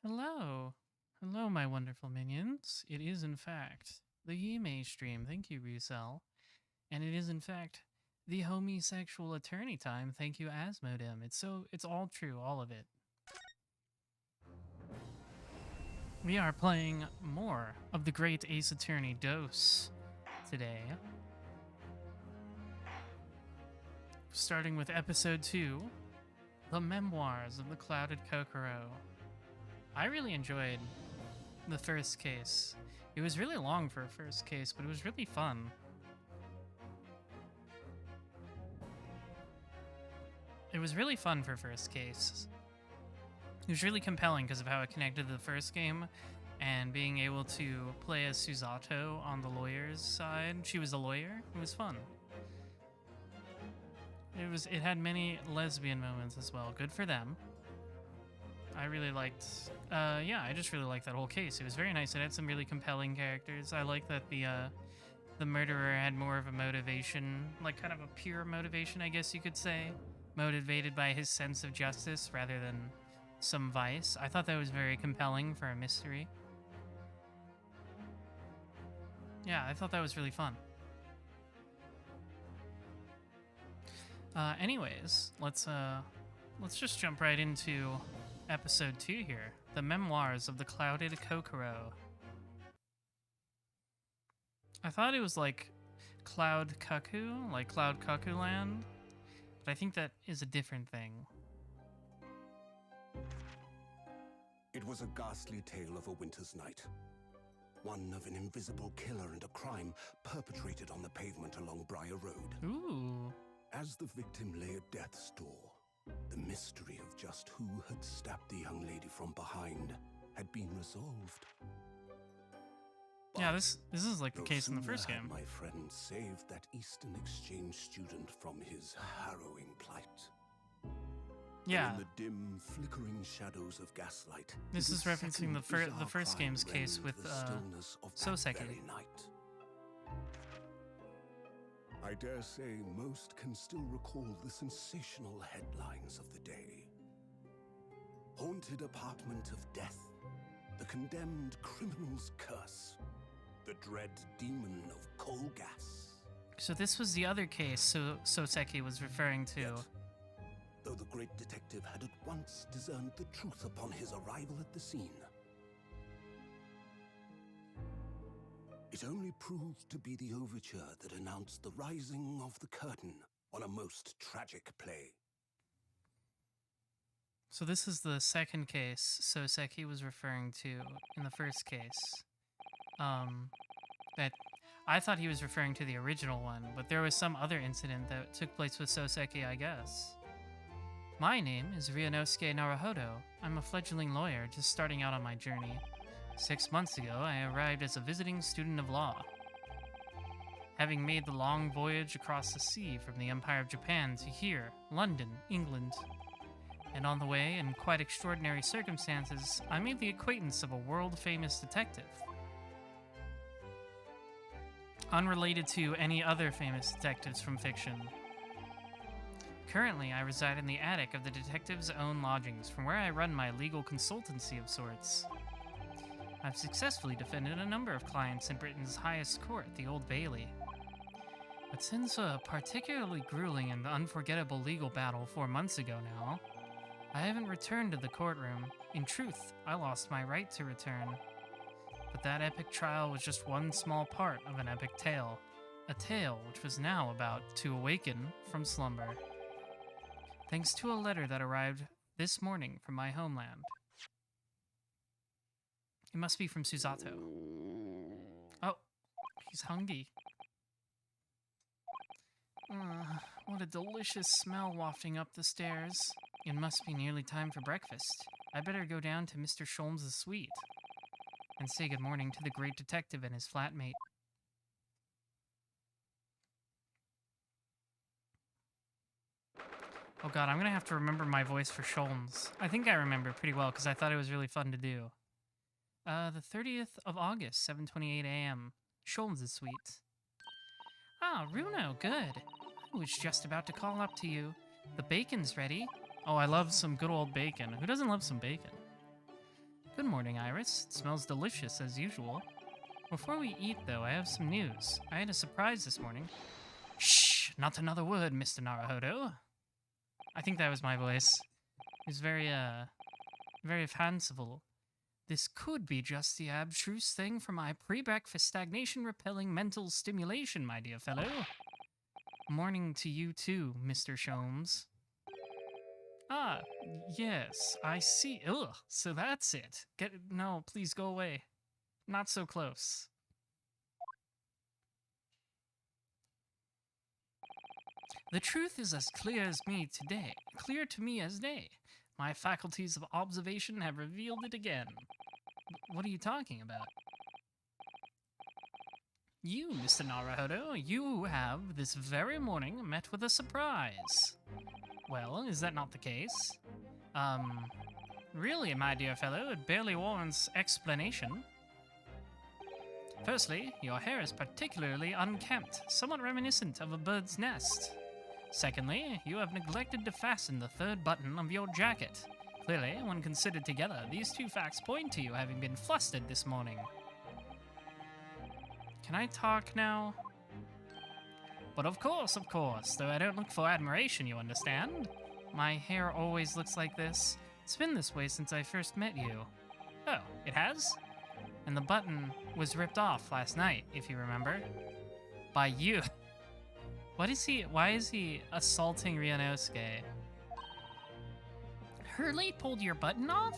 Hello. Hello, my wonderful minions. It is, in fact, the Yime stream. Thank you, Resell. And it is, in fact, the homosexual attorney time. Thank you, Asmodem. It's all true, all of it. We are playing more of the Great Ace Attorney Dose today. Starting with episode 2, The Memoirs of the Clouded Kokoro. I really enjoyed the first case. It was really long for a first case, but it was really fun. It was really fun for first case. It was really compelling because of how it connected to the first game, and being able to play as Susato on the lawyer's side. She was a lawyer. It was fun. It had many lesbian moments as well. Good for them. I really liked, I just really liked that whole case. It was very nice. It had some really compelling characters. I like that the murderer had more of a motivation, like kind of a pure motivation, I guess you could say, motivated by his sense of justice rather than some vice. I thought that was very compelling for a mystery. Yeah, I thought that was really fun. Anyways, let's just jump right into episode 2 here. The Memoirs of the Clouded Kokoro. I thought it was like Cloud Cuckoo, like Cloud Cuckoo Land, but I think that is a different thing. It was a ghastly tale of a winter's night. One of an invisible killer and a crime perpetrated on the pavement along Briar Road. Ooh. As the victim lay at death's door, the mystery of just who had stabbed the young lady from behind had been resolved. Yeah, this is like the case in the first game. My friend saved that Eastern Exchange student from his harrowing plight. Yeah. In the dim, flickering shadows of gaslight. This is referencing the first game's case with Soseki. I dare say most can still recall the sensational headlines of the day. Haunted apartment of death, the condemned criminal's curse, the dread demon of coal gas. So this was the other case Soseki was referring to. Yet, though the great detective had at once discerned the truth upon his arrival at the scene, it only proved to be the overture that announced the rising of the curtain on a most tragic play. So this is the second case Soseki was referring to in the first case. That I thought he was referring to the original one, but there was some other incident that took place with Soseki, I guess. My name is Ryunosuke Naruhodo. I'm a fledgling lawyer just starting out on my journey. 6 months ago, I arrived as a visiting student of law. Having made the long voyage across the sea from the Empire of Japan to here, London, England. And on the way, in quite extraordinary circumstances, I made the acquaintance of a world-famous detective. Unrelated to any other famous detectives from fiction. Currently, I reside in the attic of the detective's own lodgings, from where I run my legal consultancy of sorts. I've successfully defended a number of clients in Britain's highest court, the Old Bailey. But since a particularly grueling and unforgettable legal battle 4 months ago now, I haven't returned to the courtroom. In truth, I lost my right to return. But that epic trial was just one small part of an epic tale. A tale which was now about to awaken from slumber. Thanks to a letter that arrived this morning from my homeland. It must be from Susato. Oh, he's hungry. What a delicious smell wafting up the stairs. It must be nearly time for breakfast. I better go down to Mr. Sholmes' suite and say good morning to the great detective and his flatmate. Oh god, I'm gonna have to remember my voice for Sholmes. I think I remember pretty well because I thought it was really fun to do. The 30th of August, 7:28 a.m. Sholmes' suite. Ah, Runo, good. I was just about to call up to you. The bacon's ready. Oh, I love some good old bacon. Who doesn't love some bacon? Good morning, Iris. It smells delicious as usual. Before we eat, though, I have some news. I had a surprise this morning. Shh! Not another word, Mr. Naruhodo. I think that was my voice. It was very fanciful. This could be just the abstruse thing for my pre-breakfast stagnation-repelling mental stimulation, my dear fellow. Morning to you too, Mr. Sholmes. Ah, yes, I see. Ugh, so that's it. No, please go away. Not so close. The truth is as clear as me today, clear to me as day. My faculties of observation have revealed it again. What are you talking about? You, Mr. Naruhodo, you have, this very morning, met with a surprise. Well, is that not the case? Really, my dear fellow, it barely warrants explanation. Firstly, your hair is particularly unkempt, somewhat reminiscent of a bird's nest. Secondly, you have neglected to fasten the third button of your jacket. Clearly, when considered together, these two facts point to you having been flustered this morning. Can I talk now? But of course, though I don't look for admiration, you understand? My hair always looks like this. It's been this way since I first met you. Oh, it has? And the button was ripped off last night, if you remember. By you. Why is he assaulting Ryunosuke? Hurley pulled your button off?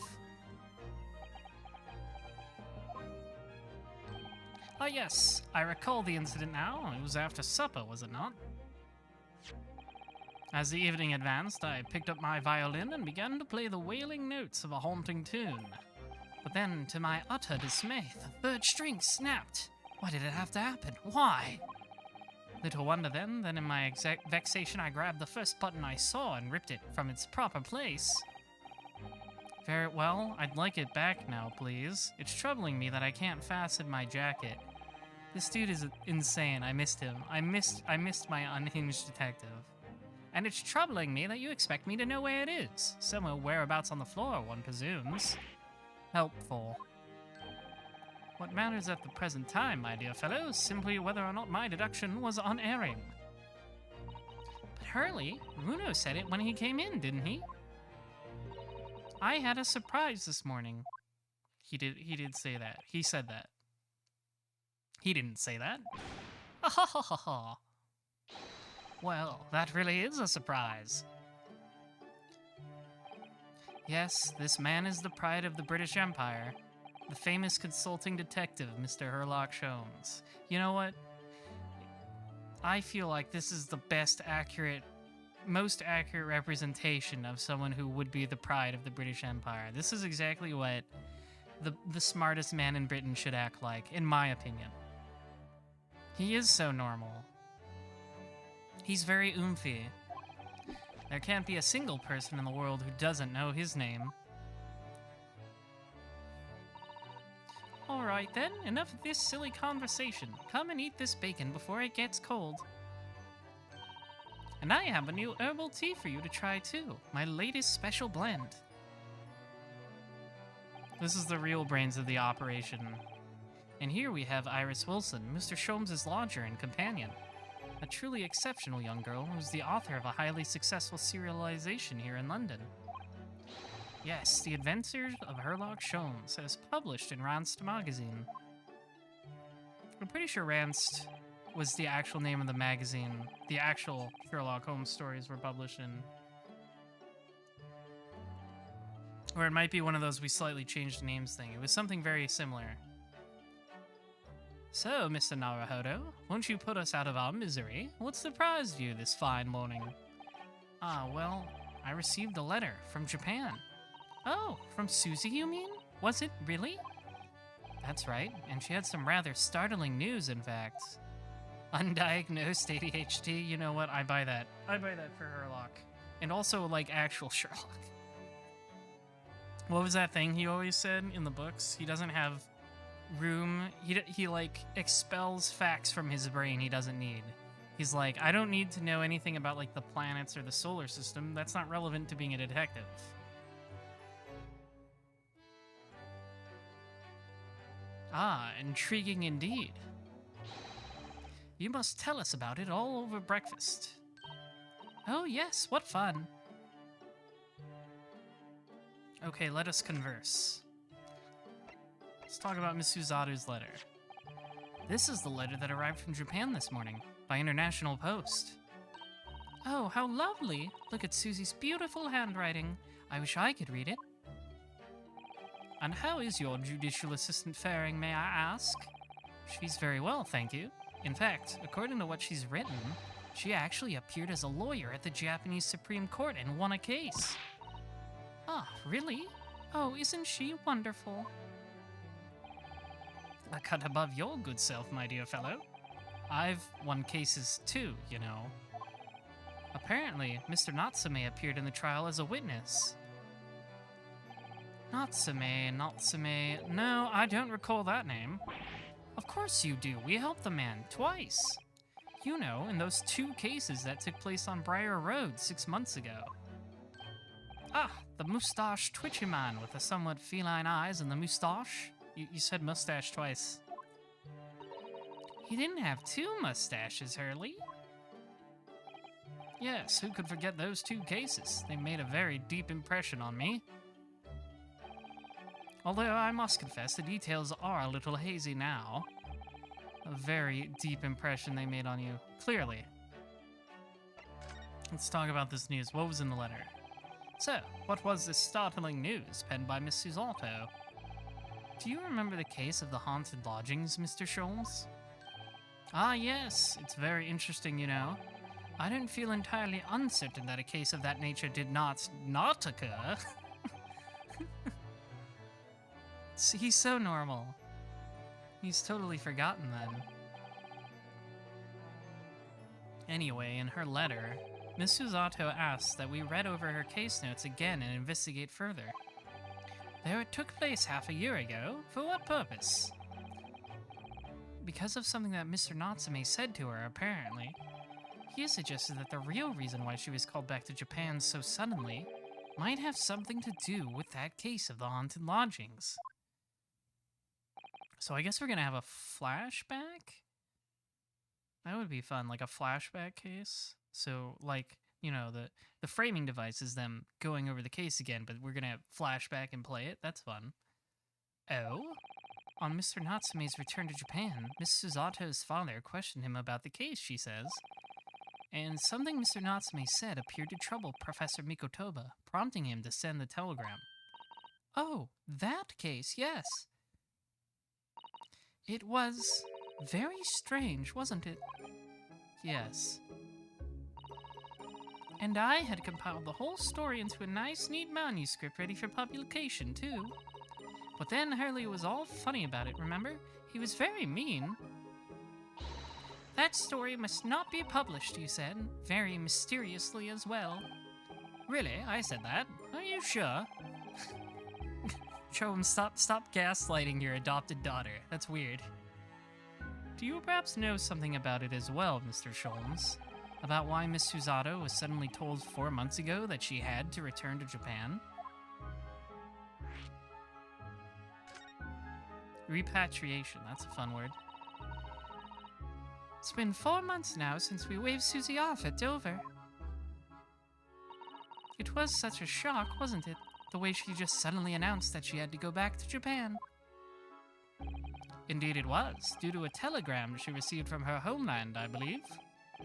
Ah, yes, I recall the incident now. It was after supper, was it not? As the evening advanced, I picked up my violin and began to play the wailing notes of a haunting tune. But then, to my utter dismay, the third string snapped. Why did it have to happen? Why? Little wonder then, that in my vexation I grabbed the first button I saw and ripped it from its proper place. Very well, I'd like it back now, please. It's troubling me that I can't fasten my jacket. This dude is insane. I missed him. I missed my unhinged detective. And it's troubling me that you expect me to know where it is. Somewhere whereabouts on the floor, one presumes. Helpful. What matters at the present time, my dear fellow, is simply whether or not my deduction was unerring. But Hurley, Runo said it when he came in, didn't he? I had a surprise this morning. He did say that. He said that. He didn't say that. Ha ha ha ha ha. Well, that really is a surprise. Yes, this man is the pride of the British Empire. The famous consulting detective, Mr. Sherlock Holmes. You know what? I feel like this is the most accurate representation of someone who would be the pride of the British Empire. This is exactly what the smartest man in Britain should act like, in my opinion. He is so normal. He's very oomphy. There can't be a single person in the world who doesn't know his name. Alright then, enough of this silly conversation. Come and eat this bacon before it gets cold. And I have a new herbal tea for you to try too. My latest special blend. This is the real brains of the operation. And here we have Iris Wilson, Mr. Sholmes' lodger and companion. A truly exceptional young girl who's the author of a highly successful serialization here in London. Yes, The Adventures of Sherlock Holmes, as published in Ranst magazine. I'm pretty sure Ranst was the actual name of the magazine the actual Sherlock Holmes stories were published in. Or it might be one of those we slightly changed names thing. It was something very similar. So, Mr. Naruhodo, won't you put us out of our misery? What surprised you this fine morning? Well, I received a letter from Japan. Oh, from Susie, you mean? Was it really? That's right, and she had some rather startling news, in fact. Undiagnosed ADHD, you know what? I buy that. I buy that for Sherlock. And also, like, actual Sherlock. What was that thing he always said in the books? He doesn't have room. He like, expels facts from his brain he doesn't need. He's like, I don't need to know anything about, like, the planets or the solar system. That's not relevant to being a detective. Ah, intriguing indeed. You must tell us about it all over breakfast. Oh yes, what fun. Okay, let us converse. Let's talk about Miss Susato's letter. This is the letter that arrived from Japan this morning, by international post. Oh, how lovely! Look at Susie's beautiful handwriting. I wish I could read it. And how is your judicial assistant faring, may I ask? She's very well, thank you. In fact, according to what she's written, she actually appeared as a lawyer at the Japanese Supreme Court and won a case. Ah, really? Oh, isn't she wonderful? A cut above your good self, my dear fellow. I've won cases too, you know. Apparently, Mr. Natsume appeared in the trial as a witness. Natsume. No, I don't recall that name. Of course you do. We helped the man twice. You know, in those 2 cases that took place on Briar Road 6 months ago. Ah, the mustache twitchy man with the somewhat feline eyes and the mustache. You said mustache twice. He didn't have 2 mustaches, Hurley. Yes, who could forget those 2 cases? They made a very deep impression on me. Although I must confess, the details are a little hazy now. A very deep impression they made on you, clearly. Let's talk about this news. What was in the letter? So, what was this startling news penned by Miss Susato? Do you remember the case of the haunted lodgings, Mr. Sholmes? Ah, yes. It's very interesting, you know. I don't feel entirely uncertain that a case of that nature did not occur. He's so normal. He's totally forgotten then. Anyway, in her letter, Miss Susato asks that we read over her case notes again and investigate further. Though it took place half a year ago, for what purpose? Because of something that Mr. Natsume said to her, apparently. He has suggested that the real reason why she was called back to Japan so suddenly might have something to do with that case of the haunted lodgings. So I guess we're gonna have a flashback? That would be fun, like a flashback case. So, like, you know, the framing device is them going over the case again, but we're gonna flashback and play it. That's fun. Oh? On Mr. Natsume's return to Japan, Miss Susato's father questioned him about the case, she says. And something Mr. Natsume said appeared to trouble Professor Mikotoba, prompting him to send the telegram. Oh, that case, yes. It was very strange, wasn't it? Yes. And I had compiled the whole story into a nice, neat manuscript ready for publication, too. But then Hurley was all funny about it, remember? He was very mean. That story must not be published, he said, very mysteriously as well. Really? I said that? Are you sure? Show him stop gaslighting your adopted daughter. That's weird. Do you perhaps know something about it as well, Mr. Sholmes? About why Miss Susato was suddenly told 4 months ago that she had to return to Japan? Repatriation, that's a fun word. It's been 4 months now since we waved Susie off at Dover. It was such a shock, wasn't it? The way she just suddenly announced that she had to go back to Japan. Indeed it was, due to a telegram she received from her homeland, I believe.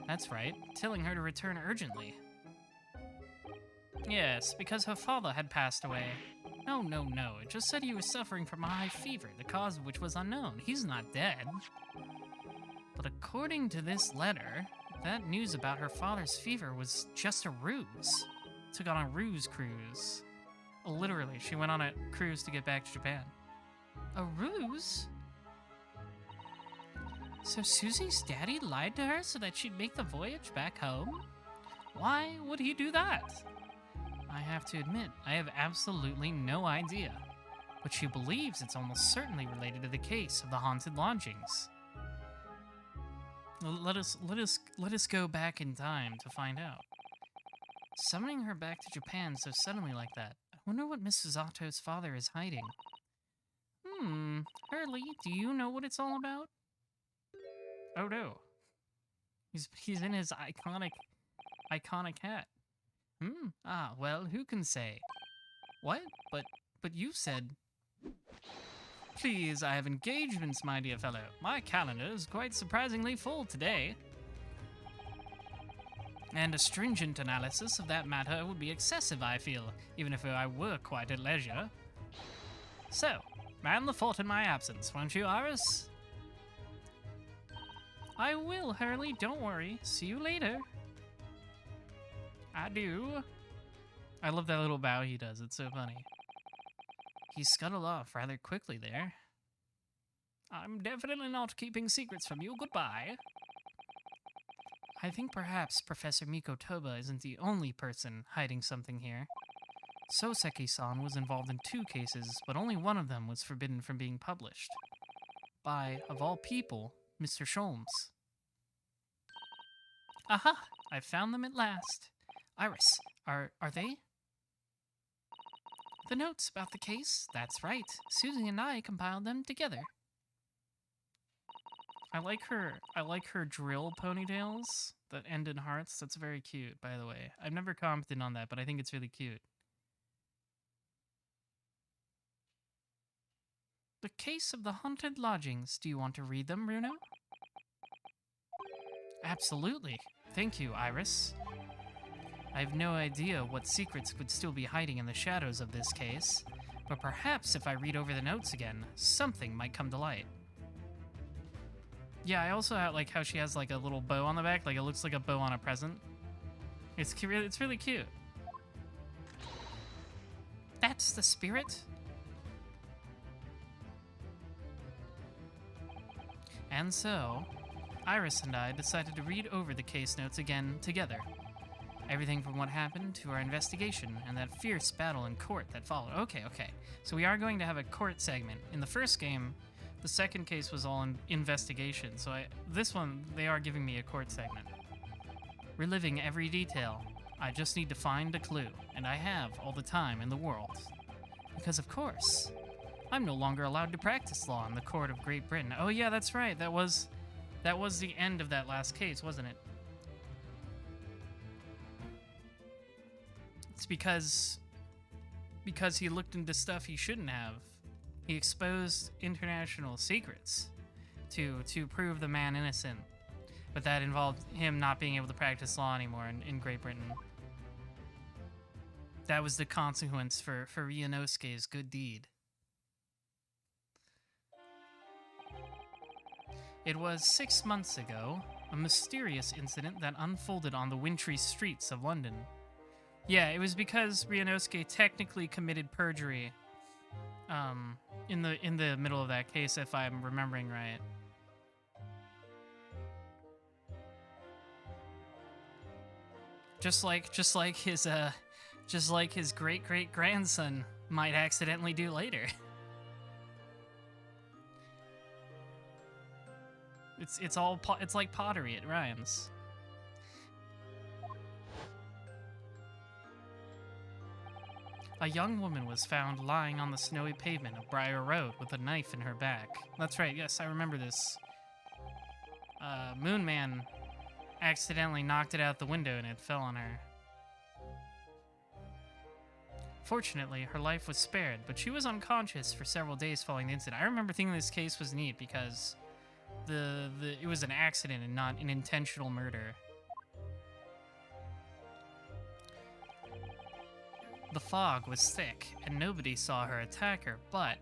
That's right, telling her to return urgently. Yes, because her father had passed away. No, it just said he was suffering from a high fever, the cause of which was unknown. He's not dead. But according to this letter, that news about her father's fever was just a ruse. Took on a ruse cruise. Literally, she went on a cruise to get back to Japan. A ruse? So Susie's daddy lied to her so that she'd make the voyage back home? Why would he do that? I have to admit, I have absolutely no idea. But she believes it's almost certainly related to the case of the haunted lodgings. Let us go back in time to find out. Summoning her back to Japan so suddenly like that, I wonder what Miss Susato's father is hiding. Hurley, do you know what it's all about? Oh no. He's in his iconic hat. Well, who can say? What? But you said... Please, I have engagements, my dear fellow. My calendar is quite surprisingly full today. And a stringent analysis of that matter would be excessive, I feel, even if I were quite at leisure. So, man the fort in my absence, won't you, Iris? I will, Hurley, don't worry. See you later. I do. I love that little bow he does, it's so funny. He scuttled off rather quickly there. I'm definitely not keeping secrets from you. Goodbye. I think perhaps Professor Miko Toba isn't the only person hiding something here. Soseki-san was involved in 2 cases, but only one of them was forbidden from being published. By, of all people, Mr. Sholmes. Aha! I found them at last. Iris, are they? The notes about the case? That's right. Susie and I compiled them together. I like her drill ponytails that end in hearts. That's very cute, by the way. I've never commented on that, but I think it's really cute. The Case of the Haunted Lodgings. Do you want to read them, Bruno? Absolutely. Thank you, Iris. I have no idea what secrets could still be hiding in the shadows of this case, but perhaps if I read over the notes again, something might come to light. Yeah, I also like how she has like a little bow on the back, like it looks like a bow on a present. It's really cute. That's the spirit? And so, Iris and I decided to read over the case notes again together. Everything from what happened to our investigation and that fierce battle in court that followed. Okay. So we are going to have a court segment. In the first game, the second case was all in investigation, so this one, they are giving me a court segment. Reliving every detail. I just need to find a clue, and I have all the time in the world. Because of course, I'm no longer allowed to practice law in the court of Great Britain. Oh yeah, that's right, that was the end of that last case, wasn't it? It's because he looked into stuff he shouldn't have. He exposed international secrets to prove the man innocent. But that involved him not being able to practice law anymore in Great Britain. That was the consequence for Ryunosuke's good deed. It was 6 months ago, a mysterious incident that unfolded on the wintry streets of London. Yeah, it was because Ryunosuke technically committed perjury in the middle of that case, if I'm remembering right. Just like his great grandson might accidentally do later. It's like pottery, it rhymes. A young woman was found lying on the snowy pavement of Briar Road with a knife in her back. That's right, yes, I remember this. Moon Man accidentally knocked it out the window and it fell on her. Fortunately, her life was spared, but she was unconscious for several days following the incident. I remember thinking this case was neat because it was an accident and not an intentional murder. The fog was thick, and nobody saw her attacker, but,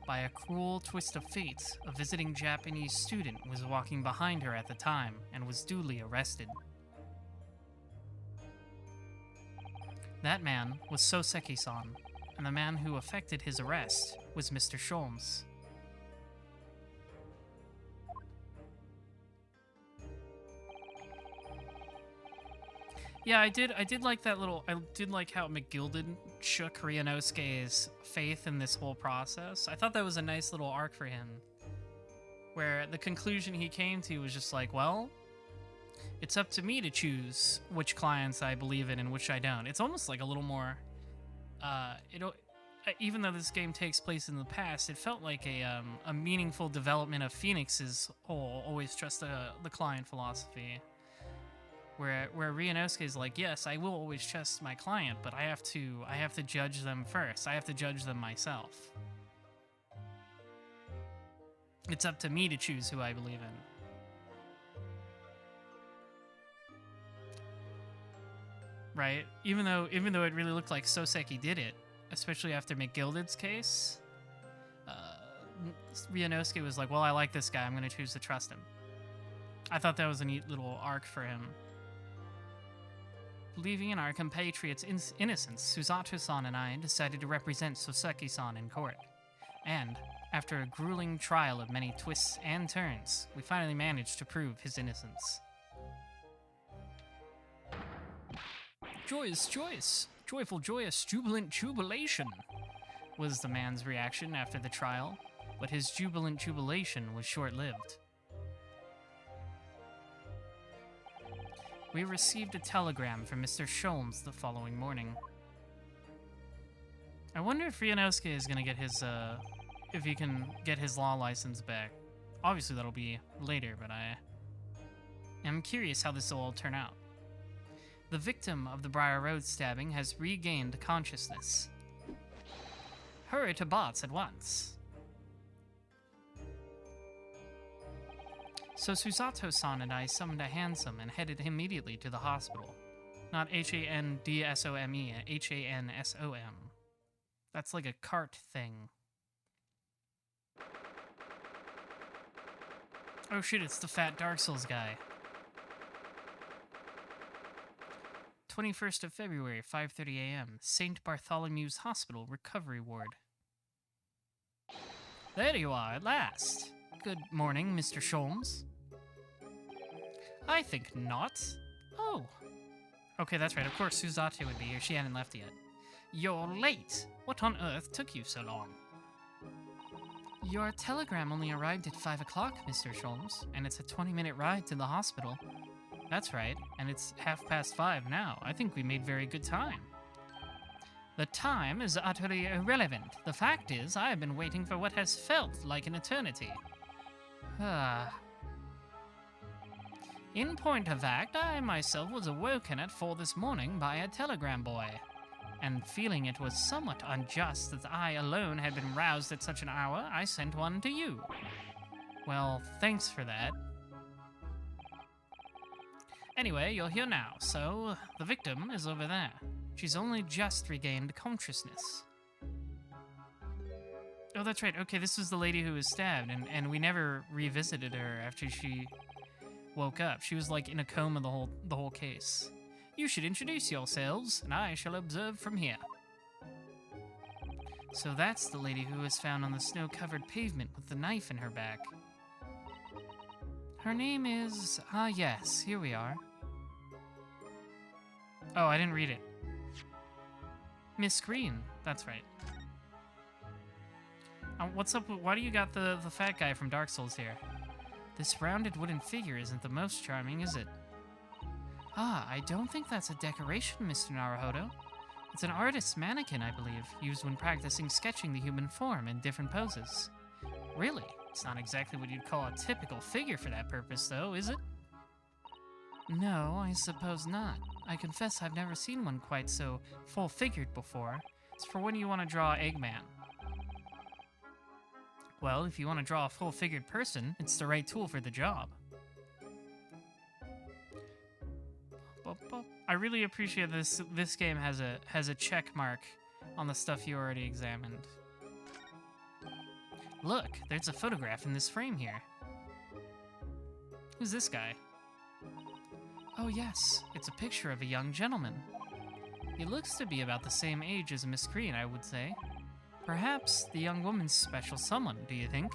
by a cruel twist of fate, a visiting Japanese student was walking behind her at the time, and was duly arrested. That man was Soseki-san, and the man who effected his arrest was Mr. Sholmes. Yeah, I did like that little... I did like how McGilded shook Ryunosuke's faith in this whole process. I thought that was a nice little arc for him. Where the conclusion he came to was just like, well, it's up to me to choose which clients I believe in and which I don't. It's almost like a little more... even though this game takes place in the past, it felt like a meaningful development of Phoenix's whole always trust the client philosophy. Where Ryunosuke is like, yes, I will always trust my client, but I have to judge them first. I have to judge them myself. It's up to me to choose who I believe in. Right? Even though it really looked like Soseki did it, especially after McGilded's case, Ryunosuke was like, well, I like this guy, I'm going to choose to trust him. I thought that was a neat little arc for him. Believing in our compatriot's innocence, Susato-san and I decided to represent Soseki-san in court. And, after a grueling trial of many twists and turns, we finally managed to prove his innocence. Joyous, joyous, joyful, joyous, jubilant jubilation, was the man's reaction after the trial, but his jubilant jubilation was short-lived. We received a telegram from Mr. Sholmes the following morning. I wonder if Ryunosuke is gonna get his, if he can get his law license back. Obviously that'll be later, but I am curious how this will all turn out. The victim of the Briar Road stabbing has regained consciousness. Hurry to Bots at once. So Susato-san and I summoned a hansom and headed immediately to the hospital. Not H-A-N-D-S-O-M-E, H-A-N-S-O-M. That's like a cart thing. Oh shit, it's the fat Dark Souls guy. 21st of February, 5:30 a.m., St. Bartholomew's Hospital Recovery Ward. There you are, at last. Good morning, Mr. Sholmes. I think not. Oh. Okay, that's right. Of course, Susato would be here. She hadn't left yet. You're late. What on earth took you so long? Your telegram only arrived at 5 o'clock, Mr. Sholmes, and it's a 20-minute ride to the hospital. That's right, and it's 5:30 now. I think we made very good time. The time is utterly irrelevant. The fact is, I have been waiting for what has felt like an eternity. In point of fact, I myself was awoken at 4 this morning by a telegram boy, and feeling it was somewhat unjust that I alone had been roused at such an hour, I sent one to you. Well, thanks for that. Anyway, you're here now, so the victim is over there. She's only just regained consciousness. Oh, that's right. Okay, this was the lady who was stabbed, and we never revisited her after she woke up. She was like in a coma the whole case. You should introduce yourselves, and I shall observe from here. So that's the lady who was found on the snow-covered pavement with the knife in her back. Her name is... yes, here we are. Oh, I didn't read it. Miss Green, that's right. What's up? Why do you got the fat guy from Dark Souls here? This rounded wooden figure isn't the most charming, is it? I don't think that's a decoration, Mr. Naruhodo. It's an artist's mannequin, I believe, used when practicing sketching the human form in different poses. Really? It's not exactly what you'd call a typical figure for that purpose, though, is it? No, I suppose not. I confess I've never seen one quite so full-figured before. It's for when you want to draw Eggman. Well, if you want to draw a full-figured person, it's the right tool for the job. I really appreciate this game has a check mark on the stuff you already examined. Look, there's a photograph in this frame here. Who's this guy? Oh yes, it's a picture of a young gentleman. He looks to be about the same age as Miss Green, I would say. Perhaps the young woman's special someone, do you think?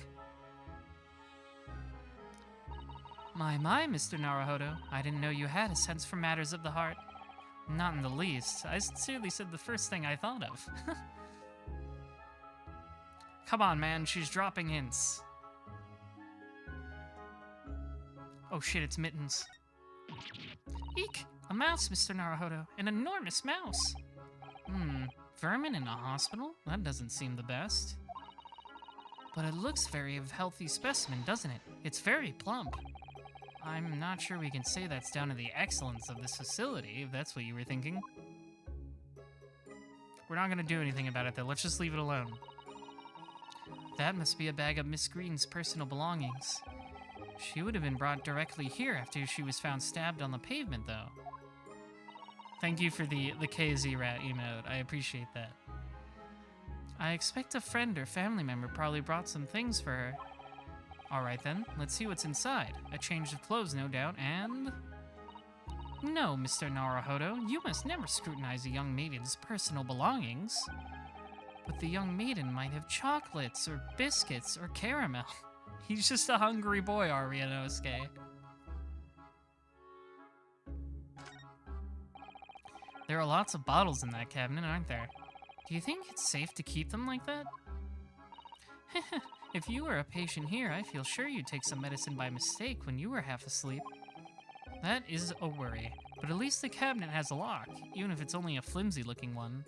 My, Mr. Naruhodo, I didn't know you had a sense for matters of the heart. Not in the least. I sincerely said the first thing I thought of. Come on, man, she's dropping hints. Oh shit, it's Mittens. Eek! A mouse, Mr. Naruhodo. An enormous mouse! Vermin in a hospital? That doesn't seem the best. But it looks very healthy specimen, doesn't it? It's very plump. I'm not sure we can say that's down to the excellence of this facility, if that's what you were thinking. We're not gonna do anything about it, though. Let's just leave it alone. That must be a bag of Miss Green's personal belongings. She would have been brought directly here after she was found stabbed on the pavement, though. Thank you for the KZ rat emote. I appreciate that. I expect a friend or family member probably brought some things for her. Alright then, let's see what's inside. A change of clothes, no doubt, and... No, Mr. Naruhodo, you must never scrutinize a young maiden's personal belongings. But the young maiden might have chocolates, or biscuits, or caramel. He's just a hungry boy, Arianosuke. There are lots of bottles in that cabinet, aren't there? Do you think it's safe to keep them like that? If you were a patient here, I feel sure you'd take some medicine by mistake when you were half asleep. That is a worry, but at least the cabinet has a lock, even if it's only a flimsy-looking one.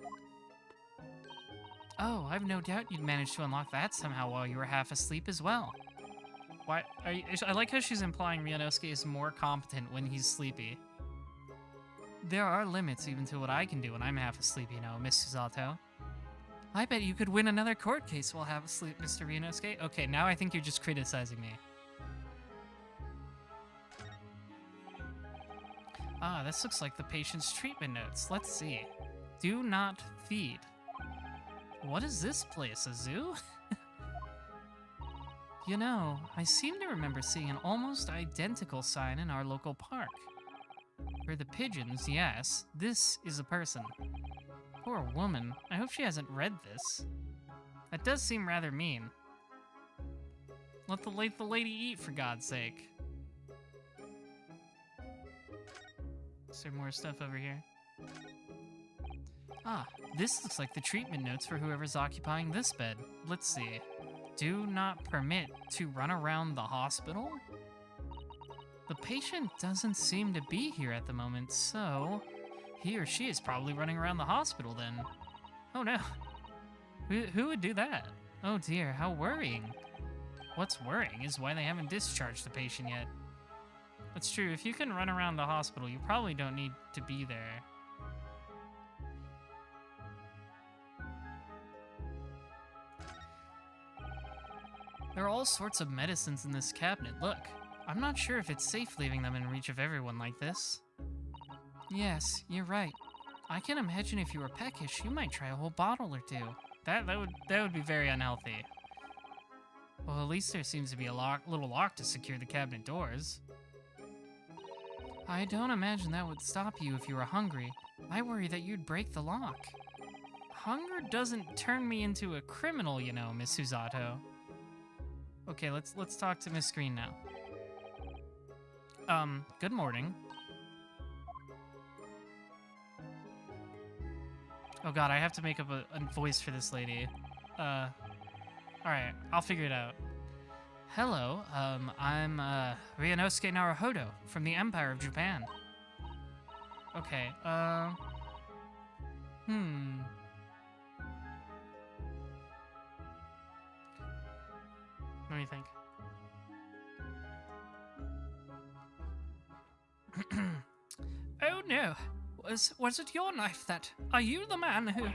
Oh, I've no doubt you'd manage to unlock that somehow while you were half asleep as well. Why? I like how she's implying Ryunosuke is more competent when he's sleepy. There are limits even to what I can do when I'm half asleep, you know, Miss Susato. I bet you could win another court case while half asleep, Mr. Ryunosuke. Okay, now I think you're just criticizing me. Ah, this looks like the patient's treatment notes. Let's see. Do not feed. What is this place, a zoo? You know, I seem to remember seeing an almost identical sign in our local park. For the pigeons, yes, this is a person. Poor woman. I hope she hasn't read this. That does seem rather mean. Let the lady eat, for God's sake. Is there more stuff over here? Ah, this looks like the treatment notes for whoever's occupying this bed. Let's see. Do not permit to run around the hospital? The patient doesn't seem to be here at the moment, so he or she is probably running around the hospital then. Oh no. Who would do that? Oh dear, how worrying. What's worrying is why they haven't discharged the patient yet. That's true, if you can run around the hospital, you probably don't need to be there. There are all sorts of medicines in this cabinet, look. I'm not sure if it's safe leaving them in reach of everyone like this. Yes, you're right. I can imagine if you were peckish, you might try a whole bottle or two. That would be very unhealthy. Well, at least there seems to be a little lock to secure the cabinet doors. I don't imagine that would stop you if you were hungry. I worry that you'd break the lock. Hunger doesn't turn me into a criminal, you know, Miss Susato. Okay, let's talk to Miss Green now. Good morning. Oh god, I have to make up a voice for this lady. Alright, I'll figure it out. Hello, I'm, Ryunosuke Naruhodo from the Empire of Japan. Okay, What do you think? Oh no! Was it your knife that... Are you the man who...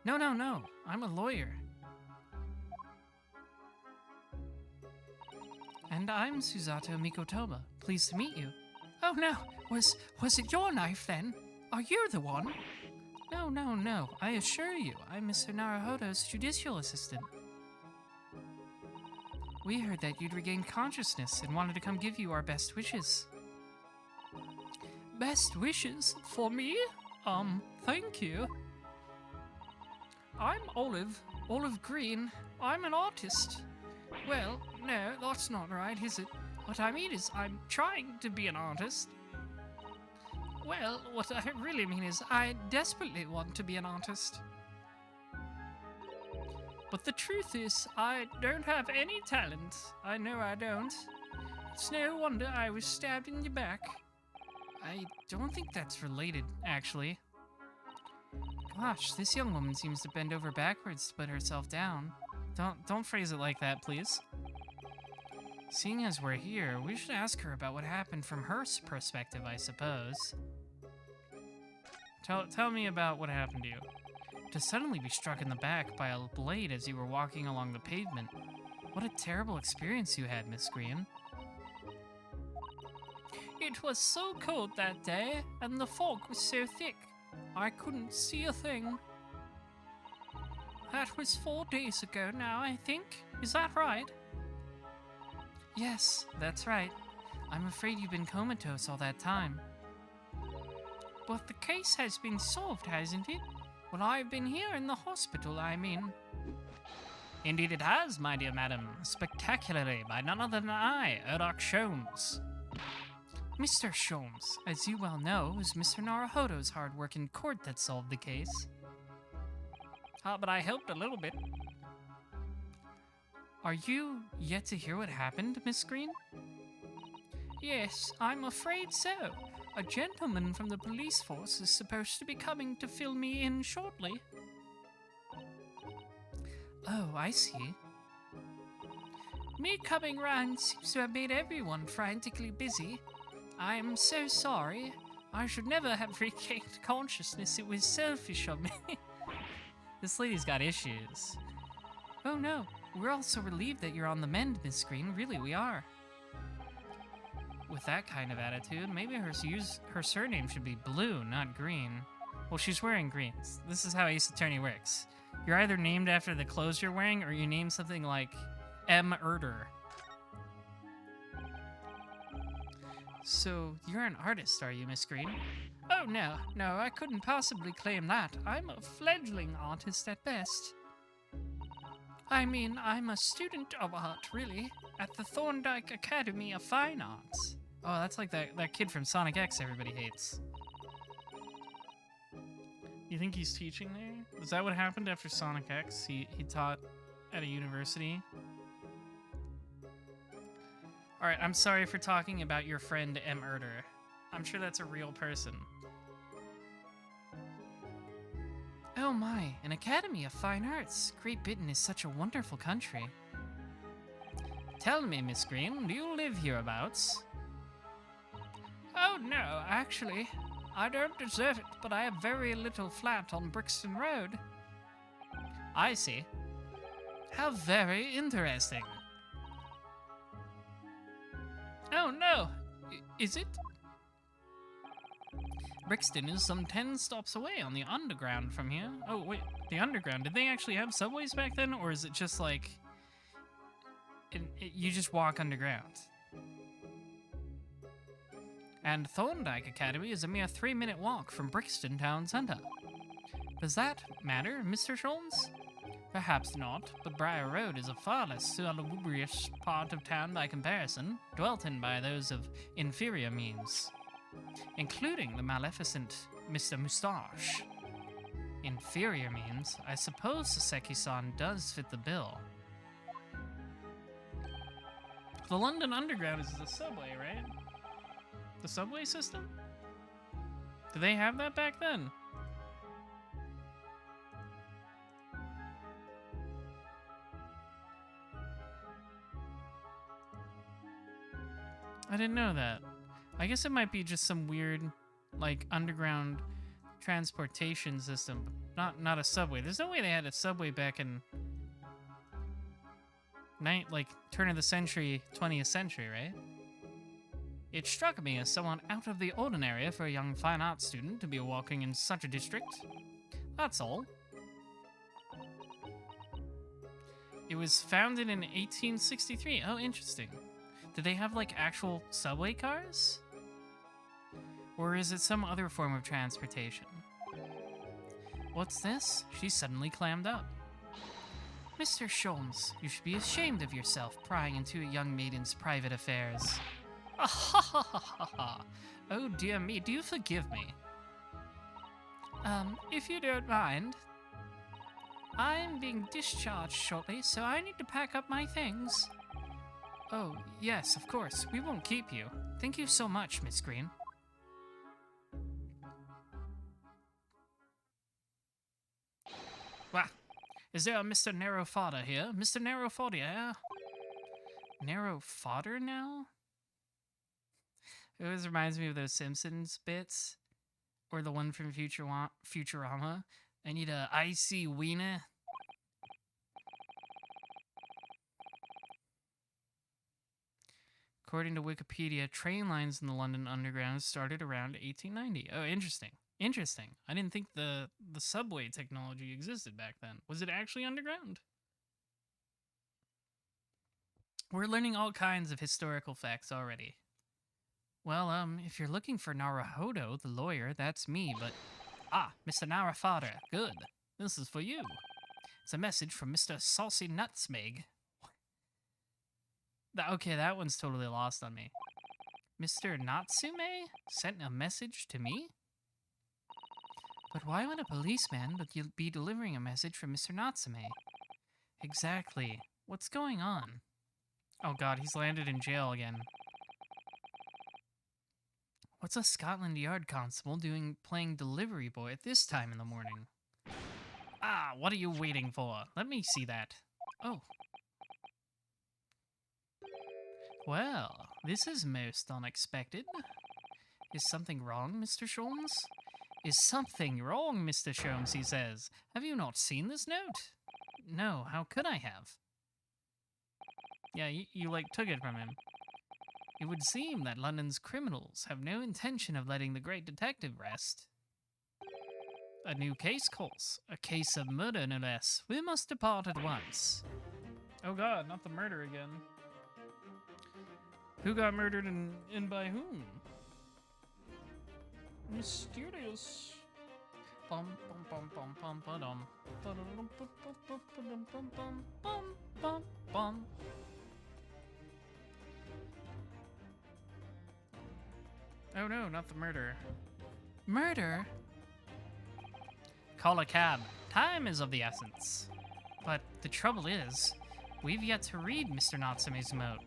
No, I'm a lawyer. And I'm Susato Mikotoba. Pleased to meet you. Oh no! Was it your knife then? Are you the one? No. I assure you, I'm Mr. Naruhodo's judicial assistant. We heard that you'd regained consciousness and wanted to come give you our best wishes. Best wishes? For me? Thank you. I'm Olive Green. I'm an artist. Well, no, that's not right, is it? What I mean is, I'm trying to be an artist. Well, what I really mean is, I desperately want to be an artist. But the truth is, I don't have any talent. I know I don't. It's no wonder I was stabbed in the back. I don't think that's related, actually. Gosh, this young woman seems to bend over backwards to put herself down. Don't phrase it like that, please. Seeing as we're here, we should ask her about what happened from her perspective, I suppose. Tell me about what happened to you. To suddenly be struck in the back by a blade as you were walking along the pavement. What a terrible experience you had, Miss Green. It was so cold that day, and the fog was so thick, I couldn't see a thing. That was 4 days ago now, I think. Is that right? Yes, that's right. I'm afraid you've been comatose all that time. But the case has been solved, hasn't it? Well, I've been here in the hospital, I mean. Indeed it has, my dear madam. Spectacularly, by none other than I, Urdoch Sholmes. Mr. Sholmes, as you well know, it was Mr. Naruhodo's hard work in court that solved the case. Ah, but I helped a little bit. Are you yet to hear what happened, Miss Green? Yes, I'm afraid so. A gentleman from the police force is supposed to be coming to fill me in shortly. Oh, I see. Me coming round seems to have made everyone frantically busy. I am so sorry. I should never have regained consciousness. It was selfish of me. This lady's got issues. Oh no, we're all so relieved that you're on the mend, Miss Green. Really, we are. With that kind of attitude, maybe her surname should be Blue, not Green. Well, she's wearing greens. This is how Ace Attorney works. You're either named after the clothes you're wearing, or you name something like M. Erder. So, you're an artist, are you, Miss Green? Oh, no, I couldn't possibly claim that. I'm a fledgling artist at best. I mean, I'm a student of art, really, at the Thorndike Academy of Fine Arts. Oh, that's like that kid from Sonic X everybody hates. You think he's teaching there? Is that what happened after Sonic X? He taught at a university? Alright, I'm sorry for talking about your friend M. Erder. I'm sure that's a real person. Oh my, an Academy of Fine Arts. Great Britain is such a wonderful country. Tell me, Miss Green, do you live hereabouts? Oh no, actually. I don't deserve it, but I have very little flat on Brixton Road. I see. How very interesting. Oh no! Is it? Brixton is some 10 stops away on the underground from here. Oh wait, the underground. Did they actually have subways back then, or is it just like... you just walk underground? And Thorndike Academy is a mere 3-minute walk from Brixton Town Centre. Does that matter, Mr. Sholmes? Perhaps not, but Briar Road is a far less salubrious part of town by comparison, dwelt in by those of inferior means, including the maleficent Mr. Moustache. Inferior means? I suppose Saseki-san does fit the bill. The London Underground is the subway, right? The subway system? Did they have that back then? I didn't know that. I guess it might be just some weird, like, underground transportation system. Not a subway. There's no way they had a subway back in... turn of the century, 20th century, right? It struck me as somewhat out of the ordinary for a young fine arts student to be walking in such a district. That's all. It was founded in 1863. Oh, interesting. Did they have, like, actual subway cars? Or is it some other form of transportation? What's this? She suddenly clammed up. Mr. Sholmes, you should be ashamed of yourself prying into a young maiden's private affairs. Ah, ha ha ha ha ha. Oh dear me, do you forgive me? If you don't mind. I'm being discharged shortly, so I need to pack up my things. Oh, yes, of course. We won't keep you. Thank you so much, Miss Green. Wah. Is there a Mr. Narrow Fodder here? Mr. Narrow Fodder, yeah? Narrow Fodder now? It always reminds me of those Simpsons bits. Or the one from Futurama. I need a icy wiener. According to Wikipedia, train lines in the London Underground started around 1890. Oh, interesting. Interesting. I didn't think the subway technology existed back then. Was it actually underground? We're learning all kinds of historical facts already. Well, if you're looking for Naruhodo, the lawyer, that's me, but... Ah, Mr. Narafada, good. This is for you. It's a message from Mr. Saucy Nutsmeg. Okay, that one's totally lost on me. Mr. Natsume sent a message to me? But why would a policeman be delivering a message from Mr. Natsume? Exactly. What's going on? Oh god, he's landed in jail again. What's a Scotland Yard constable playing delivery boy at this time in the morning? Ah, what are you waiting for? Let me see that. Oh. Well, this is most unexpected. Is something wrong, Mr. Sholmes? Is something wrong, Mr. Sholmes, he says. Have you not seen this note? No, how could I have? Yeah, you like, took it from him. It would seem that London's criminals have no intention of letting the great detective rest. A new case calls. A case of murder, no less. We must depart at once. Oh god, not the murder again. Who got murdered and by whom? Mysterious. Bum bum bum bum bum bum bum bum bum bum bum. Oh no, not the murder. Murder? Call a cab. Time is of the essence. But the trouble is, we've yet to read Mr. Natsume's note.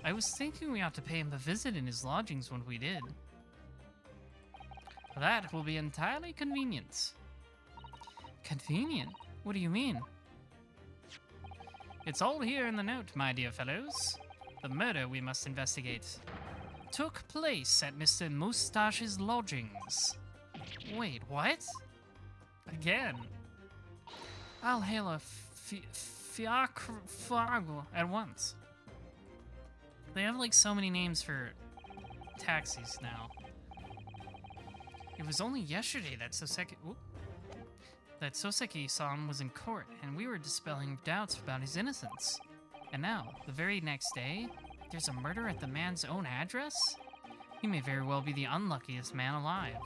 I was thinking we ought to pay him a visit in his lodgings when we did. That will be entirely convenient. Convenient? What do you mean? It's all here in the note, my dear fellows. The murder we must investigate took place at Mr. Moustache's lodgings. Wait, what? Again. I'll hail a fiacre at once. They have like so many names for taxis now. It was only yesterday that Soseki-san was in court, and we were dispelling doubts about his innocence. And now, the very next day, there's a murder at the man's own address? He may very well be the unluckiest man alive.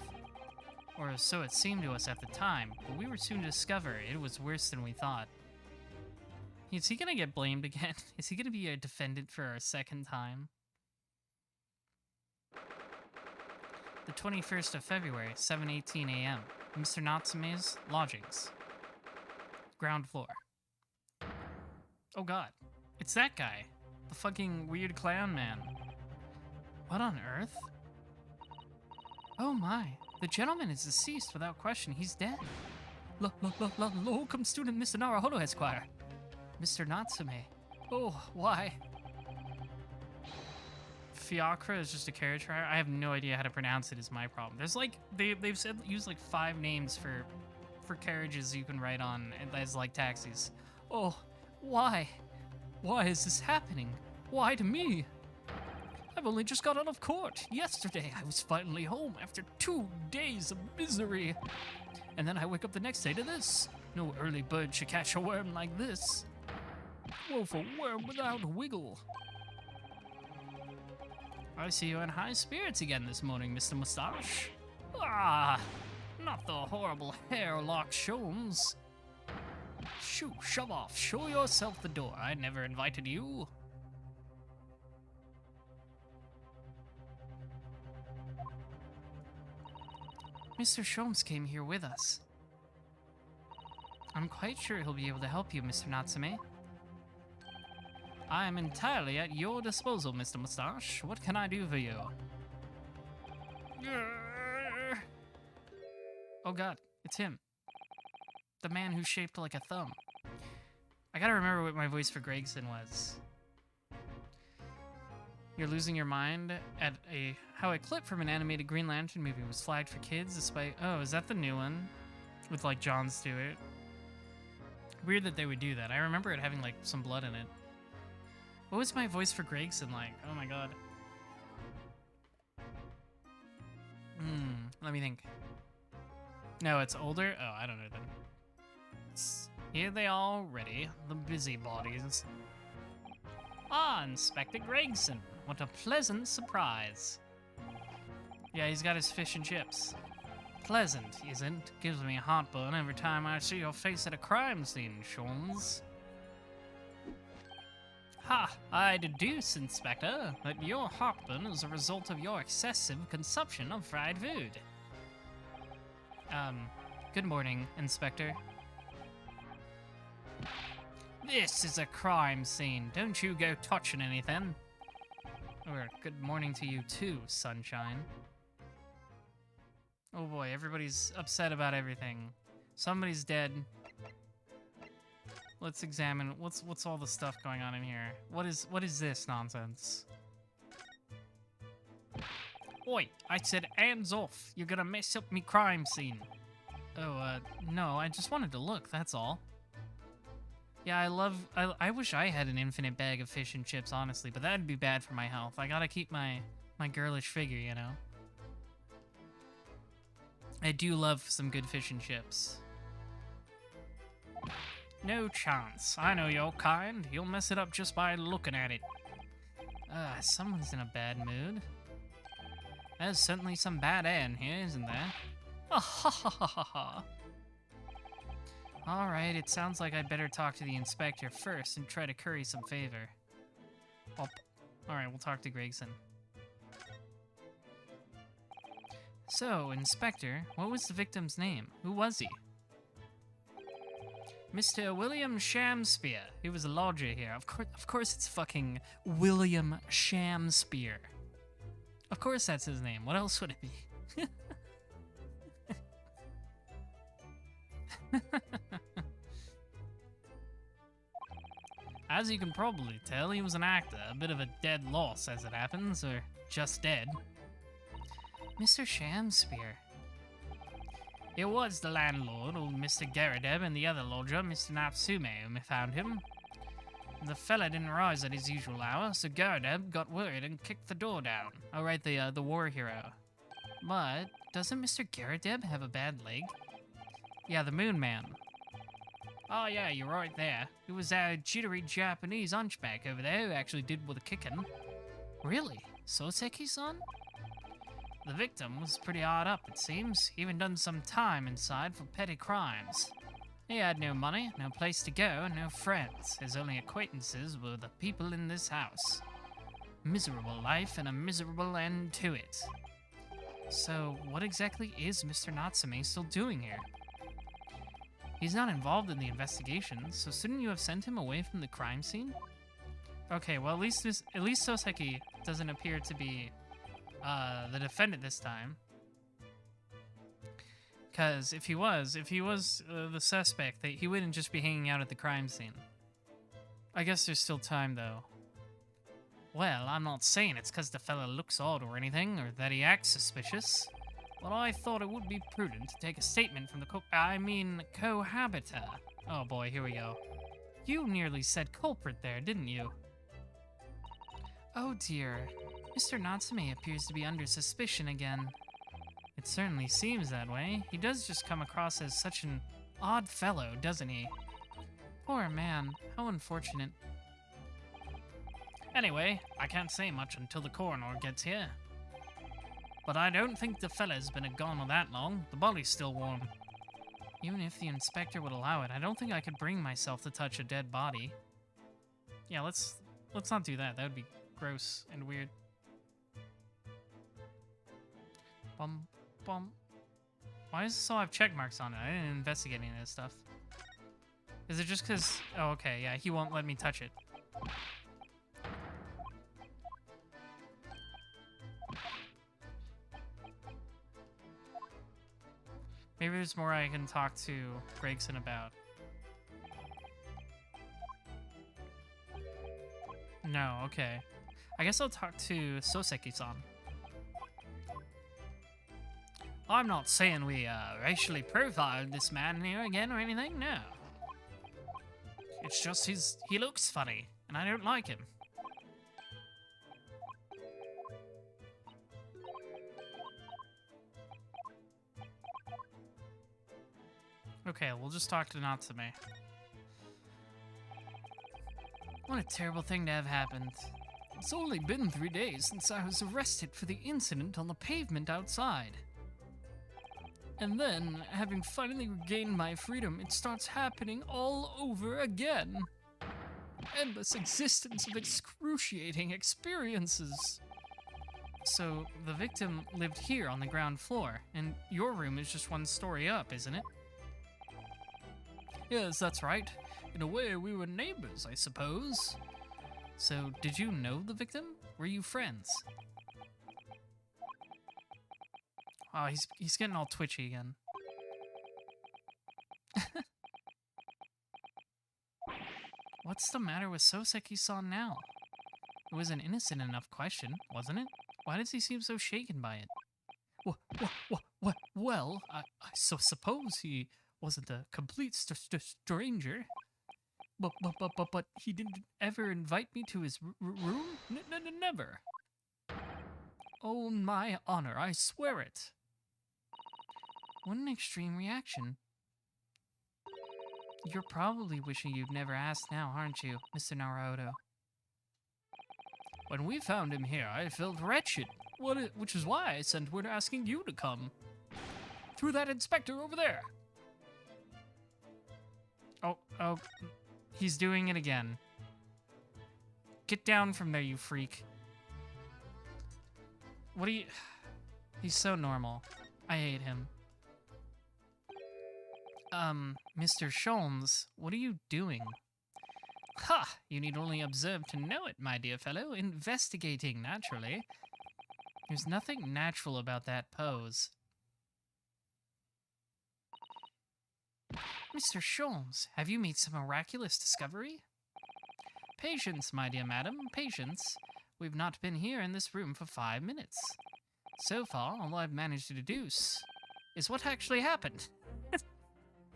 Or so it seemed to us at the time, but we were soon to discover it was worse than we thought. Is he gonna get blamed again? Is he gonna be a defendant for a second time? The 21st of February, 7:18 a.m. Mr. Natsume's lodgings. Ground floor. Oh god. It's that guy. The fucking weird clown man. What on earth? Oh my. The gentleman is deceased without question. He's dead. Locum student Mr. Naruhodo, Esquire. Mr. Natsume. Oh, why? Fiacre is just a carriage hire. I have no idea how to pronounce it is my problem. There's like, they've said use like 5 names for carriages you can ride on as like taxis. Oh, why? Why is this happening? Why to me? I've only just got out of court. Yesterday, I was finally home after 2 days of misery. And then I wake up the next day to this. No early bird should catch a worm like this. Woeful worm without wiggle. I see you in high spirits again this morning, Mr. Moustache. Ah, not the horrible hair-locked Sholmes. Shoo, shove off. Show yourself the door. I never invited you. Mr. Sholmes came here with us. I'm quite sure he'll be able to help you, Mr. Natsume. I am entirely at your disposal, Mr. Moustache. What can I do for you? Oh god, it's him. The man who's shaped like a thumb. I gotta remember what my voice for Gregson was. You're losing your mind at how a clip from an animated Green Lantern movie was flagged for kids despite... Oh, is that the new one? With, like, Jon Stewart? Weird that they would do that. I remember it having, like, some blood in it. What was my voice for Gregson like? Oh my god. Let me think. No, it's older? Oh, I don't know then. Here they are already, the busybodies. Ah, Inspector Gregson. What a pleasant surprise. Yeah, he's got his fish and chips. Pleasant, isn't? Gives me heartburn every time I see your face at a crime scene, Shawns. Ha! I deduce, Inspector, that your heartburn is a result of your excessive consumption of fried food. Good morning, Inspector. This is a crime scene. Don't you go touching anything. Or good morning to you too, Sunshine. Oh boy, everybody's upset about everything. Somebody's dead. Let's examine what's all the stuff going on in here. What is this nonsense? Oi, I said hands off. You're gonna mess up me crime scene. Oh, no, I just wanted to look, that's all. Yeah, I wish I had an infinite bag of fish and chips, honestly, but that'd be bad for my health. I gotta keep my girlish figure, you know? I do love some good fish and chips. No chance. I know your kind. You'll mess it up just by looking at it. Someone's in a bad mood. There's certainly some bad air in here, isn't there? Ah ha ha ha ha ha. Alright, it sounds like I'd better talk to the inspector first and try to curry some favor. Alright, we'll talk to Gregson. So, Inspector, what was the victim's name? Who was he? Mr. William Shamspeare. He was a lodger here. Of course it's fucking William Shamspeare. Of course that's his name. What else would it be? As you can probably tell, he was an actor, a bit of a dead loss as it happens, or just dead. Mr. Shamspeare. It was the landlord, old Mr. Gyaradab, and the other lodger, Mr. Natsume, whom found him. The fella didn't rise at his usual hour, so Gyaradab got worried and kicked the door down. Oh right, the war hero. But, doesn't Mr. Gyaradab have a bad leg? Yeah, the Moon Man. Oh yeah, you're right there. It was our jittery Japanese hunchback over there who actually did all the kicking. Really? Soseki-san? The victim was pretty hard up, it seems. Even done some time inside for petty crimes. He had no money, no place to go, and no friends. His only acquaintances were the people in this house. Miserable life and a miserable end to it. So, what exactly is Mr. Natsume still doing here? He's not involved in the investigation, so shouldn't you have sent him away from the crime scene? Okay, well at least Soseki doesn't appear to be the defendant this time. Because if he was the suspect, he wouldn't just be hanging out at the crime scene. I guess there's still time though. Well, I'm not saying it's because the fella looks odd or anything, or that he acts suspicious. But I thought it would be prudent to take a statement from the cohabiter. Oh boy, here we go. You nearly said culprit there, didn't you? Oh dear. Mr. Natsume appears to be under suspicion again. It certainly seems that way. He does just come across as such an odd fellow, doesn't he? Poor man. How unfortunate. Anyway, I can't say much until the coroner gets here. But I don't think the fella's been gone that long. The body's still warm. Even if the inspector would allow it, I don't think I could bring myself to touch a dead body. Yeah, let's not do that. That would be gross and weird. Bum, bum. Why does this all have check marks on it? I didn't investigate any of this stuff. Is it just because... Oh, okay, yeah, he won't let me touch it. Maybe there's more I can talk to Gregson about. No, okay. I guess I'll talk to Soseki-san. I'm not saying we racially profiled this man here again or anything, no. It's just he looks funny, and I don't like him. Okay, we'll just talk to Natsume. What a terrible thing to have happened. It's only been 3 days since I was arrested for the incident on the pavement outside. And then, having finally regained my freedom, it starts happening all over again. Endless existence of excruciating experiences. So, the victim lived here on the ground floor, and your room is just 1 story up, isn't it? Yes, that's right. In a way, we were neighbors, I suppose. So, did you know the victim? Were you friends? Oh, he's getting all twitchy again. What's the matter with Soseki-san now? It was an innocent enough question, wasn't it? Why does he seem so shaken by it? Well, I suppose he wasn't a complete stranger. But he didn't ever invite me to his room? Never. On my honor, I swear it. What an extreme reaction. You're probably wishing you'd never asked now, aren't you, Mr. Naruto? When we found him here, I felt wretched, which is why I sent word asking you to come. Through that inspector over there. Oh, he's doing it again. Get down from there, you freak. What are you... He's so normal. I hate him. Mr. Sholmes, what are you doing? Ha! You need only observe to know it, my dear fellow. Investigating, naturally. There's nothing natural about that pose. Mr. Sholmes, have you made some miraculous discovery? Patience, my dear madam, patience. We've not been here in this room for 5 minutes. So far, all I've managed to deduce is what actually happened.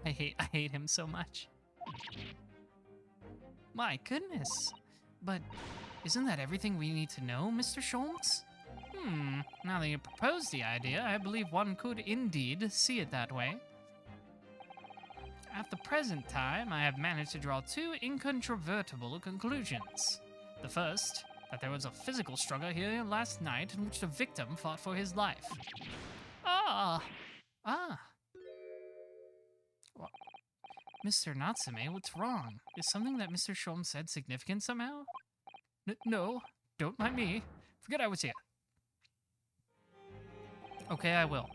I hate him so much. My goodness. But isn't that everything we need to know, Mr. Sholmes? Now that you propose the idea, I believe one could indeed see it that way. At the present time, I have managed to draw 2 incontrovertible conclusions. The first, that there was a physical struggle here last night in which the victim fought for his life. Well, Mr. Natsume, what's wrong? Is something that Mr. Sholmes said significant somehow? No, don't mind me. Forget I was here. Okay, I will.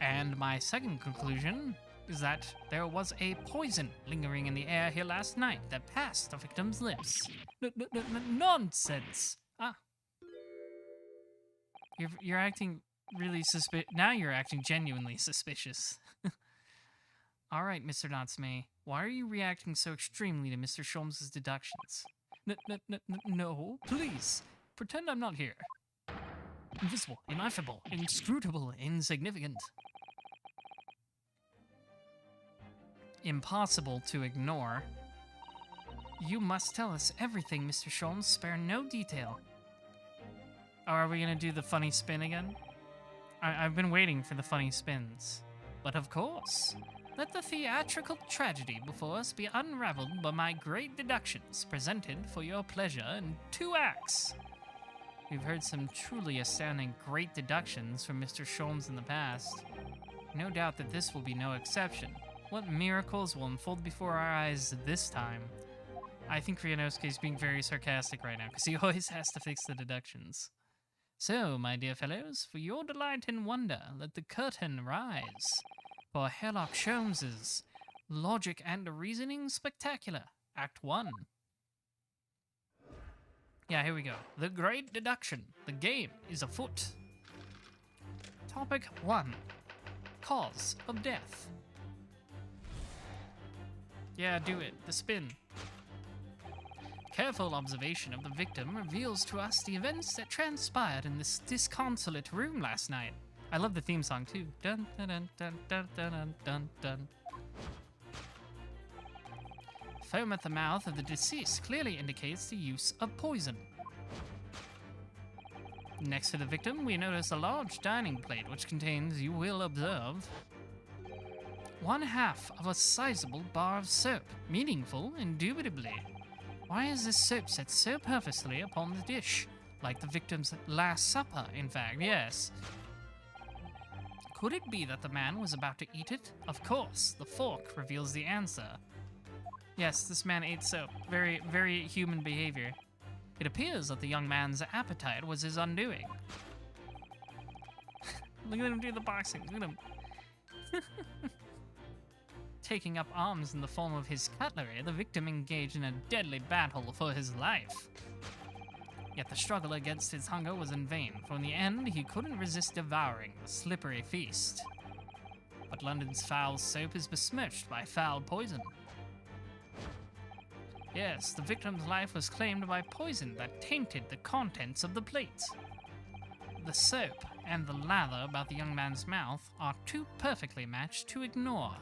And my second conclusion is that there was a poison lingering in the air here last night that passed the victim's lips. Nonsense! You're acting really suspicious. Now you're acting genuinely suspicious. All right, Mr. Natsume, why are you reacting so extremely to Mr. Sholmes' deductions? No, please, pretend I'm not here. Invisible, ineffable, inscrutable, insignificant. Impossible to ignore. You must tell us everything, Mr. Sholmes. Spare no detail. Oh, are we gonna do the funny spin again? I've been waiting for the funny spins. But of course, let the theatrical tragedy before us be unraveled by my great deductions, presented for your pleasure in 2 acts. We've heard some truly astounding great deductions from Mr. Sholmes in the past. No doubt that this will be no exception. What miracles will unfold before our eyes this time? I think Ryunosuke is being very sarcastic right now, because he always has to fix the deductions. So, my dear fellows, for your delight and wonder, let the curtain rise. For Sherlock Sholmes's Logic and Reasoning Spectacular, Act 1. Yeah, here we go. The Great Deduction. The game is afoot. Topic 1. cause of death. Yeah, do it. The spin. Careful observation of the victim reveals to us the events that transpired in this disconsolate room last night. I love the theme song too. Dun dun dun dun dun dun dun dun. Foam at the mouth of the deceased clearly indicates the use of poison. Next to the victim, we notice a large dining plate which contains, you will observe, 1/2 of a sizable bar of soap. Meaningful, indubitably. Why is this soap set so purposely upon the dish? Like the victim's last supper, in fact, yes. Could it be that the man was about to eat it? Of course, the fork reveals the answer. Yes, this man ate soap. Very, very human behavior. It appears that the young man's appetite was his undoing. Look at him do the boxing. Look at him. Taking up arms in the form of his cutlery, the victim engaged in a deadly battle for his life. Yet the struggle against his hunger was in vain, for in the end he couldn't resist devouring the slippery feast. But London's foul soap is besmirched by foul poison. Yes, the victim's life was claimed by poison that tainted the contents of the plate. The soap and the lather about the young man's mouth are too perfectly matched to ignore.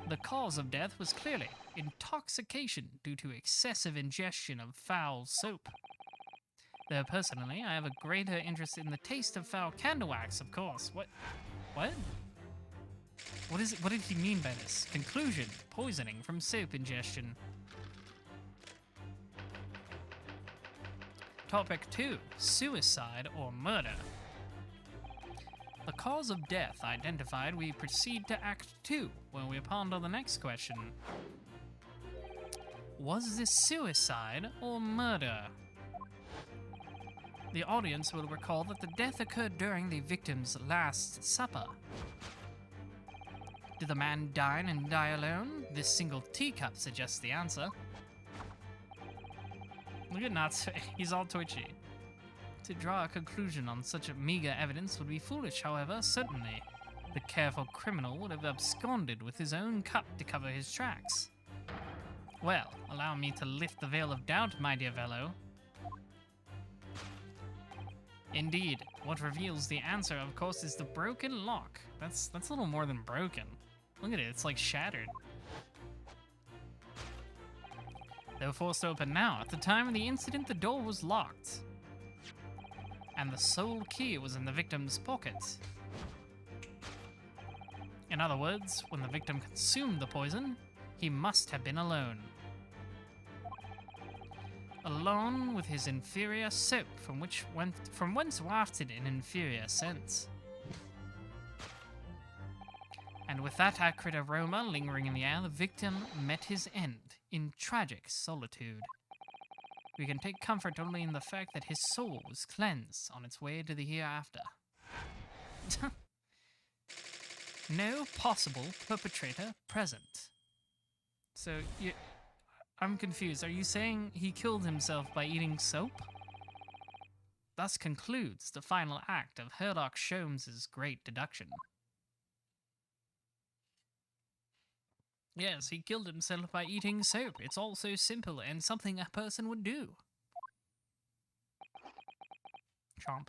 The cause of death was clearly intoxication due to excessive ingestion of foul soap. Though personally, I have a greater interest in the taste of foul candle wax, of course. What? What is it? What did he mean by this? Conclusion: poisoning from soap ingestion. Topic 2: suicide or murder. The cause of death identified, we proceed to Act 2, where we ponder the next question. Was this suicide or murder? The audience will recall that the death occurred during the victim's last supper. Did the man dine and die alone? This single teacup suggests the answer. Look at Natsu, he's all twitchy. To draw a conclusion on such meager evidence would be foolish, however, certainly. The careful criminal would have absconded with his own cup to cover his tracks. Well, allow me to lift the veil of doubt, my dear fellow. Indeed, what reveals the answer, of course, is the broken lock. That's a little more than broken. Look at it, it's like shattered. Though forced open now, at the time of the incident the door was locked. And the sole key was in the victim's pocket. In other words, when the victim consumed the poison, he must have been alone. Alone with his inferior soap, from whence wafted an inferior scent. And with that acrid aroma lingering in the air, the victim met his end in tragic solitude. We can take comfort only in the fact that his soul was cleansed on its way to the hereafter. No possible perpetrator present. So, I'm confused. Are you saying he killed himself by eating soap? Thus concludes the final act of Herlock Sholmes' great deduction. Yes, he killed himself by eating soap. It's all so simple and something a person would do. Chomp.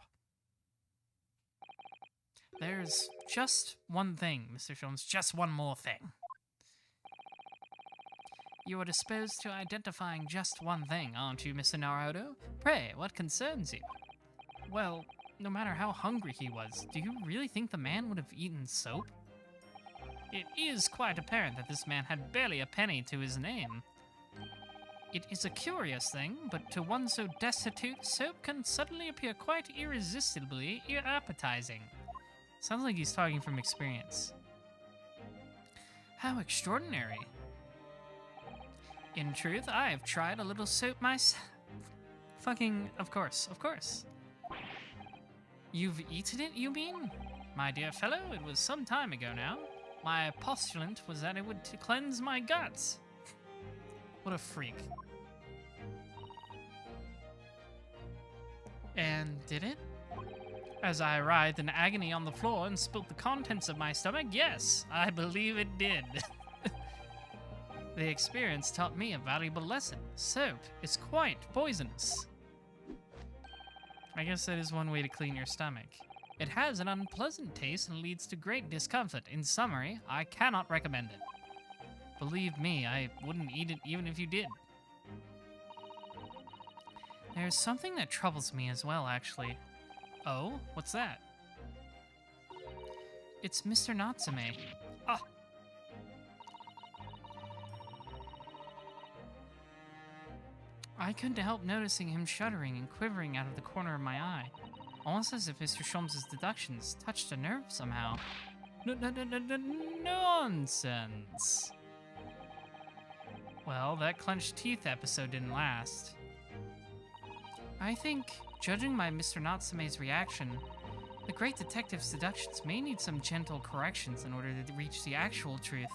There's just one thing, Mr. Sholmes, just one more thing. You are disposed to identifying just one thing, aren't you, Mr. Naruto? Pray, what concerns you? Well, no matter how hungry he was, do you really think the man would have eaten soap? It is quite apparent that this man had barely a penny to his name. It is a curious thing, but to one so destitute, soap can suddenly appear quite irresistibly appetizing. Sounds like he's talking from experience. How extraordinary. In truth, I have tried a little soap myself. Fucking, of course. You've eaten it, you mean? My dear fellow, it was some time ago now. My postulant was that it would cleanse my guts. What a freak. And did it? As I writhed in agony on the floor and spilt the contents of my stomach, yes, I believe it did. The experience taught me a valuable lesson. Soap is quite poisonous. I guess that is one way to clean your stomach. It has an unpleasant taste and leads to great discomfort. In summary, I cannot recommend it. Believe me, I wouldn't eat it even if you did. There's something that troubles me as well, actually. Oh, what's that? It's Mr. Natsume. Ah! I couldn't help noticing him shuddering and quivering out of the corner of my eye, almost as if Mr. Sholmes' deductions touched a nerve somehow. Nonsense! Well, that clenched teeth episode didn't last. I think, judging by Mr. Natsume's reaction, the great detective's deductions may need some gentle corrections in order to reach the actual truth.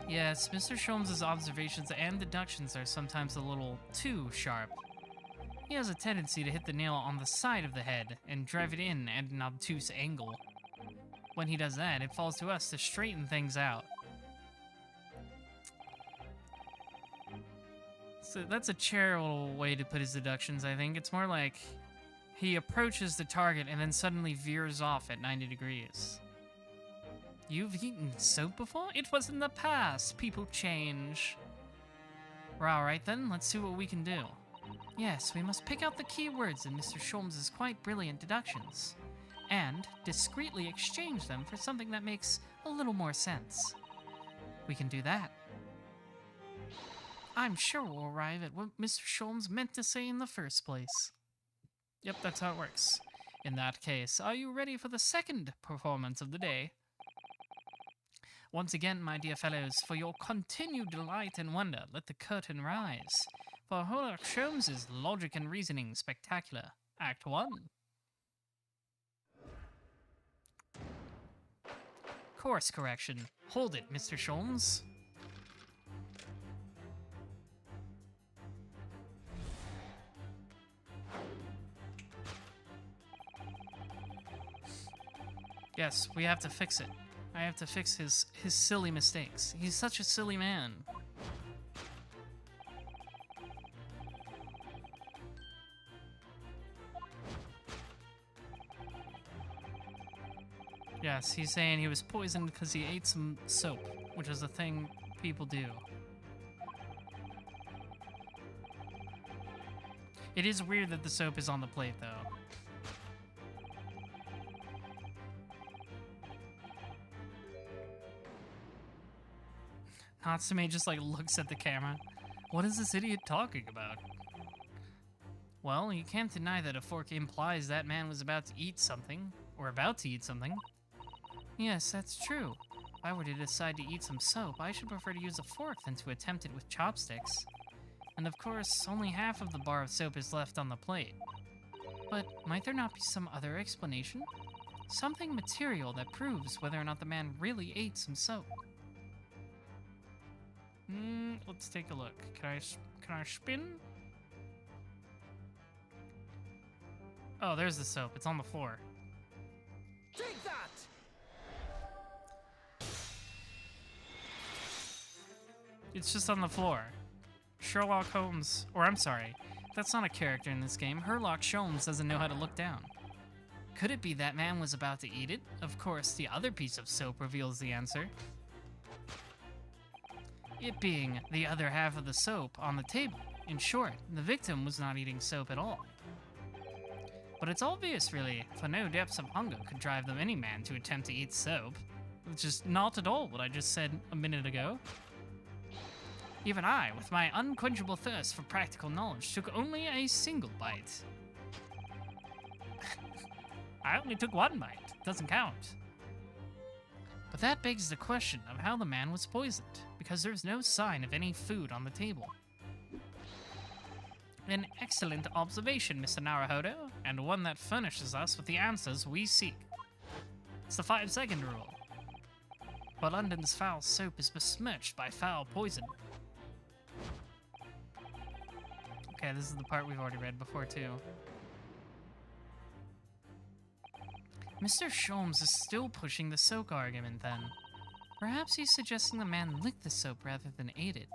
Yes, Mr. Sholmes' observations and deductions are sometimes a little too sharp. He has a tendency to hit the nail on the side of the head and drive it in at an obtuse angle. When he does that, it falls to us to straighten things out. So that's a charitable way to put his deductions, I think. It's more like he approaches the target and then suddenly veers off at 90 degrees. You've eaten soap before? It was in the past. People change. Well, alright then, let's see what we can do. Yes, we must pick out the key words in Mr. Sholmes' quite brilliant deductions, and discreetly exchange them for something that makes a little more sense. We can do that. I'm sure we'll arrive at what Mr. Sholmes meant to say in the first place. Yep, that's how it works. In that case, are you ready for the second performance of the day? Once again, my dear fellows, for your continued delight and wonder, let the curtain rise. For Sherlock Sholmes' Logic and Reasoning Spectacular, Act 1. Course correction. Hold it, Mr. Sholmes. Yes, we have to fix it. I have to fix his silly mistakes. He's such a silly man. Yes, he's saying he was poisoned because he ate some soap, which is a thing people do. It is weird that the soap is on the plate, though. Natsume just like looks at the camera. What is this idiot talking about? Well, you can't deny that a fork implies that man was about to eat something, or about to eat something. Yes, that's true. If I were to decide to eat some soap, I should prefer to use a fork than to attempt it with chopsticks. And of course, only half of the bar of soap is left on the plate. But might there not be some other explanation? Something material that proves whether or not the man really ate some soap. Let's take a look. Can I spin? Oh, there's the soap. It's on the floor. Take that! It's just on the floor. Sherlock Holmes, or I'm sorry, that's not a character in this game. Sherlock Sholmes doesn't know how to look down. Could it be that man was about to eat it? Of course, the other piece of soap reveals the answer. It being the other half of the soap on the table. In short, the victim was not eating soap at all. But it's obvious, really, for no depths of hunger could drive the any man to attempt to eat soap, which is not at all what I just said a minute ago. Even I, with my unquenchable thirst for practical knowledge, took only a single bite. I only took one bite. Doesn't count. But that begs the question of how the man was poisoned, because there's no sign of any food on the table. An excellent observation, Mr. Naruhodo, and one that furnishes us with the answers we seek. It's the 5-second rule. For London's foul soap is besmirched by foul poison. Okay, this is the part we've already read before, too. Mr. Sholmes is still pushing the soak argument then. Perhaps he's suggesting the man lick the soap rather than ate it.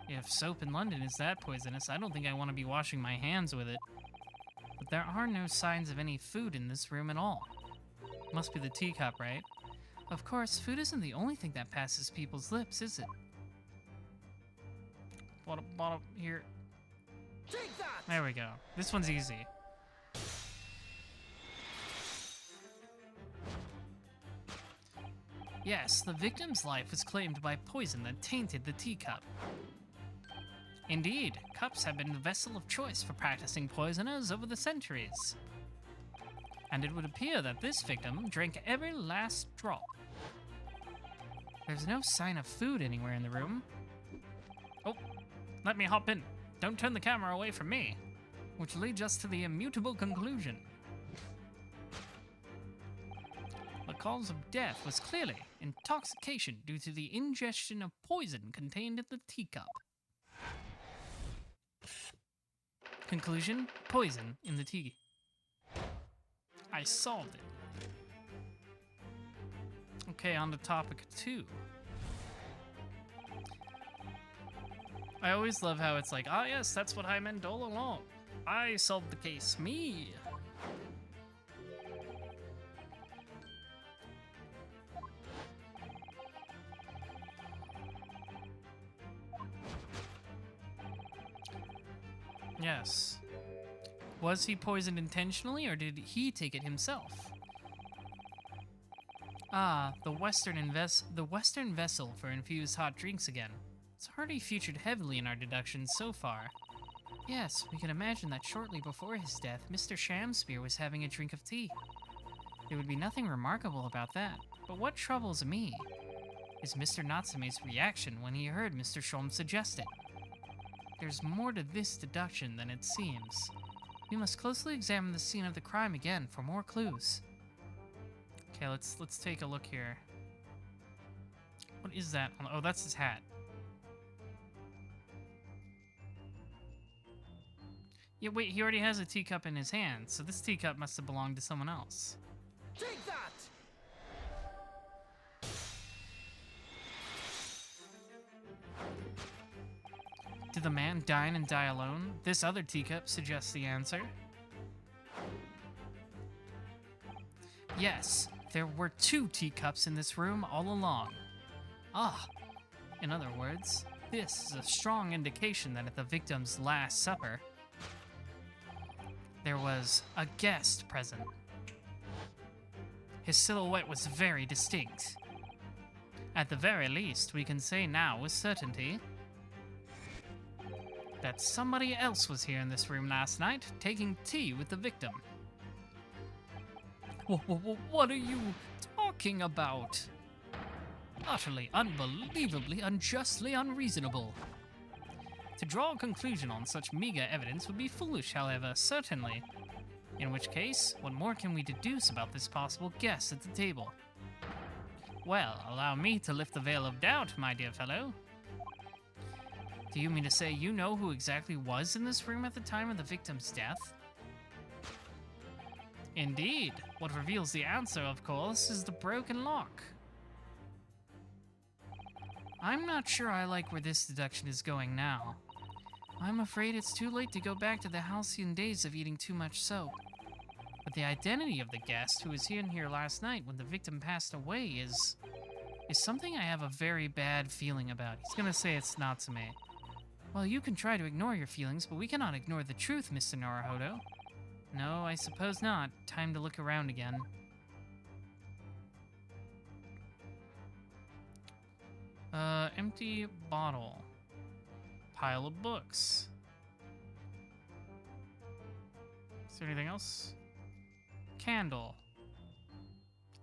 If soap in London is that poisonous, I don't think I want to be washing my hands with it. But there are no signs of any food in this room at all. Must be the teacup, right? Of course, food isn't the only thing that passes people's lips, is it? Bottom here. Take that! There we go. This one's easy. Yes, the victim's life was claimed by poison that tainted the teacup. Indeed, cups have been the vessel of choice for practicing poisoners over the centuries. And it would appear that this victim drank every last drop. There's no sign of food anywhere in the room. Oh, let me hop in. Don't turn the camera away from me. Which leads us to the immutable conclusion. The cause of death was clearly intoxication due to the ingestion of poison contained in the teacup. Conclusion: poison in the tea. I solved it. Okay, on to topic 2. I always love how it's like, ah yes, that's what I meant all along. I solved the case, me. Yes. Was he poisoned intentionally, or did he take it himself? Ah, the Western vessel for infused hot drinks again. It's already featured heavily in our deductions so far. Yes, we can imagine that shortly before his death, Mr. Shamspear was having a drink of tea. There would be nothing remarkable about that, but what troubles me is Mr. Natsume's reaction when he heard Mr. Sholmes suggest it. There's more to this deduction than it seems. We must closely examine the scene of the crime again for more clues. Okay, let's take a look here. What is that? Oh, that's his hat. Yeah, wait, he already has a teacup in his hand, so this teacup must have belonged to someone else. Take that! Did the man dine and die alone? This other teacup suggests the answer. Yes, there were 2 teacups in this room all along. Ah, in other words, this is a strong indication that at the victim's last supper, there was a guest present. His silhouette was very distinct. At the very least, we can say now with certainty that somebody else was here in this room last night, taking tea with the victim. What are you talking about? Utterly, unbelievably, unjustly unreasonable. To draw a conclusion on such meager evidence would be foolish, however, certainly. In which case, what more can we deduce about this possible guest at the table? Well, allow me to lift the veil of doubt, my dear fellow. Do you mean to say you know who exactly was in this room at the time of the victim's death? Indeed. What reveals the answer, of course, is the broken lock. I'm not sure I like where this deduction is going now. I'm afraid it's too late to go back to the halcyon days of eating too much soap. But the identity of the guest who was in here last night when the victim passed away is something I have a very bad feeling about. He's gonna say it's Natsume. Well, you can try to ignore your feelings, but we cannot ignore the truth, Mr. Naruhodo. No, I suppose not. Time to look around again. Empty bottle. Pile of books. Is there anything else? Candle.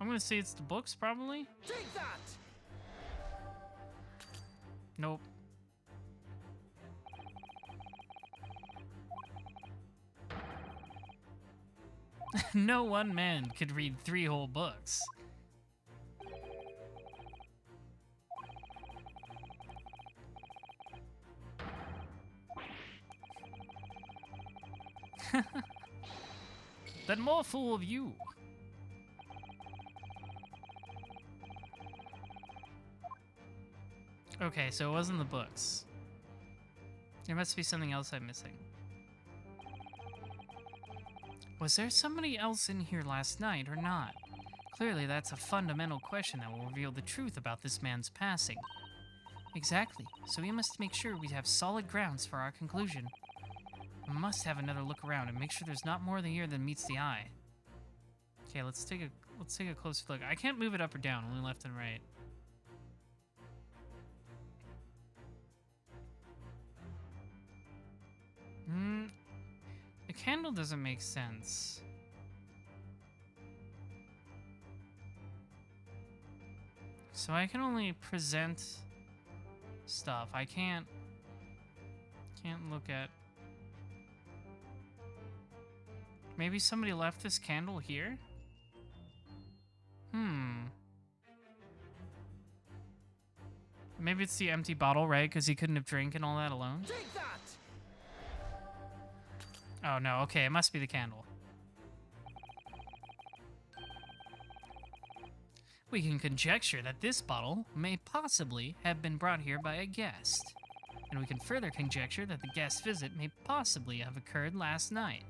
I'm gonna say it's the books, probably? Take that! Nope. No one man could read 3 whole books. Then more fool of you. Okay, so it wasn't the books. There must be something else I'm missing. Was there somebody else in here last night or not? Clearly, that's a fundamental question that will reveal the truth about this man's passing. Exactly. So we must make sure we have solid grounds for our conclusion. We must have another look around and make sure there's not more here than meets the eye. Okay, let's take a closer look. I can't move it up or down, only left and right. The candle doesn't make sense. So I can only present stuff. I can't look at... Maybe somebody left this candle here? Maybe it's the empty bottle, right? Because he couldn't have drank and all that alone? Take that! Oh, no. Okay, it must be the candle. We can conjecture that this bottle may possibly have been brought here by a guest. And we can further conjecture that the guest's visit may possibly have occurred last night.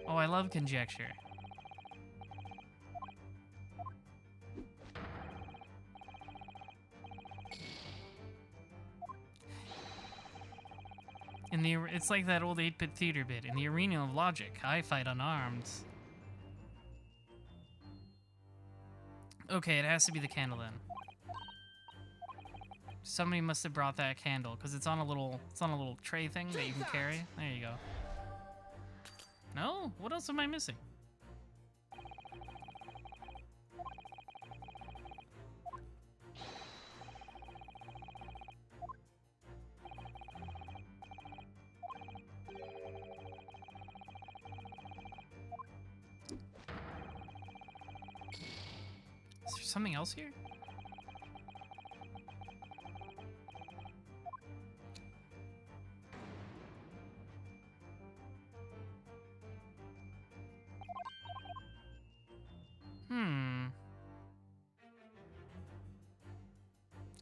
Oh, I love conjecture. It's like that old 8-bit theater bit. In the arena of logic, I fight unarmed. Okay, it has to be the candle then. Somebody must have brought that candle because it's on a little tray thing that you can carry. There you go. No? What else am I missing? Is there something else here?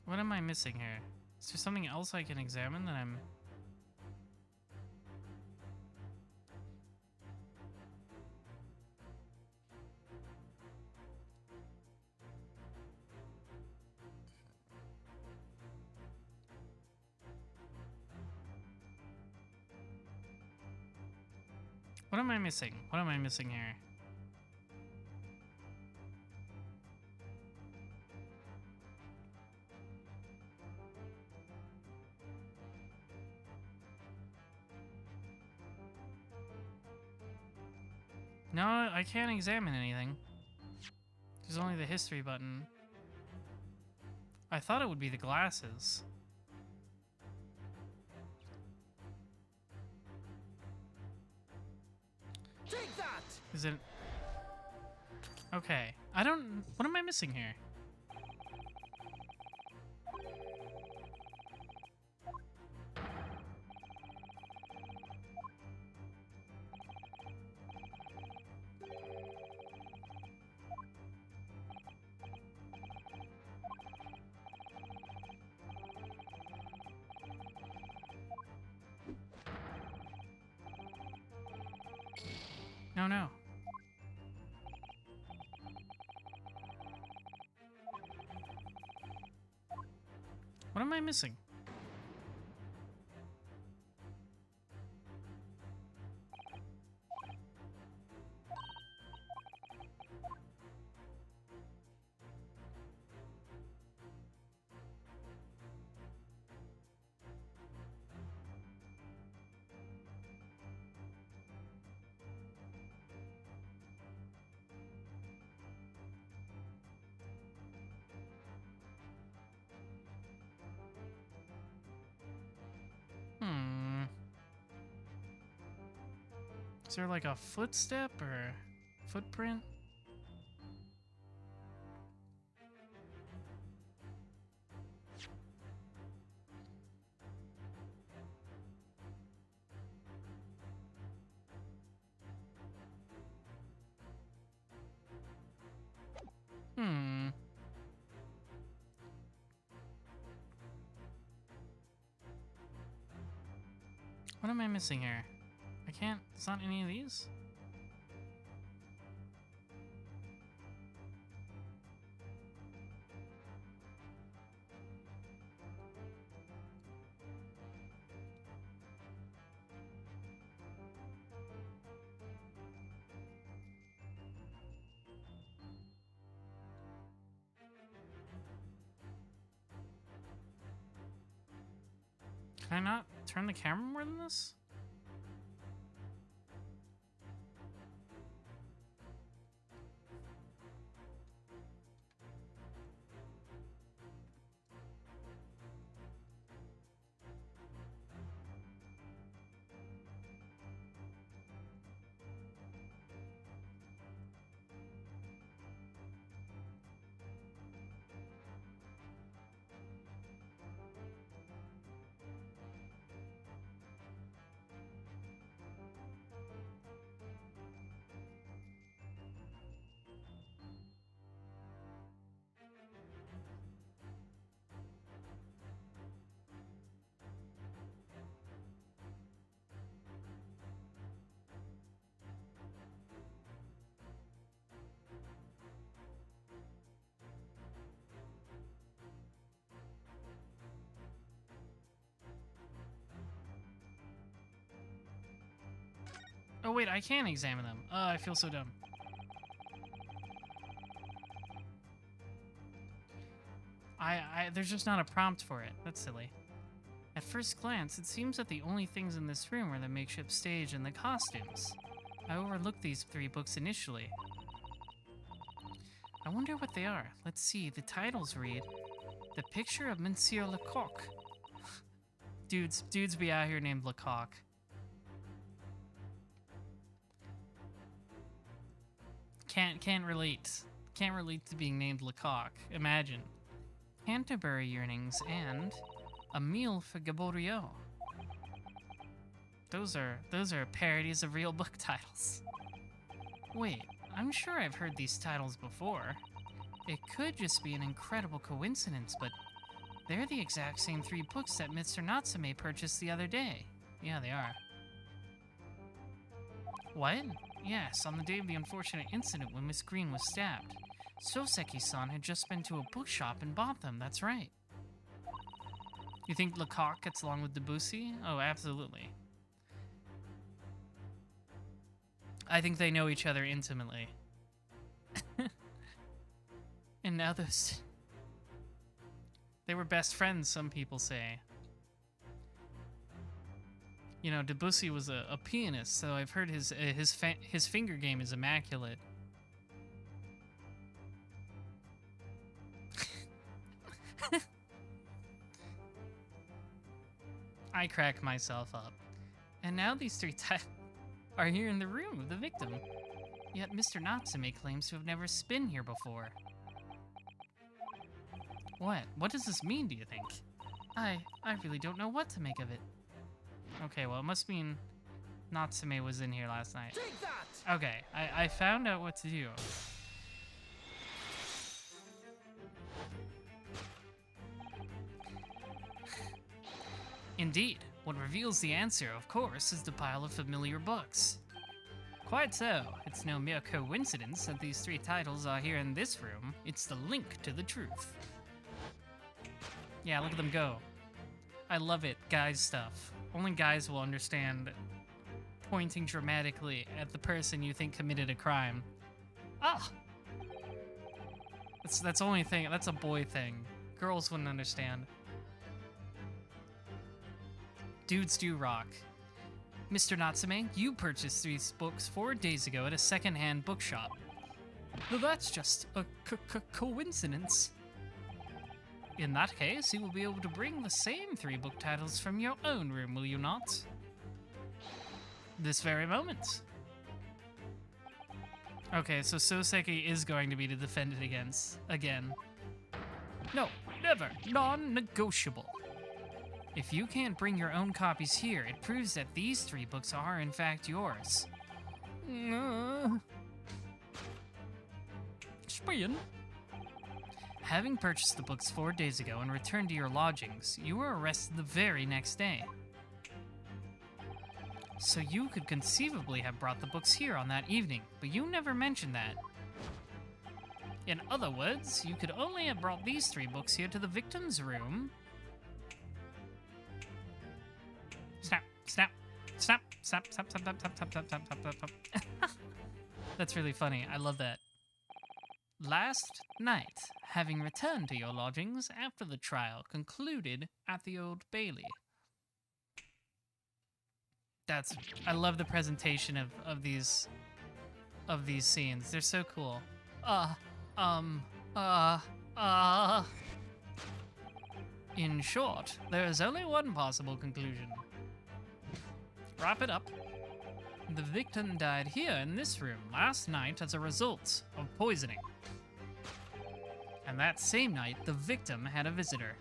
What am I missing here? Is there something else I can examine that I'm... What am I missing? What am I missing here? No, I can't examine anything. There's only the history button. I thought it would be the glasses. Take that! Is it... Okay. I don't... What am I missing here? No, no. What am I missing? Is there like a footstep or footprint? What am I missing here? I can't... It's not any of these? Can I not turn the camera more than this? Oh wait, I can examine them. Oh, I feel so dumb. There's just not a prompt for it. That's silly. At first glance, it seems that the only things in this room are the makeshift stage and the costumes. I overlooked these 3 books initially. I wonder what they are. Let's see, the titles read, The Picture of Monsieur Lecoq. Dudes be out here named Lecoq. Can't relate. Can't relate to being named Lecoq. Imagine. Canterbury Yearnings and A Meal for Gaboriau. Those are parodies of real book titles. Wait, I'm sure I've heard these titles before. It could just be an incredible coincidence, but they're the exact same 3 books that Mr. Natsume purchased the other day. Yeah, they are. What? Yes, on the day of the unfortunate incident when Miss Green was stabbed. Soseki-san had just been to a bookshop and bought them, that's right. You think Lecoq gets along with Debussy? Oh, absolutely. I think they know each other intimately. And now they were best friends, some people say. You know, Debussy was a pianist, so I've heard his finger game is immaculate. I crack myself up. And now these 3 are here in the room of the victim. Yet Mr. Natsume claims to have never been here before. What? What does this mean, do you think? I really don't know what to make of it. Okay, well, it must mean Natsume was in here last night. Take that! Okay, I found out what to do. Indeed, what reveals the answer, of course, is the pile of familiar books. Quite so. It's no mere coincidence that these 3 titles are here in this room. It's the link to the truth. Yeah, look at them go. I love it, guys stuff. Only guys will understand pointing dramatically at the person you think committed a crime. Ah! That's only thing, that's a boy thing. Girls wouldn't understand. Dudes do rock. Mr. Natsume, you purchased 3 books 4 days ago at a second-hand bookshop. Well, that's just a coincidence. In that case, you will be able to bring the same 3 book titles from your own room, will you not? This very moment. Okay, so Soseki is going to be defended against again. No, never. Non-negotiable. If you can't bring your own copies here, it proves that these 3 books are, in fact, yours. Spion. Having purchased the books 4 days ago and returned to your lodgings, you were arrested the very next day. So you could conceivably have brought the books here on that evening, but you never mentioned that. In other words, you could only have brought these 3 books here to the victim's room. Snap, snap, snap, snap, snap, snap, snap, snap, snap, snap, snap, snap, snap. That's really funny. I love that. Last night, having returned to your lodgings after the trial concluded at the Old Bailey. I love the presentation of these scenes. They're so cool. In short, there is only one possible conclusion. Wrap it up. The victim died here in this room last night as a result of poisoning. And that same night, the victim had a visitor.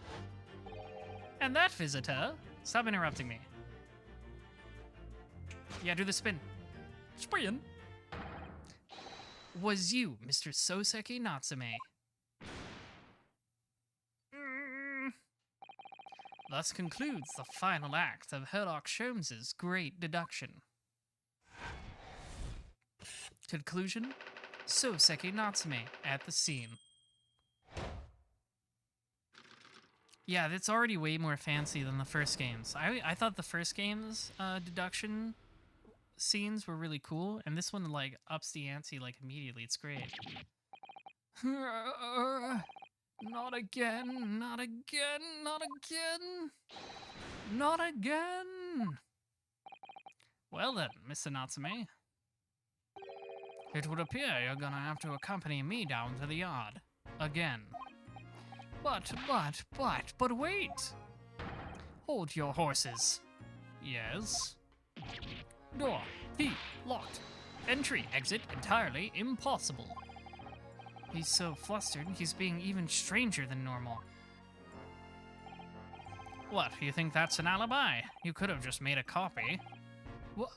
And that visitor... Stop interrupting me. Yeah, do the spin. Spin! Was you, Mr. Soseki Natsume. Thus concludes the final act of Sherlock Holmes's great deduction. Conclusion? Soseki Natsume at the scene. Yeah, that's already way more fancy than the first games. I thought the first game's deduction scenes were really cool, and this one, like, ups the ante, like, immediately. It's great. Not again, not again, not again, not again. Well then, Mr. Natsume. It would appear you're gonna have to accompany me down to the yard. Again. But wait! Hold your horses. Yes? Door, key, locked. Entry, exit, entirely impossible. He's so flustered, he's being even stranger than normal. What, you think that's an alibi? You could have just made a copy. What?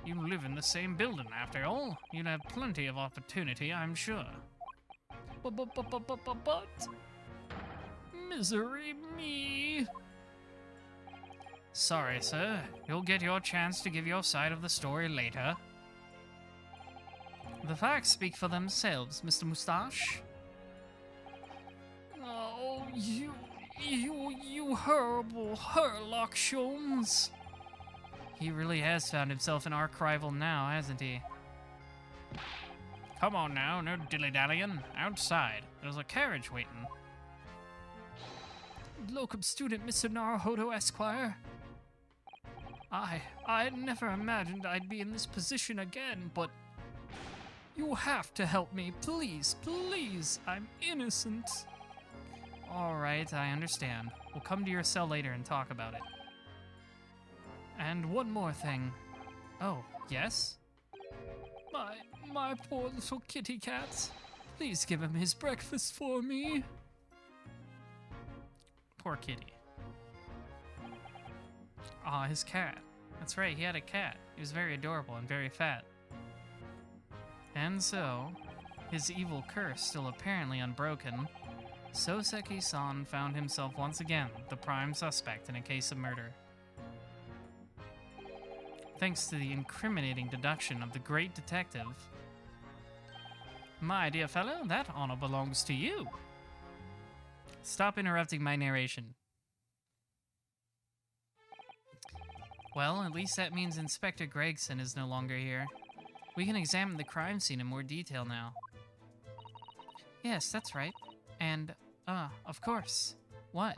You live in the same building, after all. You'd have plenty of opportunity, I'm sure. But... Misery me. Sorry, sir. You'll get your chance to give your side of the story later. The facts speak for themselves, Mr. Mustache. Oh, you horrible Sherlock Holmes. He really has found himself an arch-rival now, hasn't he? Come on now, no dilly-dallying. Outside. There's a carriage waiting. Locum student Mr. Naruhodo Esquire. I never imagined I'd be in this position again, but you have to help me, please, please. I'm innocent. All right, I understand. We'll come to your cell later and talk about it. And one more thing. Oh, yes? My poor little kitty cat. Please give him his breakfast for me. Poor kitty. Aw, his cat. That's right, he had a cat. He was very adorable and very fat. And so, his evil curse still apparently unbroken, Soseki-san found himself once again the prime suspect in a case of murder. Thanks to the incriminating deduction of the great detective. My dear fellow, that honor belongs to you. Stop interrupting my narration. Well, at least that means Inspector Gregson is no longer here. We can examine the crime scene in more detail now. Yes, that's right. And, of course. What?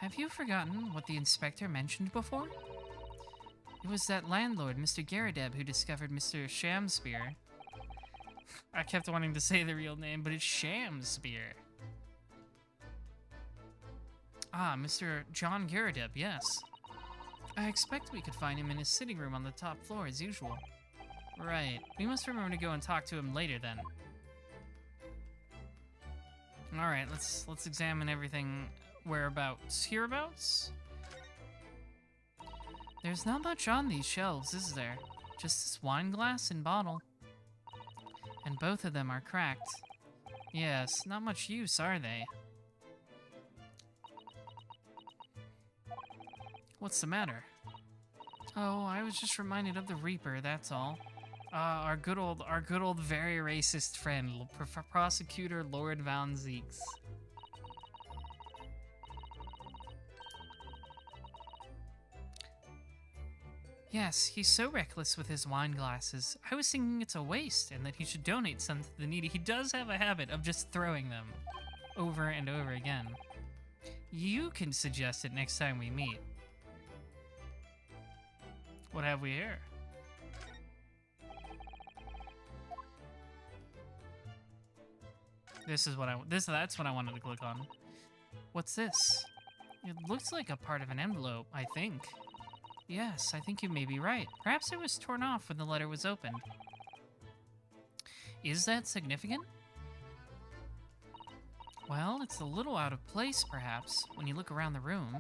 Have you forgotten what the inspector mentioned before? It was that landlord, Mr. Gyaradab, who discovered Mr. Shamspear. I kept wanting to say the real name, but it's Shamspear. Ah, Mr. John Gyaradab, yes. I expect we could find him in his sitting room on the top floor as usual. Right. We must remember to go and talk to him later then. Alright, let's examine everything. Whereabouts? Hereabouts? There's not much on these shelves, is there? Just this wine glass and bottle. And both of them are cracked. Yes, not much use, are they? What's the matter? Oh, I was just reminded of the Reaper, that's all. Our good old, very racist friend, Prosecutor Lord Van Zeeks. Yes, he's so reckless with his wine glasses. I was thinking it's a waste and that he should donate some to the needy. He does have a habit of just throwing them over and over again. You can suggest it next time we meet. What have we here? That's what I wanted to click on. What's this? It looks like a part of an envelope, I think. Yes, I think you may be right. Perhaps it was torn off when the letter was opened. Is that significant? Well, it's a little out of place, perhaps, when you look around the room.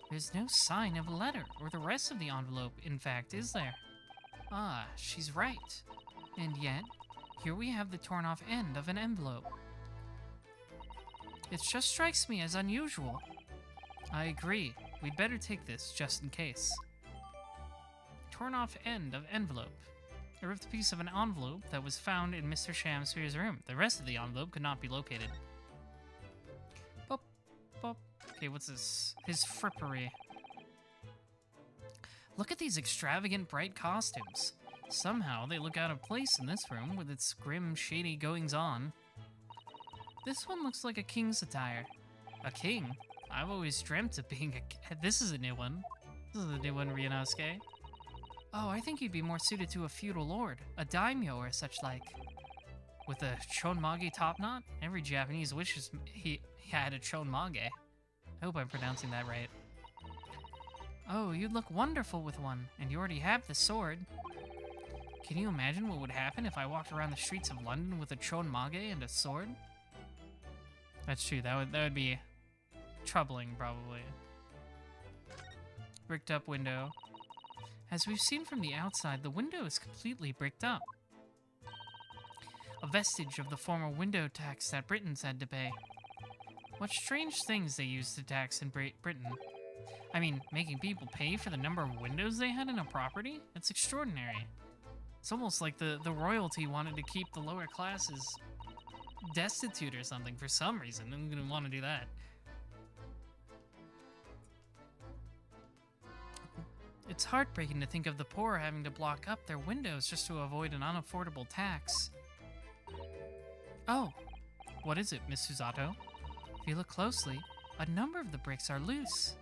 There's no sign of a letter, or the rest of the envelope, in fact, is there? Ah, she's right. And yet, here we have the torn off end of an envelope. It just strikes me as unusual. I agree. We'd better take this, just in case. Torn off end of envelope. I ripped a piece of an envelope that was found in Mr. Shamsphere's room. The rest of the envelope could not be located. Bop, bop. Okay, what's this? His frippery. Look at these extravagant, bright costumes. Somehow they look out of place in this room with its grim, shady goings-on. This one looks like a king's attire. A king? I've always dreamt of being a... This is a new one. This is a new one, Ryunosuke. Oh, I think you'd be more suited to a feudal lord, a daimyo or such like. With a chonmage topknot? Every Japanese wishes he had a chonmage. I hope I'm pronouncing that right. Oh, you'd look wonderful with one, and you already have the sword. Can you imagine what would happen if I walked around the streets of London with a chonmage and a sword? That's true, that would be troubling, probably. Bricked up window. As we've seen from the outside, the window is completely bricked up. A vestige of the former window tax that Britons had to pay. What strange things they used to tax in Britain. I mean, making people pay for the number of windows they had in a property? It's extraordinary. It's almost like the royalty wanted to keep the lower classes destitute or something for some reason. I'm gonna want to do that. It's heartbreaking to think of the poor having to block up their windows just to avoid an unaffordable tax. Oh, what is it, Miss Susato? If you look closely, a number of the bricks are loose.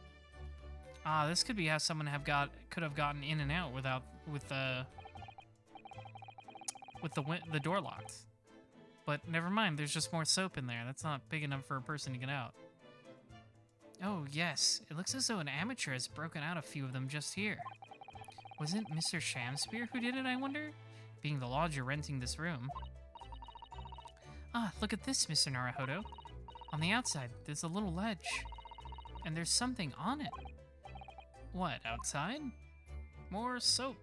Ah, this could be how someone could have gotten in and out with the door locked. But never mind, there's just more soap in there. That's not big enough for a person to get out. Oh, yes. It looks as though an amateur has broken out a few of them just here. Was it Mr. Shamsphere who did it, I wonder? Being the lodger renting this room. Ah, look at this, Mr. Naruhodo. On the outside, there's a little ledge. And there's something on it. What, outside? More soap.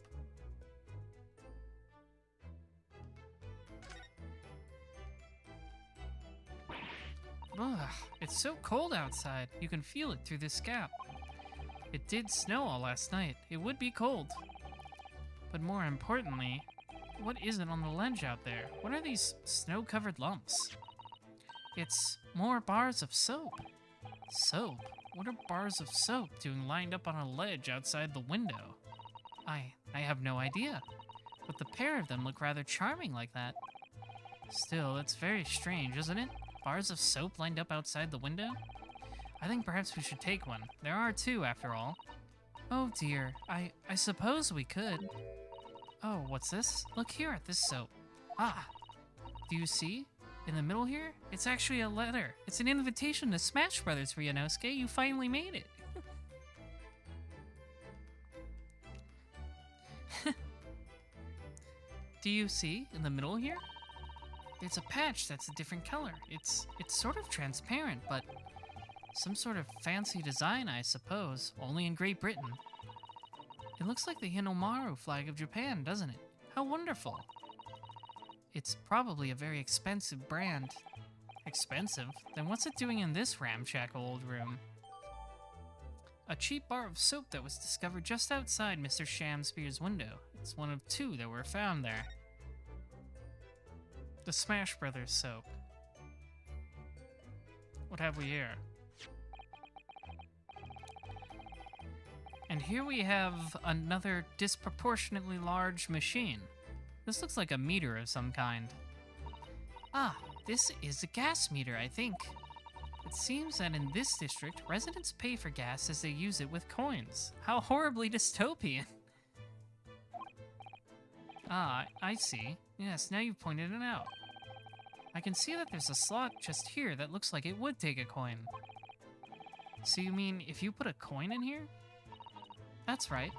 Ugh, it's so cold outside. You can feel it through this gap. It did snow all last night. It would be cold. But more importantly, what is it on the ledge out there? What are these snow-covered lumps? It's more bars of soap. Soap? What are bars of soap doing lined up on a ledge outside the window? I have no idea. But the pair of them look rather charming like that. Still, it's very strange, isn't it? Bars of soap lined up outside the window? I think perhaps we should take one. There are two, after all. Oh dear, I suppose we could. Oh, what's this? Look here at this soap. Ah, do you see? In the middle here? It's actually a letter. It's an invitation to Smash Brothers, Ryunosuke. You finally made it. Do you see in the middle here? There's a patch that's a different color. It's sort of transparent, but some sort of fancy design, I suppose, only in Great Britain. It looks like the Hinomaru flag of Japan, doesn't it? How wonderful. It's probably a very expensive brand. Expensive? Then what's it doing in this ramshackle old room? a cheap bar of soap that was discovered just outside Mr. Shamspeare's window. It's one of 2 that were found there. The Smash Brothers soap. What have we here? And here we have another disproportionately large machine. This looks like a meter of some kind. Ah, this is a gas meter, I think. It seems that in this district, residents pay for gas as they use it with coins. How horribly dystopian. Ah, I see. Yes, now you've pointed it out. I can see that there's a slot just here that looks like it would take a coin. So you mean if you put a coin in here? That's right.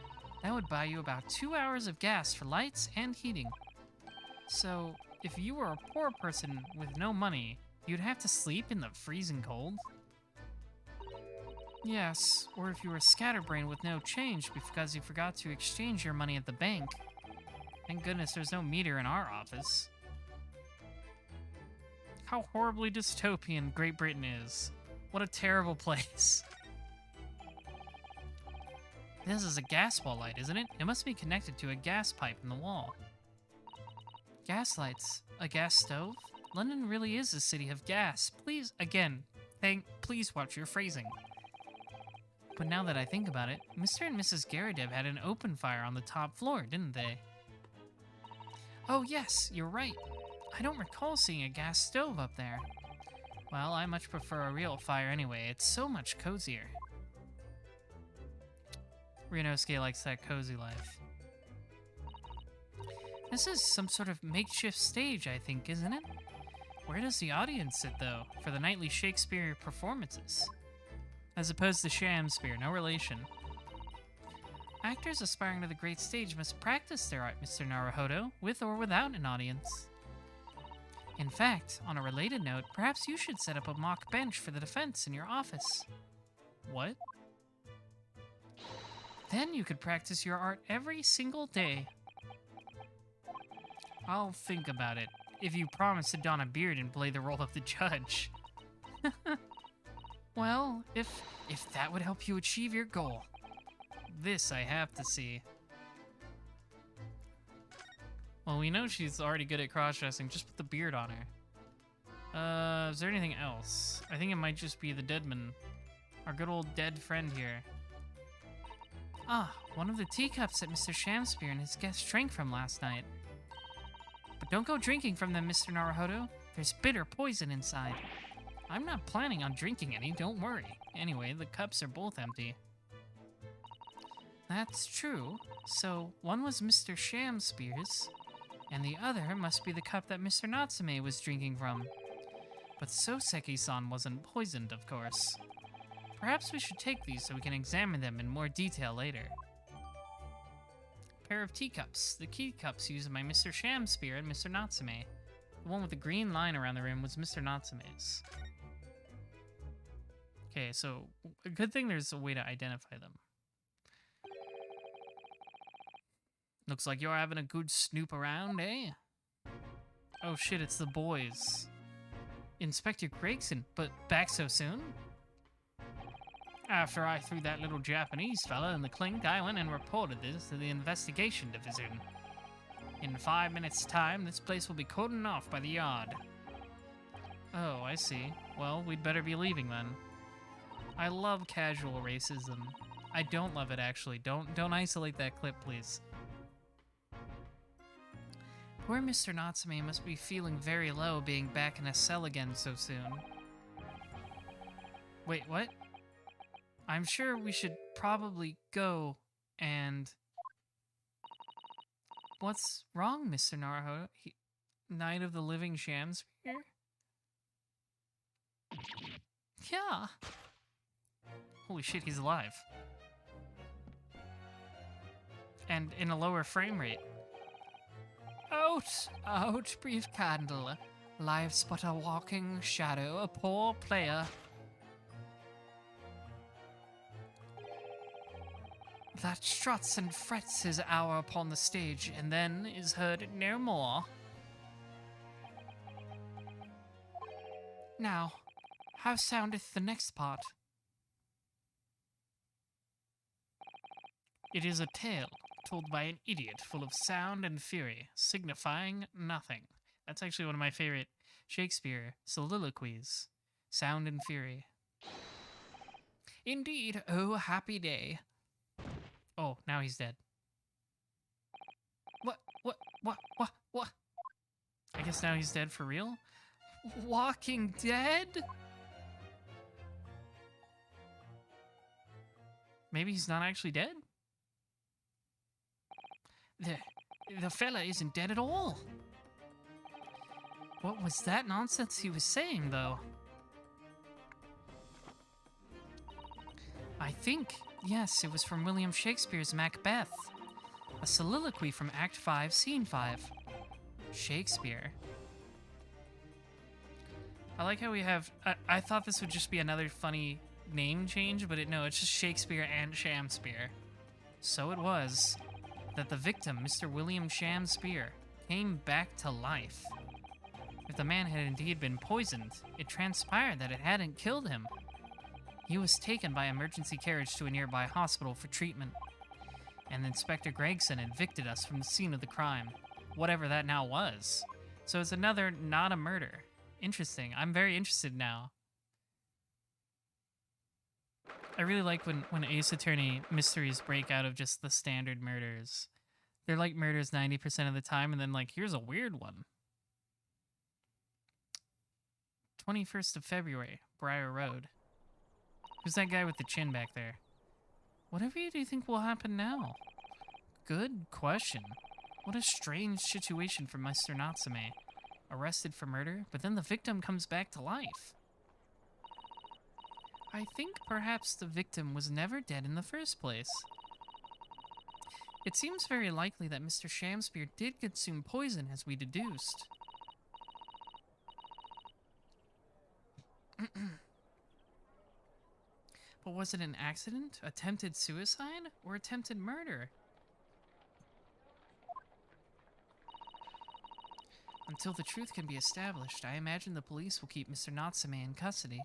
That would buy you about 2 hours of gas for lights and heating. So, if you were a poor person with no money, you'd have to sleep in the freezing cold? Yes, or if you were scatterbrained with no change because you forgot to exchange your money at the bank. Thank goodness there's no meter in our office. How horribly dystopian Great Britain is. What a terrible place. This is a gas wall light, isn't it? It must be connected to a gas pipe in the wall. Gas lights? A gas stove? London really is a city of gas. Please, again, please watch your phrasing. But now that I think about it, Mr. and Mrs. Gyaradab had an open fire on the top floor, didn't they? Oh yes, you're right. I don't recall seeing a gas stove up there. Well, I much prefer a real fire anyway. It's so much cozier. Ryunosuke likes that cozy life. This is some sort of makeshift stage, I think, isn't it? Where does the audience sit, though, for the nightly Shakespeare performances? As opposed to Shamspeare, no relation. Actors aspiring to the great stage must practice their art, Mr. Naruhodo, with or without an audience. In fact, on a related note, perhaps you should set up a mock bench for the defense in your office. What? Then you could practice your art every single day. I'll think about it, if you promise to don a beard and play the role of the judge. Well, if that would help you achieve your goal. This I have to see. Well, we know she's already good at cross-dressing. Just put the beard on her. Is there anything else? I think it might just be the Deadman. Our good old dead friend here. Ah, one of the teacups that Mr. Shamspeare and his guests drank from last night. But don't go drinking from them, Mr. Naruhodo. There's bitter poison inside. I'm not planning on drinking any, don't worry. Anyway, the cups are both empty. That's true. So, one was Mr. Shamspeare's, and the other must be the cup that Mr. Natsume was drinking from. But Soseki-san wasn't poisoned, of course. Perhaps we should take these so we can examine them in more detail later. Pair of teacups. The teacups used by Mr. Shamspeare and Mr. Natsume. The one with the green line around the rim was Mr. Natsume's. Okay, so a good thing there's a way to identify them. Looks like you're having a good snoop around, eh? Oh shit, it's the boys. Inspector Gregson, but back so soon? After I threw that little Japanese fella in the clink, I went and reported this to the investigation division. In 5 minutes' time, this place will be cordoned off by the yard. Oh, I see. Well, we'd better be leaving then. I love casual racism. I don't love it, actually. Don't isolate that clip, please. Poor Mr. Natsume must be feeling very low being back in a cell again so soon. Wait, what? I'm sure we should probably go and... What's wrong, Mr. Naruhodo? Night of the Living Shamspeare? Yeah. Holy shit, he's alive. And in a lower frame rate. Out, out, brief candle. Life's but a walking shadow, a poor player. That struts and frets his hour upon the stage, and then is heard no more. Now, how soundeth the next part? It is a tale told by an idiot full of sound and fury, signifying nothing. That's actually one of my favorite Shakespeare soliloquies. Sound and fury. Indeed, oh happy day. Oh, now he's dead. What? I guess now he's dead for real? Walking Dead? Maybe he's not actually dead? The fella isn't dead at all. What was that nonsense he was saying, though? I think, yes, it was from William Shakespeare's Macbeth. A soliloquy from Act 5, Scene 5. Shakespeare. I like how we have... I thought this would just be another funny name change, but no, it's just Shakespeare and Shamspeare. So it was that the victim, Mr. William Shamspeare, came back to life. If the man had indeed been poisoned, it transpired that it hadn't killed him. He was taken by emergency carriage to a nearby hospital for treatment, and Inspector Gregson evicted us from the scene of the crime, whatever that now was. So it's another, not a murder. Interesting. I'm very interested now. I really like when Ace Attorney mysteries break out of just the standard murders. They're like murders 90% of the time, and then like, here's a weird one. 21st of February, Briar Road. Who's that guy with the chin back there? Whatever do you think will happen now? Good question. What a strange situation for Mr. Natsume. Arrested for murder, but then the victim comes back to life. I think perhaps the victim was never dead in the first place. It seems very likely that Mr. Shamspeare did consume poison, as we deduced. But was it an accident, attempted suicide, or attempted murder? Until the truth can be established, I imagine the police will keep Mr. Natsume in custody.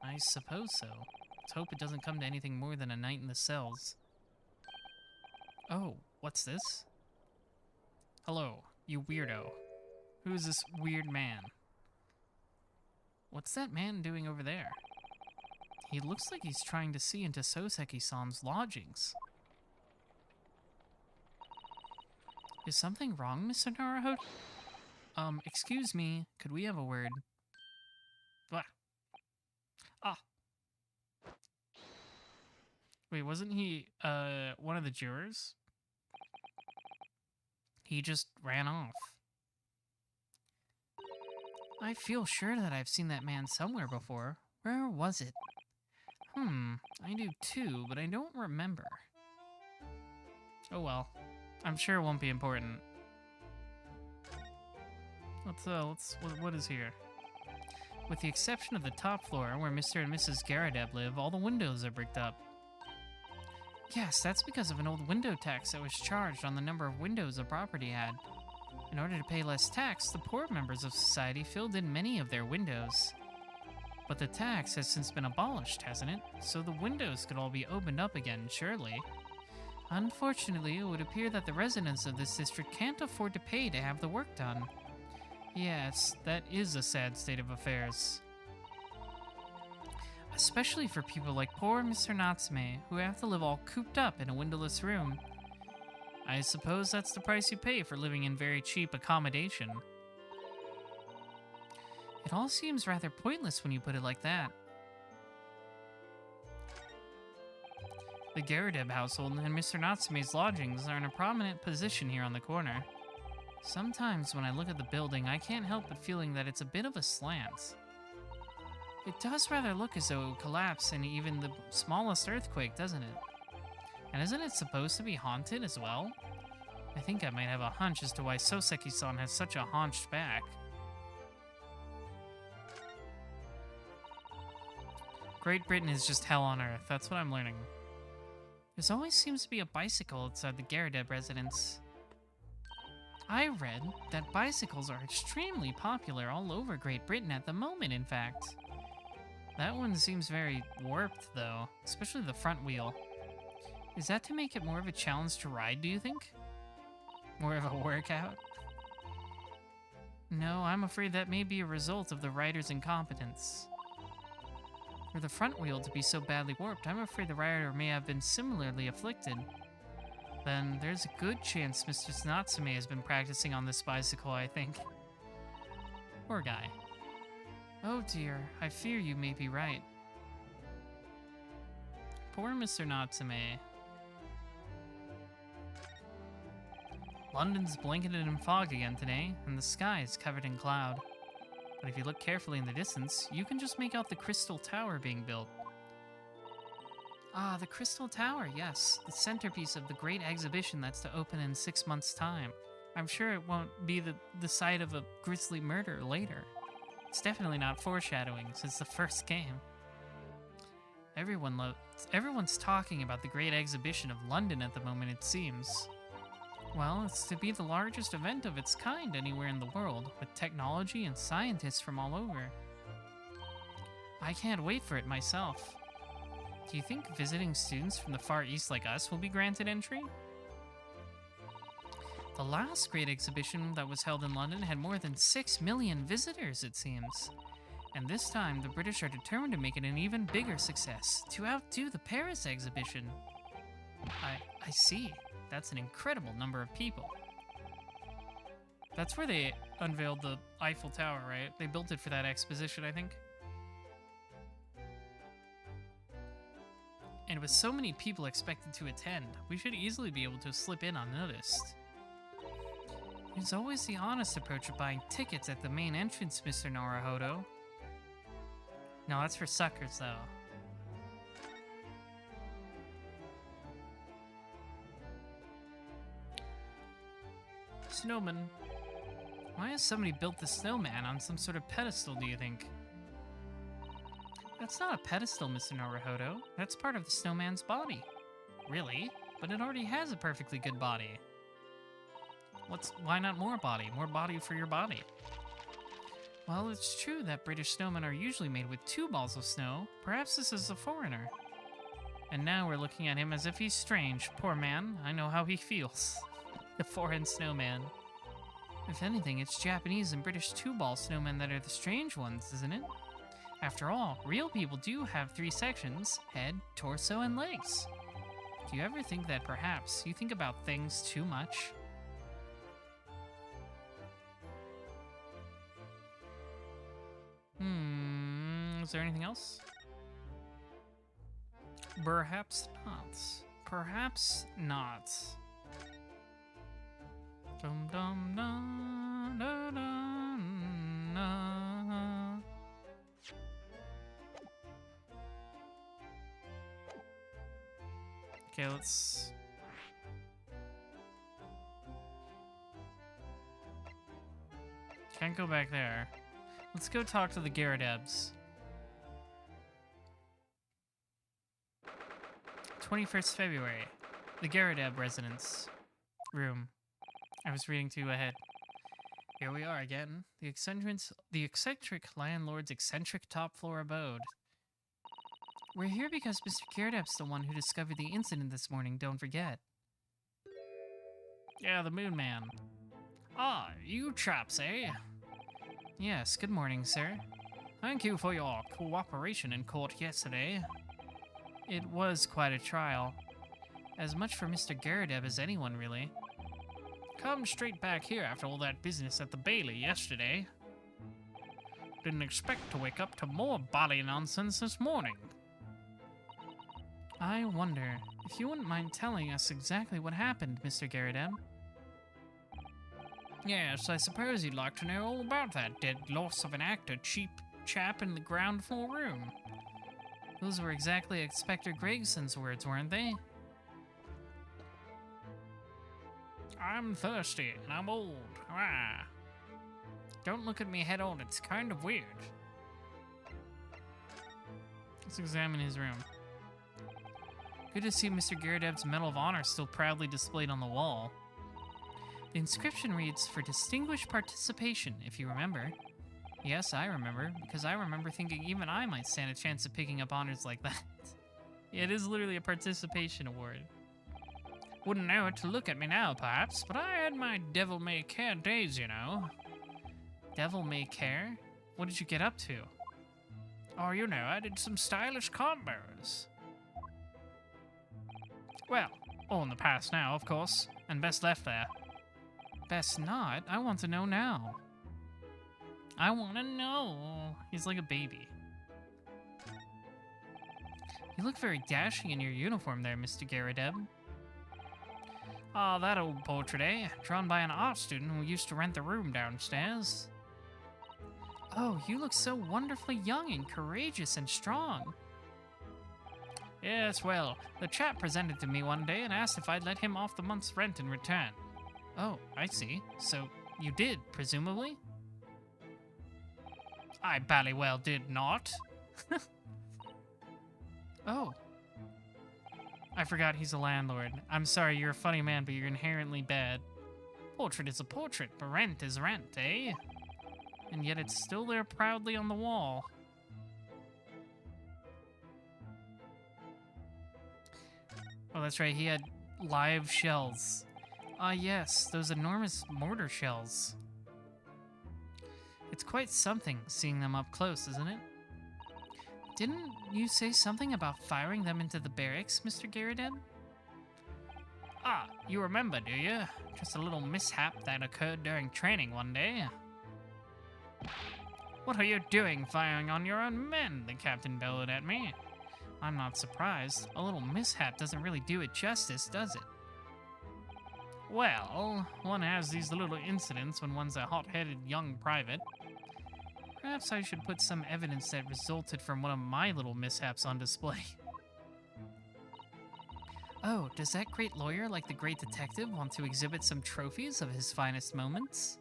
I suppose so. Let's hope it doesn't come to anything more than a night in the cells. Oh, what's this? Hello, you weirdo. Who is this weird man? What's that man doing over there? He looks like he's trying to see into Soseki-san's lodgings. Is something wrong, Mr. Naruhodo? Excuse me, could we have a word? Blah. Ah. Wait, wasn't he, one of the jurors? He just ran off. I feel sure that I've seen that man somewhere before. Where was it? I do too, but I don't remember. Oh well. I'm sure it won't be important. What is here? With the exception of the top floor, where Mr. and Mrs. Gyaradab live, all the windows are bricked up. Yes, that's because of an old window tax that was charged on the number of windows a property had. In order to pay less tax, the poor members of society filled in many of their windows. But the tax has since been abolished, hasn't it? So the windows could all be opened up again, surely. Unfortunately, it would appear that the residents of this district can't afford to pay to have the work done. Yes, that is a sad state of affairs. Especially for people like poor Mr. Natsume, who have to live all cooped up in a windowless room. I suppose that's the price you pay for living in very cheap accommodation. It all seems rather pointless when you put it like that. The Gyaradab household and Mr. Natsume's lodgings are in a prominent position here on the corner. Sometimes when I look at the building, I can't help but feeling that it's a bit of a slant. It does rather look as though it would collapse in even the smallest earthquake, doesn't it? And isn't it supposed to be haunted as well? I think I might have a hunch as to why Soseki-san has such a haunched back. Great Britain is just hell on earth, that's what I'm learning. There always seems to be a bicycle outside the Gyaradab Residence. I read that bicycles are extremely popular all over Great Britain at the moment, in fact. That one seems very warped, though, especially the front wheel. Is that to make it more of a challenge to ride, do you think? More of a workout? No, I'm afraid that may be a result of the rider's incompetence. For the front wheel to be so badly warped, I'm afraid the rider may have been similarly afflicted. Then there's a good chance Mr. Natsume has been practicing on this bicycle, I think. Poor guy. Oh dear, I fear you may be right. Poor Mr. Natsume. London's blanketed in fog again today, and the sky is covered in cloud. But if you look carefully in the distance, you can just make out the Crystal Tower being built. Ah, the Crystal Tower, yes. The centerpiece of the great exhibition that's to open in 6 months' time. I'm sure it won't be the site of a grisly murder later. It's definitely not foreshadowing, since the first game. Everyone's talking about the great exhibition of London at the moment, it seems. Well, it's to be the largest event of its kind anywhere in the world, with technology and scientists from all over. I can't wait for it myself. Do you think visiting students from the Far East like us will be granted entry? The last great exhibition that was held in London had more than 6 million visitors, it seems. And this time, the British are determined to make it an even bigger success, to outdo the Paris exhibition. I see. That's an incredible number of people. That's where they unveiled the Eiffel Tower, right? They built it for that exposition, I think. And with so many people expected to attend, we should easily be able to slip in unnoticed. There's always the honest approach of buying tickets at the main entrance, Mr. Naruhodo. No, that's for suckers, though. Snowman. Why has somebody built the snowman on some sort of pedestal, do you think? That's not a pedestal, Mr. Naruhodo. That's part of the snowman's body. Really? But it already has a perfectly good body. Why not more body? More body for your body. Well, it's true that British snowmen are usually made with 2 balls of snow. Perhaps this is a foreigner. And now we're looking at him as if he's strange. Poor man, I know how he feels. The foreign snowman. If anything, it's Japanese and British 2-ball snowmen that are the strange ones, isn't it? After all, real people do have 3 sections: head, torso, and legs. Do you ever think that perhaps you think about things too much? Is there anything else? Perhaps not. Perhaps not. Dum dum dum da dum da. Okay, let's. Can't go back there. Let's go talk to the Gyaradabs. 21st February. The Gyaradab Residence. Room. I was reading 2 ahead. Here we are again. The eccentric landlord's eccentric top floor abode. We're here because Mr. Gyaradab's the one who discovered the incident this morning, don't forget. Yeah, the Moon Man. Ah, you chaps, eh? Yes, good morning, sir. Thank you for your cooperation in court yesterday. It was quite a trial. As much for Mr. Gyaradab as anyone, really. Come straight back here after all that business at the Bailey yesterday. Didn't expect to wake up to more body nonsense this morning. I wonder if you wouldn't mind telling us exactly what happened, Mr. Gyaradab. Yes, I suppose you'd like to know all about that dead loss of an actor cheap chap in the ground floor room. Those were exactly Inspector Gregson's words, weren't they? I'm thirsty, and I'm old. Ah. Don't look at me head on, it's kind of weird. Let's examine his room. Good to see Mr. Gyaradab's Medal of Honor still proudly displayed on the wall. The inscription reads, for distinguished participation, if you remember. Yes, I remember, because I remember thinking even I might stand a chance of picking up honors like that. Yeah, it is literally a participation award. Wouldn't know it to look at me now, perhaps, but I had my devil-may-care days, you know. Devil-may-care? What did you get up to? Oh, you know, I did some stylish combos. Well, all in the past now, of course, and best left there. Best not? I want to know now. I want to know. He's like a baby. You look very dashing in your uniform there, Mr. Gyaradab. Ah, that old portrait, eh? Drawn by an art student who used to rent the room downstairs. Oh, you look so wonderfully young and courageous and strong. Yes, well, the chap presented to me one day and asked if I'd let him off the month's rent in return. Oh, I see. So, you did, presumably? I bally well did not. Oh. I forgot he's a landlord. I'm sorry, you're a funny man, but you're inherently bad. Portrait is a portrait, but rent is rent, eh? And yet it's still there proudly on the wall. Oh, that's right, he had live shells. Ah, yes, those enormous mortar shells. It's quite something seeing them up close, isn't it? Didn't you say something about firing them into the barracks, Mr. Gyaradab? Ah, you remember, do you? Just a little mishap that occurred during training one day. What are you doing firing on your own men? The captain bellowed at me. I'm not surprised. A little mishap doesn't really do it justice, does it? Well, one has these little incidents when one's a hot-headed young private. Perhaps I should put some evidence that resulted from one of my little mishaps on display. Oh, does that great lawyer, like the great detective, want to exhibit some trophies of his finest moments?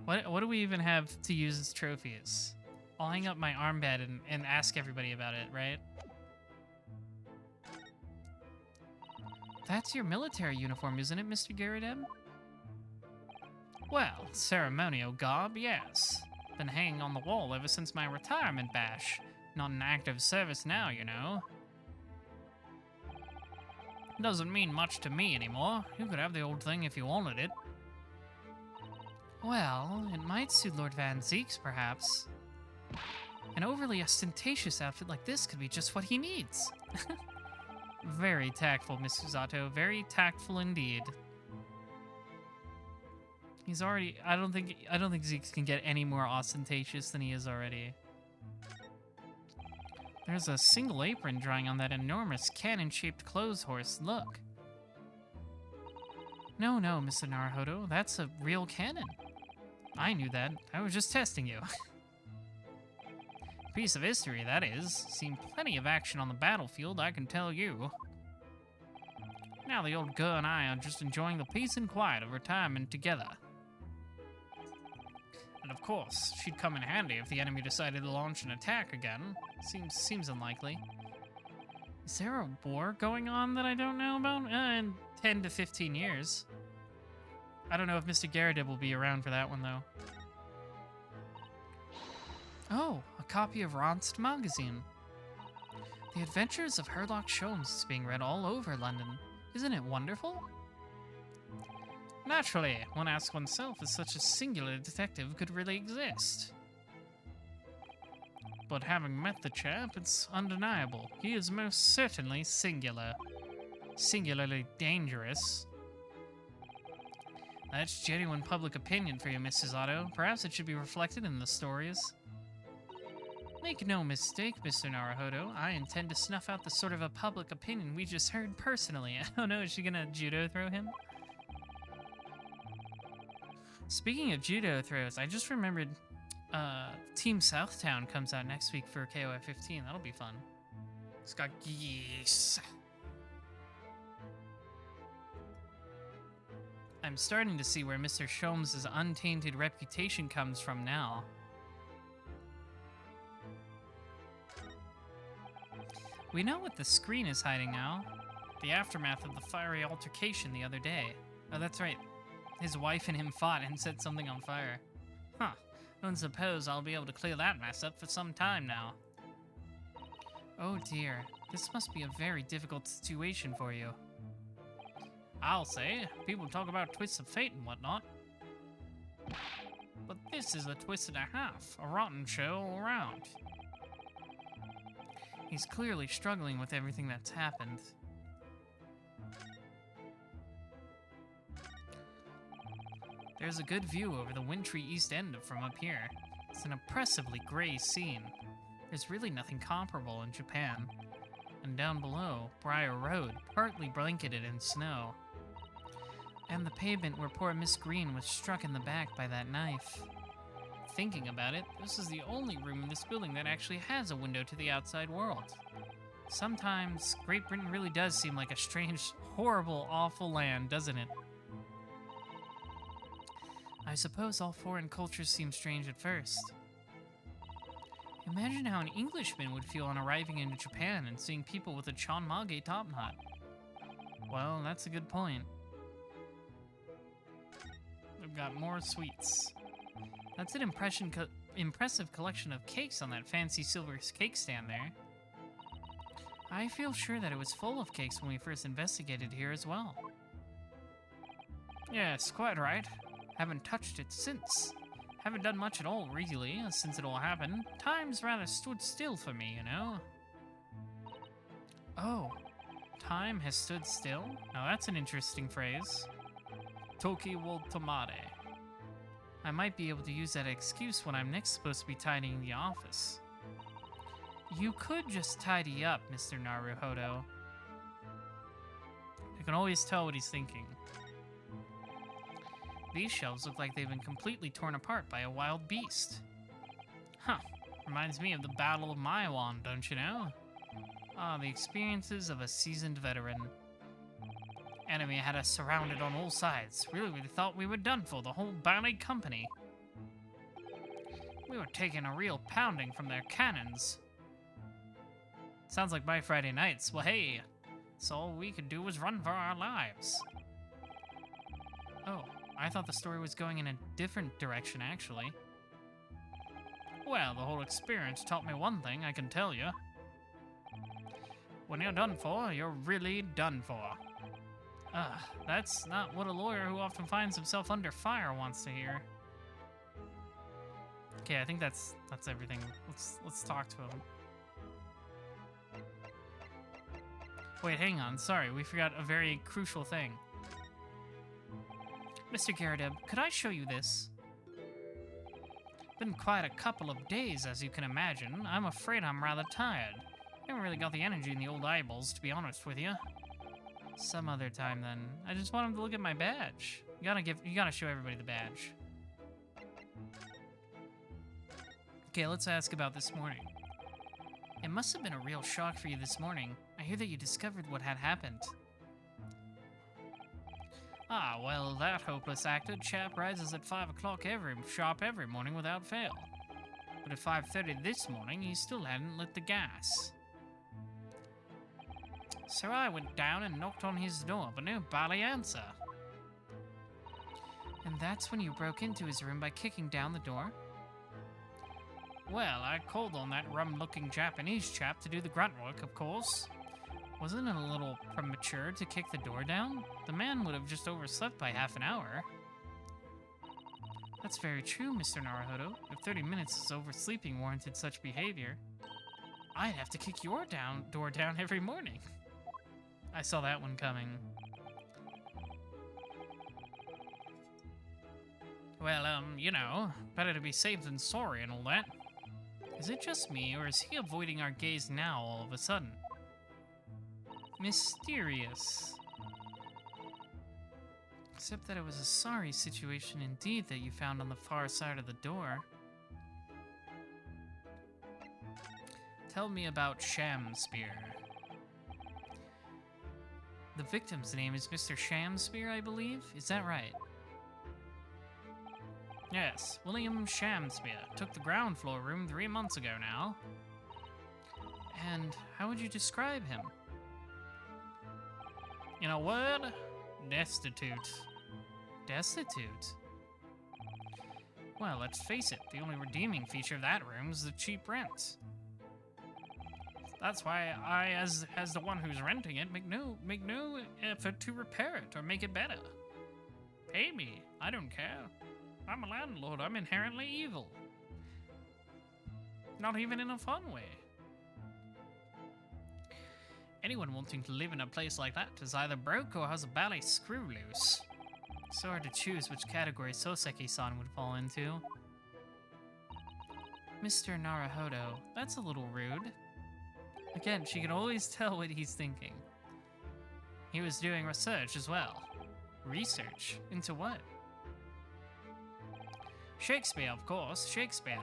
What do we even have to use as trophies? I'll hang up my armband and ask everybody about it, right? That's your military uniform, isn't it, Mr. Gyaradab? Well, ceremonial garb, yes. Been hanging on the wall ever since my retirement bash. Not in active service now, you know. Doesn't mean much to me anymore. You could have the old thing if you wanted it. Well, it might suit Lord Van Zeeks, perhaps. An overly ostentatious outfit like this could be just what he needs. Very tactful, Miss Susato. Very tactful indeed. He's already... I don't think Zeeks can get any more ostentatious than he is already. There's a single apron drawing on that enormous cannon-shaped clothes horse. Look. No, Mr. Naruhodo. That's a real cannon. I knew that. I was just testing you. Piece of history, that is. Seen plenty of action on the battlefield, I can tell you. Now the old girl and I are just enjoying the peace and quiet of retirement together. And of course, she'd come in handy if the enemy decided to launch an attack again. Seems unlikely. Is there a war going on that I don't know about? In 10 to 15 years. I don't know if Mr. Gyaradab will be around for that one, though. Oh, a copy of Ronst magazine. The Adventures of Herlock Sholmes is being read all over London. Isn't it wonderful? Naturally, one asks oneself if such a singular detective could really exist. But having met the chap, it's undeniable. He is most certainly singular. Singularly dangerous. That's genuine public opinion for you, Mrs. Otto. Perhaps it should be reflected in the stories. Make no mistake, Mr. Naruhodo. I intend to snuff out the sort of a public opinion we just heard personally. Oh no, is she gonna judo throw him? Speaking of judo throws, I just remembered Team Southtown comes out next week for KOF 15. That'll be fun. It's got geese. I'm starting to see where Mr. Sholmes' untainted reputation comes from now. We know what the screen is hiding now. The aftermath of the fiery altercation the other day. Oh, that's right. His wife and him fought and set something on fire. Huh. Don't suppose I'll be able to clear that mess up for some time now. Oh dear, this must be a very difficult situation for you. I'll say, people talk about twists of fate and whatnot. But this is a twist and a half, a rotten show all around. He's clearly struggling with everything that's happened. There's a good view over the wintry East End from up here. It's an oppressively gray scene. There's really nothing comparable in Japan. And down below, Briar Road, partly blanketed in snow. And the pavement where poor Miss Green was struck in the back by that knife. Thinking about it, this is the only room in this building that actually has a window to the outside world. Sometimes, Great Britain really does seem like a strange, horrible, awful land, doesn't it? I suppose all foreign cultures seem strange at first. Imagine how an Englishman would feel on arriving into Japan and seeing people with a Chanmage top knot. Well, that's a good point. We've got more sweets. That's an impressive collection of cakes on that fancy silver cake stand there. I feel sure that it was full of cakes when we first investigated here as well. Yes, quite right. Haven't touched it since. Haven't done much at all, really, since it all happened. Time's rather stood still for me, you know? Oh, time has stood still? Now that's an interesting phrase. Toki wo tomare. I might be able to use that excuse when I'm next supposed to be tidying the office. You could just tidy up, Mr. Naruhodo. I can always tell what he's thinking. These shelves look like they've been completely torn apart by a wild beast. Huh. Reminds me of the Battle of Maiwan, don't you know? Ah, the experiences of a seasoned veteran. Enemy had us surrounded on all sides. Really, we thought we were done for, the whole ballet company. We were taking a real pounding from their cannons. Sounds like my Friday nights. Well, hey. So all we could do was run for our lives. Oh, I thought the story was going in a different direction, actually. Well, the whole experience taught me one thing, I can tell you. When you're done for, you're really done for. That's not what a lawyer who often finds himself under fire wants to hear. Okay, I think that's everything. Let's talk to him. Wait, hang on. Sorry, we forgot a very crucial thing. Mr. Gyaradab, could I show you this? Been quite a couple of days, as you can imagine. I'm afraid I'm rather tired. Haven't really got the energy in the old eyeballs, to be honest with you. Some other time, then. I just want him to look at my badge. You gotta show everybody the badge. Okay, let's ask about this morning. It must have been a real shock for you this morning. I hear that you discovered what had happened. Ah, well, that hopeless actor chap rises at 5 o'clock every morning without fail. But at 5:30 this morning, he still hadn't lit the gas. So I went down and knocked on his door, but nobody answered. And that's when you broke into his room by kicking down the door? Well, I called on that rum-looking Japanese chap to do the grunt work, of course. Wasn't it a little premature to kick the door down? The man would have just overslept by half an hour. That's very true, Mr. Naruhodo. If 30 minutes of oversleeping warranted such behavior, I'd have to kick your door down every morning. I saw that one coming. Well, you know, better to be safe than sorry and all that. Is it just me, or is he avoiding our gaze now all of a sudden? Mysterious. Except that it was a sorry situation indeed that you found on the far side of the door. Tell me about Shamspear. The victim's name is Mr. Shamspear, I believe? Is that right? Yes, William Shamspear. Took the ground floor room 3 months ago now. And how would you describe him? In a word, destitute. Destitute? Well, let's face it, the only redeeming feature of that room is the cheap rent. That's why I, as the one who's renting it, make no effort to repair it or make it better. Pay me. I don't care. I'm a landlord. I'm inherently evil. Not even in a fun way. Anyone wanting to live in a place like that is either broke or has a bally screw loose. So hard to choose which category Soseki-san would fall into. Mr. Naruhodo, that's a little rude. Again, she can always tell what he's thinking. He was doing research as well. Research? Into what? Shakespeare, of course. Shakespeare.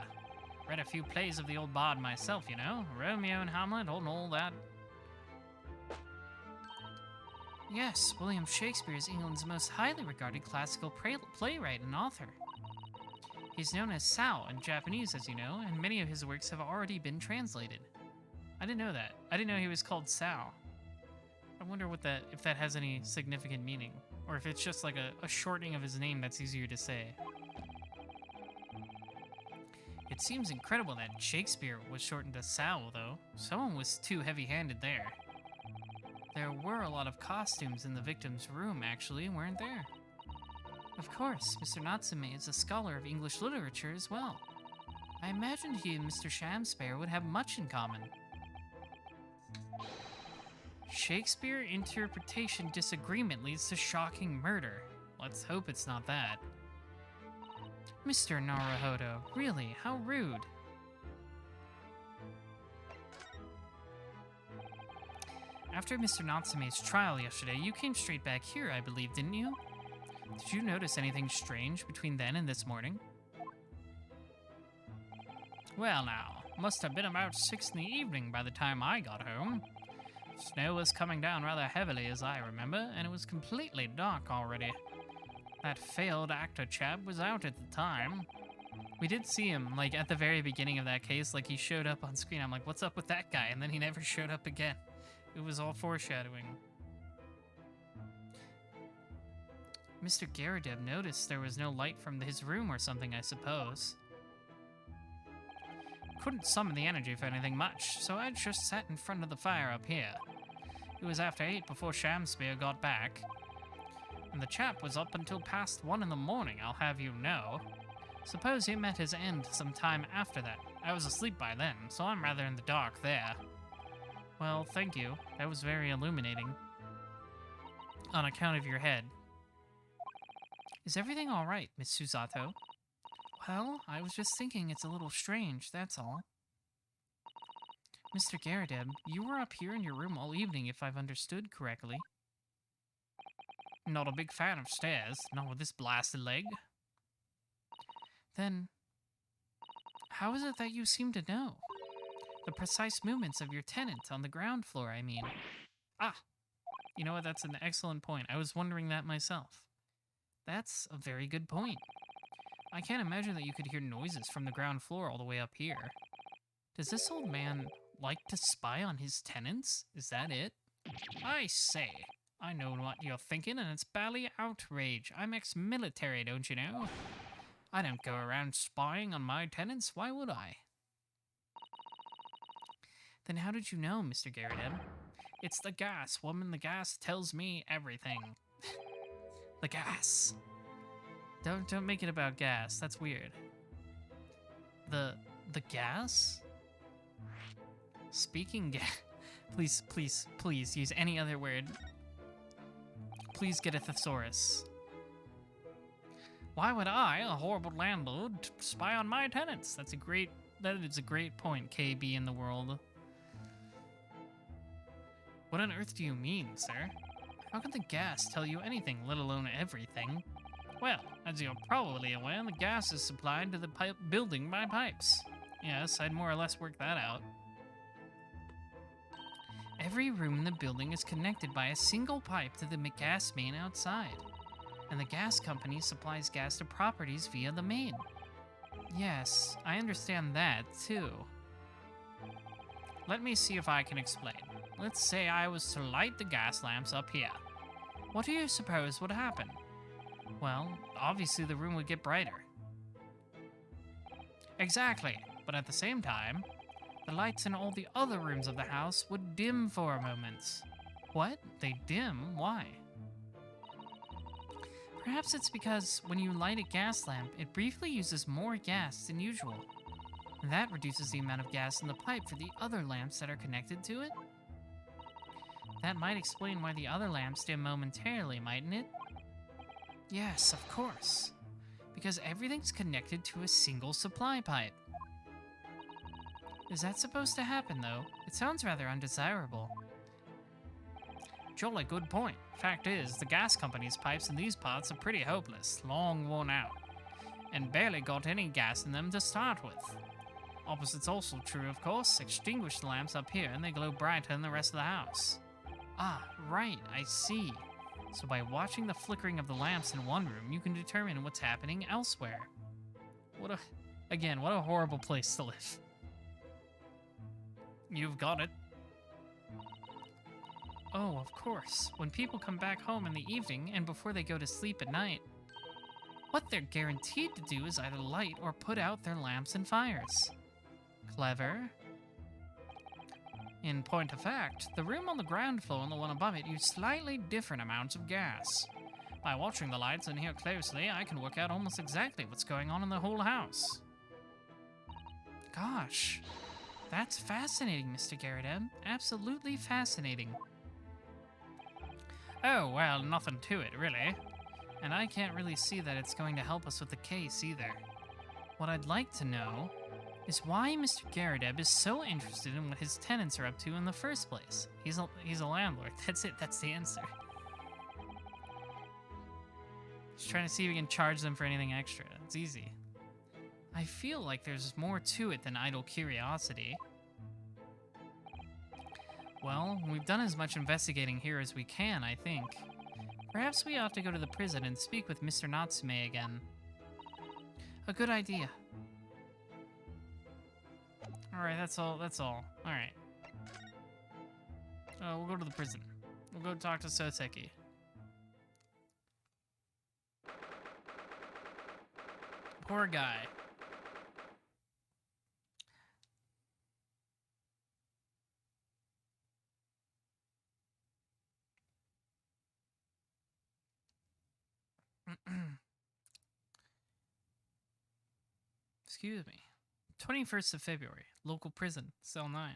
Read a few plays of the old bard myself, you know. Romeo and Hamlet and all that. Yes, William Shakespeare is England's most highly regarded classical playwright and author. He's known as Sao in Japanese, as you know, and many of his works have already been translated. I didn't know that. I didn't know he was called Sao. I wonder what if that has any significant meaning, or if it's just like a shortening of his name that's easier to say. It seems incredible that Shakespeare was shortened to Sao, though. Someone was too heavy-handed there. There were a lot of costumes in the victim's room, actually, weren't there? Of course, Mr. Natsume is a scholar of English literature as well. I imagined he and Mr. Shamspare would have much in common. Shakespeare interpretation disagreement leads to shocking murder. Let's hope it's not that. Mr. Naruhodo, really, how rude. After Mr. Natsume's trial yesterday, you came straight back here, I believe, didn't you? Did you notice anything strange between then and this morning? Well now, must have been about 6 in the evening by the time I got home. Snow was coming down rather heavily as I remember, and it was completely dark already. That failed actor chap was out at the time. We did see him, like, at the very beginning of that case, like, he showed up on screen. I'm like, what's up with that guy? And then he never showed up again. It was all foreshadowing. Mr. Gyaradab noticed there was no light from his room or something, I suppose. Couldn't summon the energy for anything much, so I just sat in front of the fire up here. It was after 8 before Shamspare got back. And the chap was up until past 1 in the morning, I'll have you know. Suppose he met his end some time after that. I was asleep by then, so I'm rather in the dark there. Well, thank you. That was very illuminating. On account of your head. Is everything alright, Miss Susato? Well, I was just thinking it's a little strange, that's all. Mr. Gyaradab, you were up here in your room all evening, if I've understood correctly. Not a big fan of stairs, not with this blasted leg. Then, how is it that you seem to know? The precise movements of your tenant on the ground floor, I mean. Ah, you know what, that's an excellent point. I was wondering that myself. That's a very good point. I can't imagine that you could hear noises from the ground floor all the way up here. Does this old man like to spy on his tenants? Is that it? I say, I know what you're thinking, and it's bally outrage. I'm ex-military, don't you know? I don't go around spying on my tenants. Why would I? Then how did you know, Mr. Gyaradab? It's the gas, woman. The gas tells me everything. The gas. Don't make it about gas. That's weird. The gas? Speaking gas. Please use any other word. Please get a thesaurus. Why would I, a horrible landlord, spy on my tenants? That is a great point, KB in the world. What on earth do you mean, sir? How can the gas tell you anything, let alone everything? Well, as you're probably aware, the gas is supplied to the building by pipes. Yes, I'd more or less worked that out. Every room in the building is connected by a single pipe to the gas main outside, and the gas company supplies gas to properties via the main. Yes, I understand that, too. Let me see if I can explain. Let's say I was to light the gas lamps up here. What do you suppose would happen? Well, obviously the room would get brighter. Exactly, but at the same time, the lights in all the other rooms of the house would dim for a moment. What? They dim? Why? Perhaps it's because when you light a gas lamp, it briefly uses more gas than usual. That reduces the amount of gas in the pipe for the other lamps that are connected to it. That might explain why the other lamps dim momentarily, mightn't it? Yes, of course. Because everything's connected to a single supply pipe. Is that supposed to happen, though? It sounds rather undesirable. Jolly good point. Fact is, the gas company's pipes in these parts are pretty hopeless, long worn out, and barely got any gas in them to start with. Opposite's also true, of course. Extinguish the lamps up here and they glow brighter than the rest of the house. Ah, right, I see. So by watching the flickering of the lamps in one room, you can determine what's happening elsewhere. What a horrible place to live. You've got it. Oh, of course. When people come back home in the evening and before they go to sleep at night, what they're guaranteed to do is either light or put out their lamps and fires. Clever. In point of fact, the room on the ground floor and the one above it use slightly different amounts of gas. By watching the lights in here closely, I can work out almost exactly what's going on in the whole house. Gosh, that's fascinating, Mr. Gyaradab. Absolutely fascinating. Oh, well, nothing to it, really. And I can't really see that it's going to help us with the case, either. What I'd like to know is why Mr. Gyaradab is so interested in what his tenants are up to in the first place. He's a landlord. That's it. That's the answer. Just trying to see if we can charge them for anything extra. It's easy. I feel like there's more to it than idle curiosity. Well, we've done as much investigating here as we can, I think. Perhaps we ought to go to the prison and speak with Mr. Natsume again. A good idea. Alright, that's all. Alright. We'll go to the prison. We'll go talk to Soseki. Poor guy. Excuse me. 21st of February, local prison, cell 9.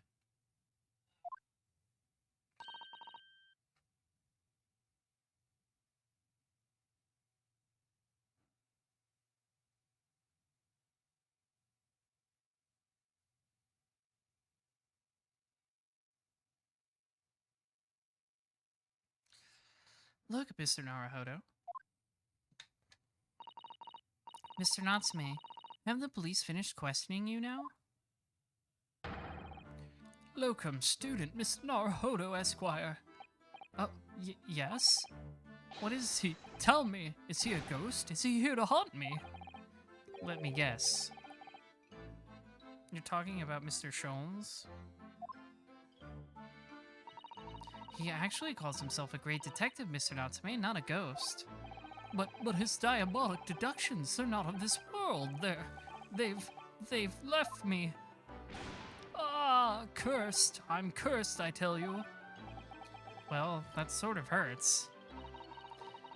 Look, Mr. Naruhodo. Mr. Natsume, have the police finished questioning you now? Locum student, Mr. Naruhodo, Esquire. Oh, yes? What is he? Tell me, is he a ghost? Is he here to haunt me? Let me guess. You're talking about Mr. Sholmes? He actually calls himself a great detective, Mr. Natsume, not a ghost. But his diabolic deductions are not of this world. They've left me. Ah, cursed. I'm cursed, I tell you. Well, that sort of hurts.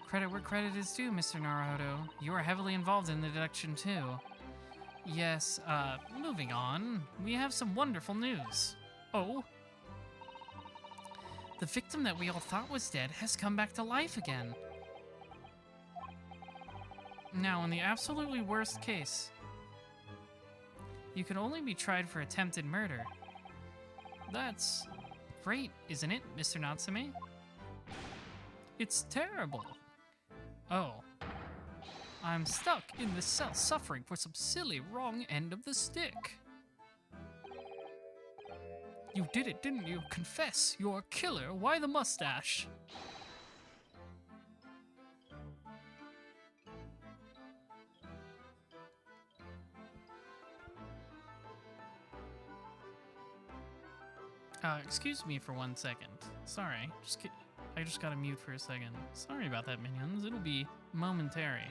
Credit where credit is due, Mr. Naruhodo. You are heavily involved in the deduction, too. Yes, moving on. We have some wonderful news. Oh? The victim that we all thought was dead has come back to life again. Now, in the absolutely worst case, you can only be tried for attempted murder. That's great, isn't it, Mr. Natsume? It's terrible. Oh. I'm stuck in this cell suffering for some silly wrong end of the stick. You did it, didn't you? Confess, you're a killer. Why the mustache? Excuse me for 1 second. Sorry, I just gotta mute for a second. Sorry about that, minions. It'll be momentary.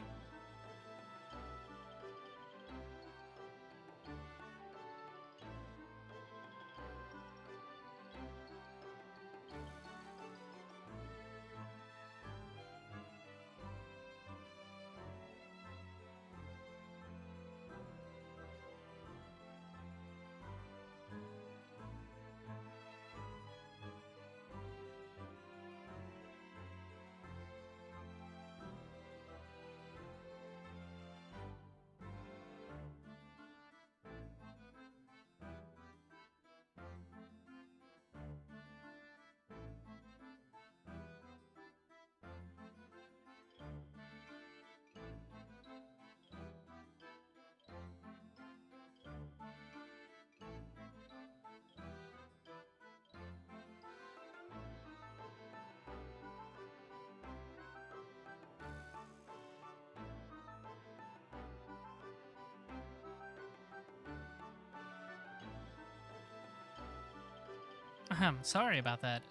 Sorry about that.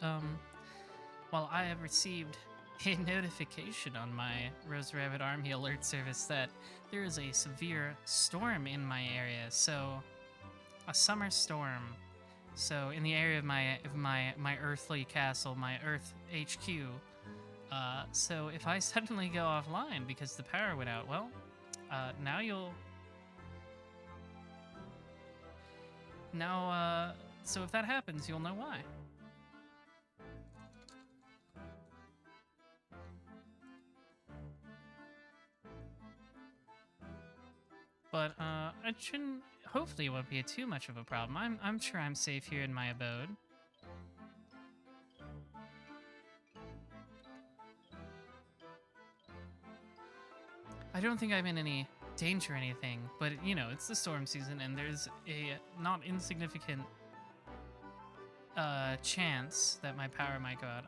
Well, I have received a notification on my Rose Rabbit Army alert service that there is a severe storm in my area. So, a summer storm. So, in the area of my earthly castle, my Earth HQ. So if I suddenly go offline because the power went out, well, now so if that happens, you'll know why. But, it shouldn't, hopefully it won't be too much of a problem. I'm sure I'm safe here in my abode. I don't think I'm in any danger or anything, but, you know, it's the storm season and there's a not insignificant, chance that my power might go out.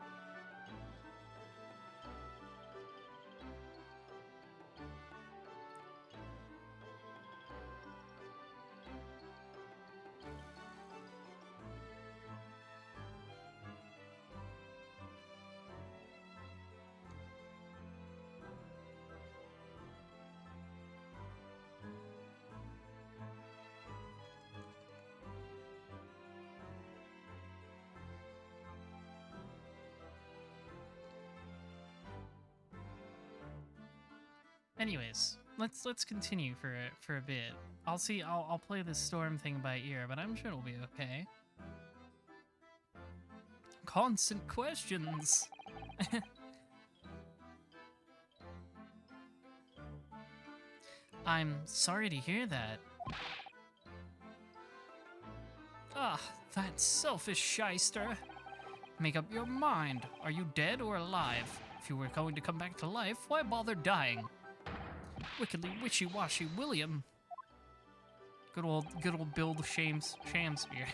Anyways, let's continue for a bit. I'll play this storm thing by ear, but I'm sure it'll be okay. Constant questions. I'm sorry to hear that. Ah, that selfish shyster. Make up your mind. Are you dead or alive? If you were going to come back to life, why bother dying? Wickedly wishy-washy William. Good old Bill Shamspeare.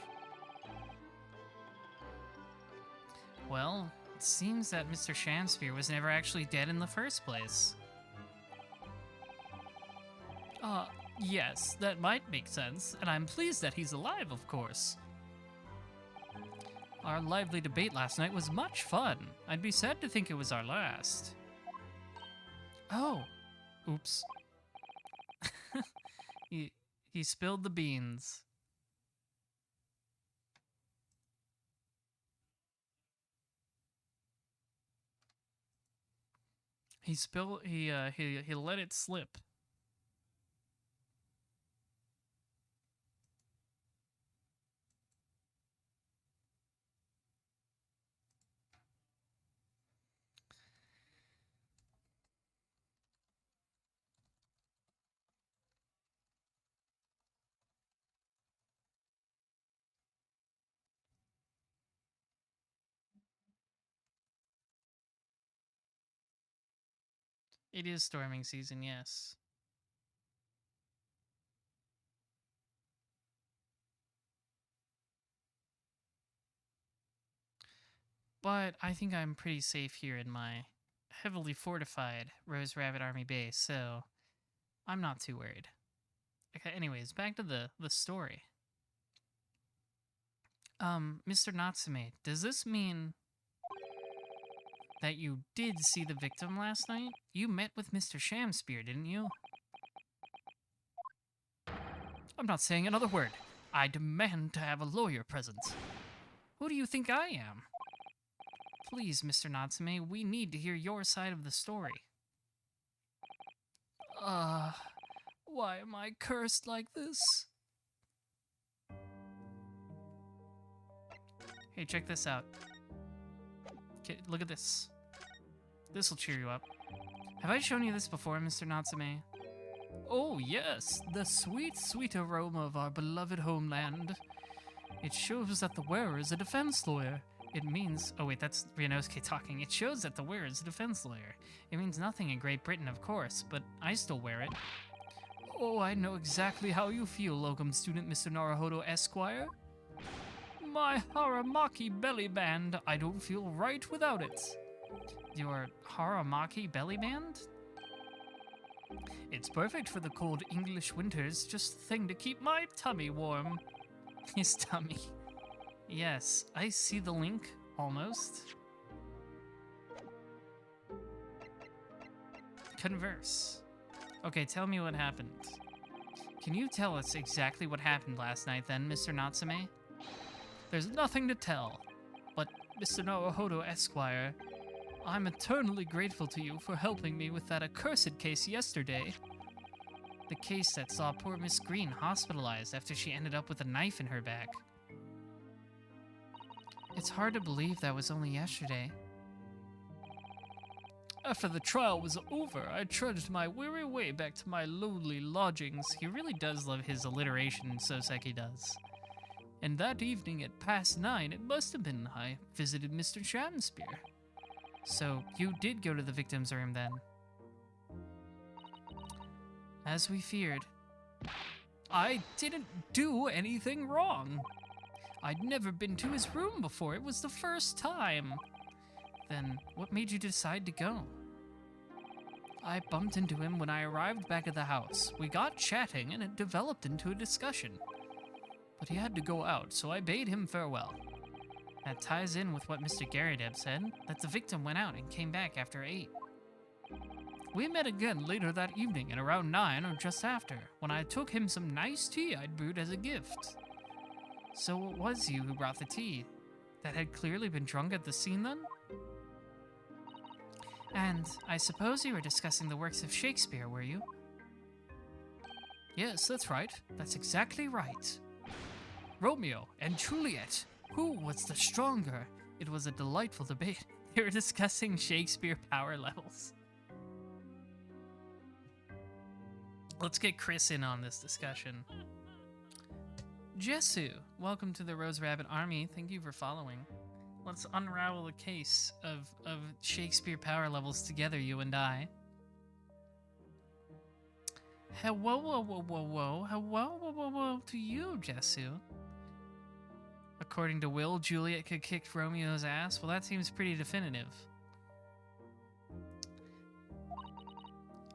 Well, it seems that Mr. Shamspeare was never actually dead in the first place. Yes, that might make sense, and I'm pleased that he's alive, of course. Our lively debate last night was much fun. I'd be sad to think it was our last. Oh. Oops. He spilled the beans. He let it slip. It is storming season, yes. But I think I'm pretty safe here in my heavily fortified Rose Rabbit Army base, so I'm not too worried. Okay, anyways, back to the story. Mr. Natsume, does this mean that you did see the victim last night? You met with Mr. Shamspeare, didn't you? I'm not saying another word. I demand to have a lawyer present. Who do you think I am? Please, Mr. Natsume, we need to hear your side of the story. Why am I cursed like this? Hey, check this out. Okay, look at this. This'll cheer you up. Have I shown you this before, Mr. Natsume? Oh, yes, the sweet, sweet aroma of our beloved homeland. It shows that the wearer is a defense lawyer. It means... Oh, wait, that's Ryunosuke talking. It shows that the wearer is a defense lawyer. It means nothing in Great Britain, of course, but I still wear it. Oh, I know exactly how you feel, locum student Mr. Naruhodo Esquire. My Haramaki belly band. I don't feel right without it. Your Haramaki belly band? It's perfect for the cold English winters, just the thing to keep my tummy warm. His tummy. Yes, I see the link, almost. Converse. Okay, tell me what happened. Can you tell us exactly what happened last night then, Mr. Natsume? There's nothing to tell, but Mr. Naruhodo Esquire, I'm eternally grateful to you for helping me with that accursed case yesterday. The case that saw poor Miss Green hospitalized after she ended up with a knife in her back. It's hard to believe that was only yesterday. After the trial was over, I trudged my weary way back to my lowly lodgings. He really does love his alliteration, Soseki does. And that evening at past 9, it must have been, I visited Mr. Shamspeare. So, you did go to the victim's room then? As we feared. I didn't do anything wrong. I'd never been to his room before. It was the first time. Then, what made you decide to go? I bumped into him when I arrived back at the house. We got chatting and it developed into a discussion. But he had to go out, so I bade him farewell. That ties in with what Mr. Gyaradab said, that the victim went out and came back after 8. We met again later that evening at around 9 or just after, when I took him some nice tea I'd brewed as a gift. So it was you who brought the tea, that had clearly been drunk at the scene then? And I suppose you were discussing the works of Shakespeare, were you? Yes, that's right. That's exactly right. Romeo and Juliet. Who was the stronger? It was a delightful debate. They were discussing Shakespeare power levels. Let's get Chris in on this discussion. Jesu, welcome to the Rose Rabbit Army. Thank you for following. Let's unravel the case of Shakespeare power levels together, you and I. Hello, hello to you, Jesu. According to Will, Juliet could kick Romeo's ass. Well, that seems pretty definitive.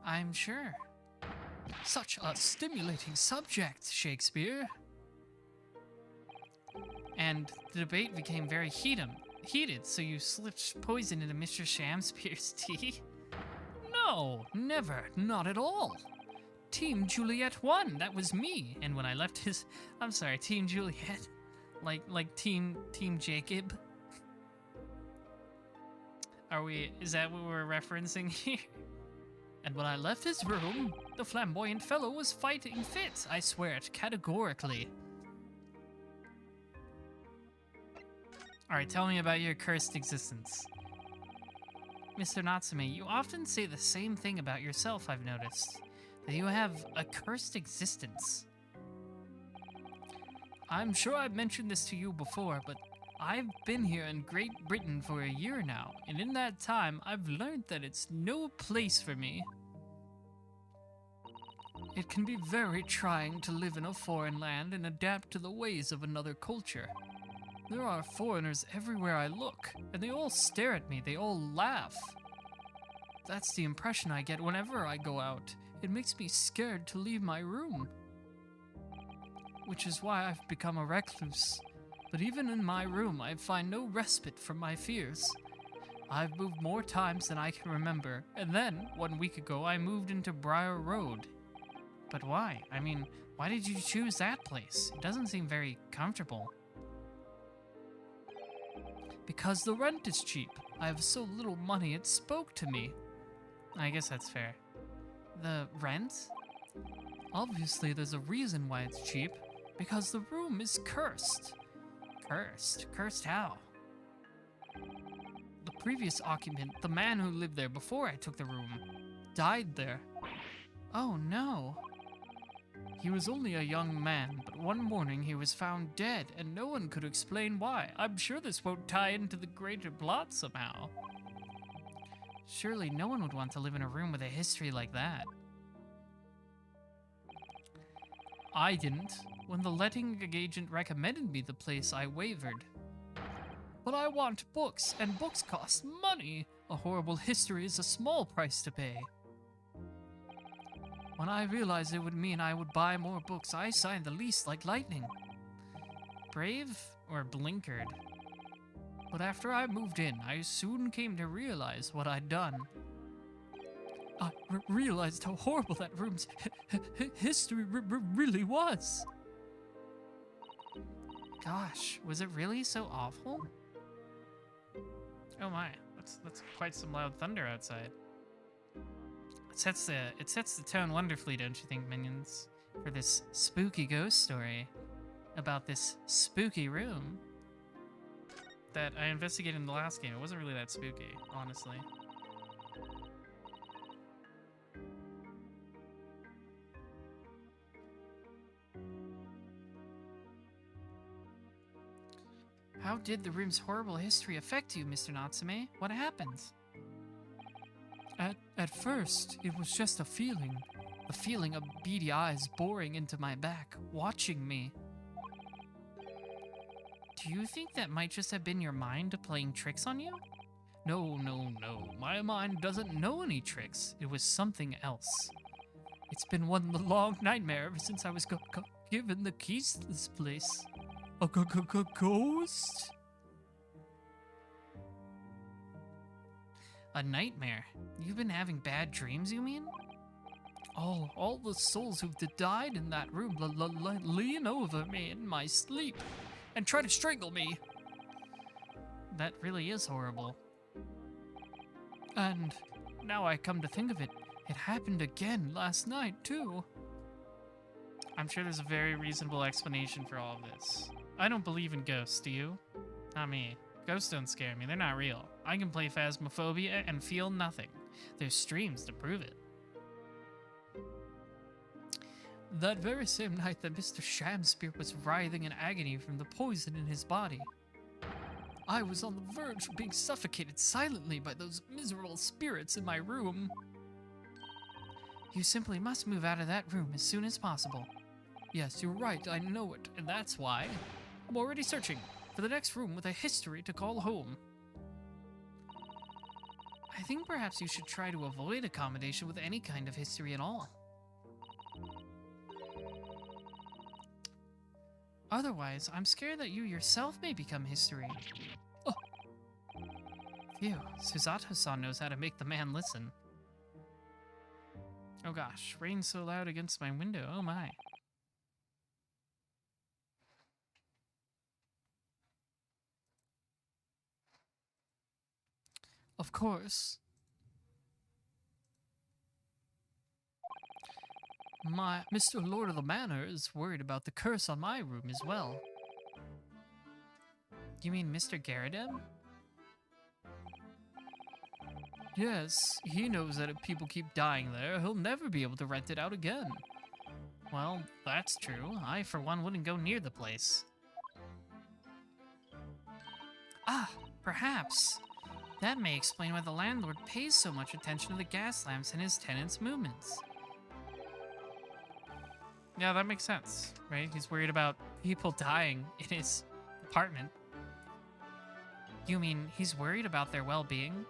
I'm sure. Such a stimulating subject, Shakespeare. And the debate became very heated, so you slipped poison into Mr. Shamspeare's tea? No, never, not at all. Team Juliet won, that was me. And when I left his... I'm sorry, Team Juliet. Like Team Jacob? Is that what we're referencing here? And when I left his room, the flamboyant fellow was fighting fit, I swear it categorically. Alright, tell me about your cursed existence. Mr. Natsume, you often say the same thing about yourself, I've noticed. That you have a cursed existence. I'm sure I've mentioned this to you before, but I've been here in Great Britain for a year now, and in that time, I've learned that it's no place for me. It can be very trying to live in a foreign land and adapt to the ways of another culture. There are foreigners everywhere I look, and they all stare at me, they all laugh. That's the impression I get whenever I go out. It makes me scared to leave my room. Which is why I've become a recluse. But even in my room, I find no respite from my fears. I've moved more times than I can remember, and then, 1 week ago, I moved into Briar Road. But why? I mean, why did you choose that place? It doesn't seem very comfortable. Because the rent is cheap. I have so little money, it spoke to me. I guess that's fair. The rent? Obviously, there's a reason why it's cheap. Because the room is cursed. Cursed? Cursed how? The previous occupant, the man who lived there before I took the room, died there. Oh no. He was only a young man, but one morning he was found dead, and no one could explain why. I'm sure this won't tie into the greater plot somehow. Surely no one would want to live in a room with a history like that. I didn't. When the letting agent recommended me the place, I wavered. But I want books, and books cost money. A horrible history is a small price to pay. When I realized it would mean I would buy more books, I signed the lease like lightning. brave or blinkered? But after I moved in, I soon came to realize what I'd done. I realized how horrible that room's history really was. Gosh, was it really so awful? Oh my, that's quite some loud thunder outside. It sets the tone wonderfully, don't you think, minions? For this spooky ghost story about this spooky room that I investigated in the last game. It wasn't really that spooky, honestly. How did the room's horrible history affect you, Mr. Natsume? What happened? At first, it was just a feeling of beady eyes boring into my back, watching me. Do you think that might just have been your mind playing tricks on you? No. My mind doesn't know any tricks. It was something else. It's been one long nightmare ever since I was given the keys to this place. A ghost? A nightmare? You've been having bad dreams, you mean? Oh, all the souls who've died in that room lean over me in my sleep and try to strangle me. That really is horrible. And now I come to think of it, it happened again last night, too. I'm sure there's a very reasonable explanation for all of this. I don't believe in ghosts, do you? Not me. Ghosts don't scare me, they're not real. I can play Phasmophobia and feel nothing. There's streams to prove it. That very same night that Mr. Shamspear was writhing in agony from the poison in his body, I was on the verge of being suffocated silently by those miserable spirits in my room. You simply must move out of that room as soon as possible. Yes, you're right, I know it, and that's why I'm already searching for the next room with a history to call home. I think perhaps you should try to avoid accommodation with any kind of history at all. Otherwise, I'm scared that you yourself may become history. Oh. Phew, Susato-san knows how to make the man listen. Oh gosh, rain's so loud against my window, oh my. Of course. Mr. Lord of the Manor is worried about the curse on my room as well. You mean Mr. Gyaradab? Yes, he knows that if people keep dying there, he'll never be able to rent it out again. Well, that's true. I, for one, wouldn't go near the place. Ah, perhaps. That may explain why the landlord pays so much attention to the gas lamps in his tenants' movements. Yeah, that makes sense, right? He's worried about people dying in his apartment. You mean he's worried about their well-being?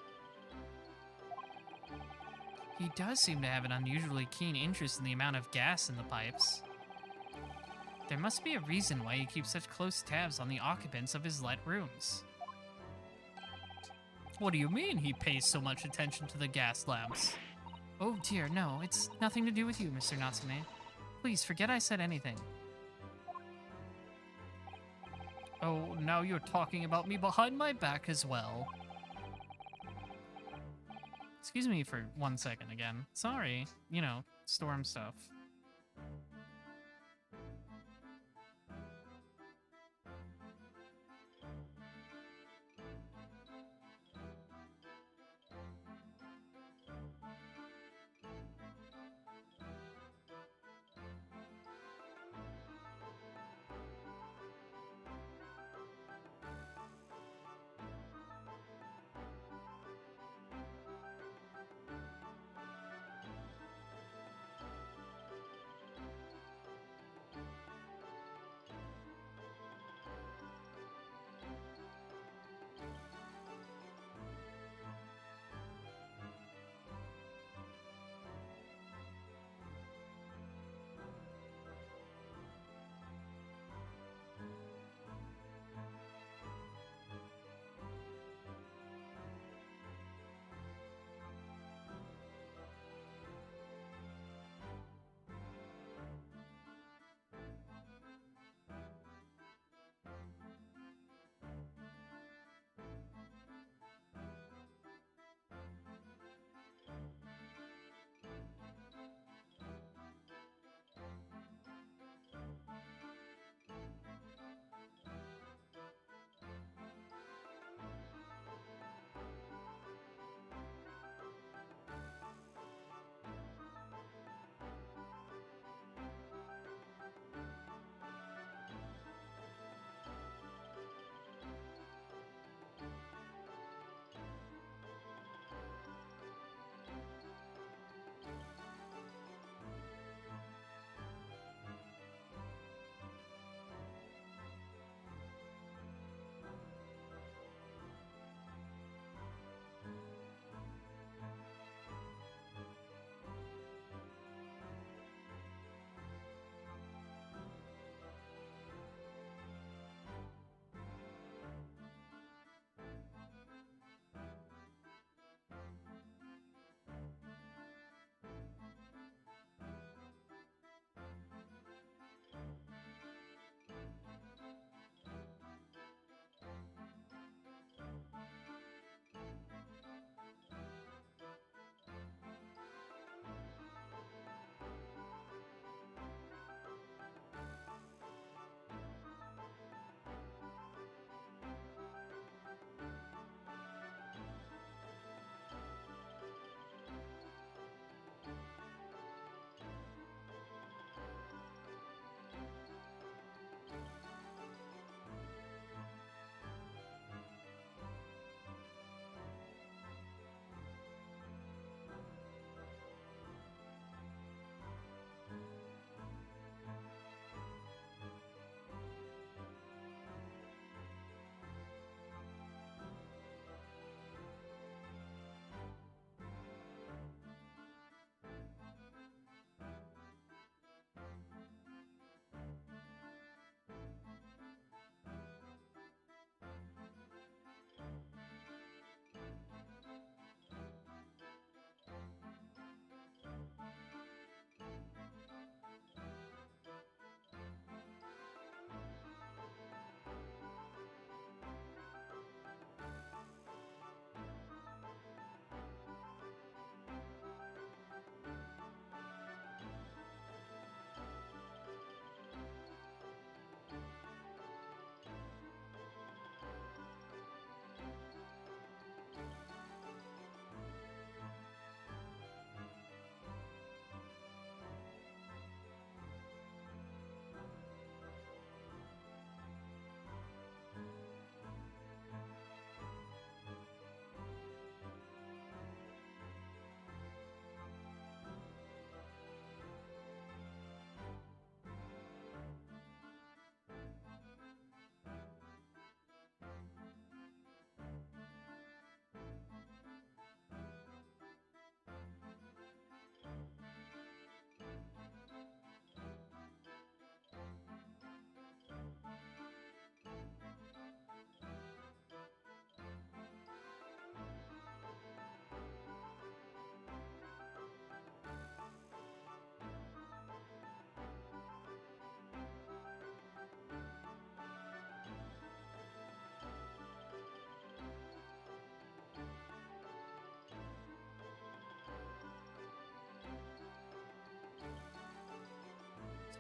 He does seem to have an unusually keen interest in the amount of gas in the pipes. There must be a reason why he keeps such close tabs on the occupants of his let rooms. What do you mean he pays so much attention to the gas lamps? Oh dear, no, it's nothing to do with you, Mr. Natsume. Please, forget I said anything. Oh, now you're talking about me behind my back as well. Excuse me for 1 second again. Sorry, you know, storm stuff.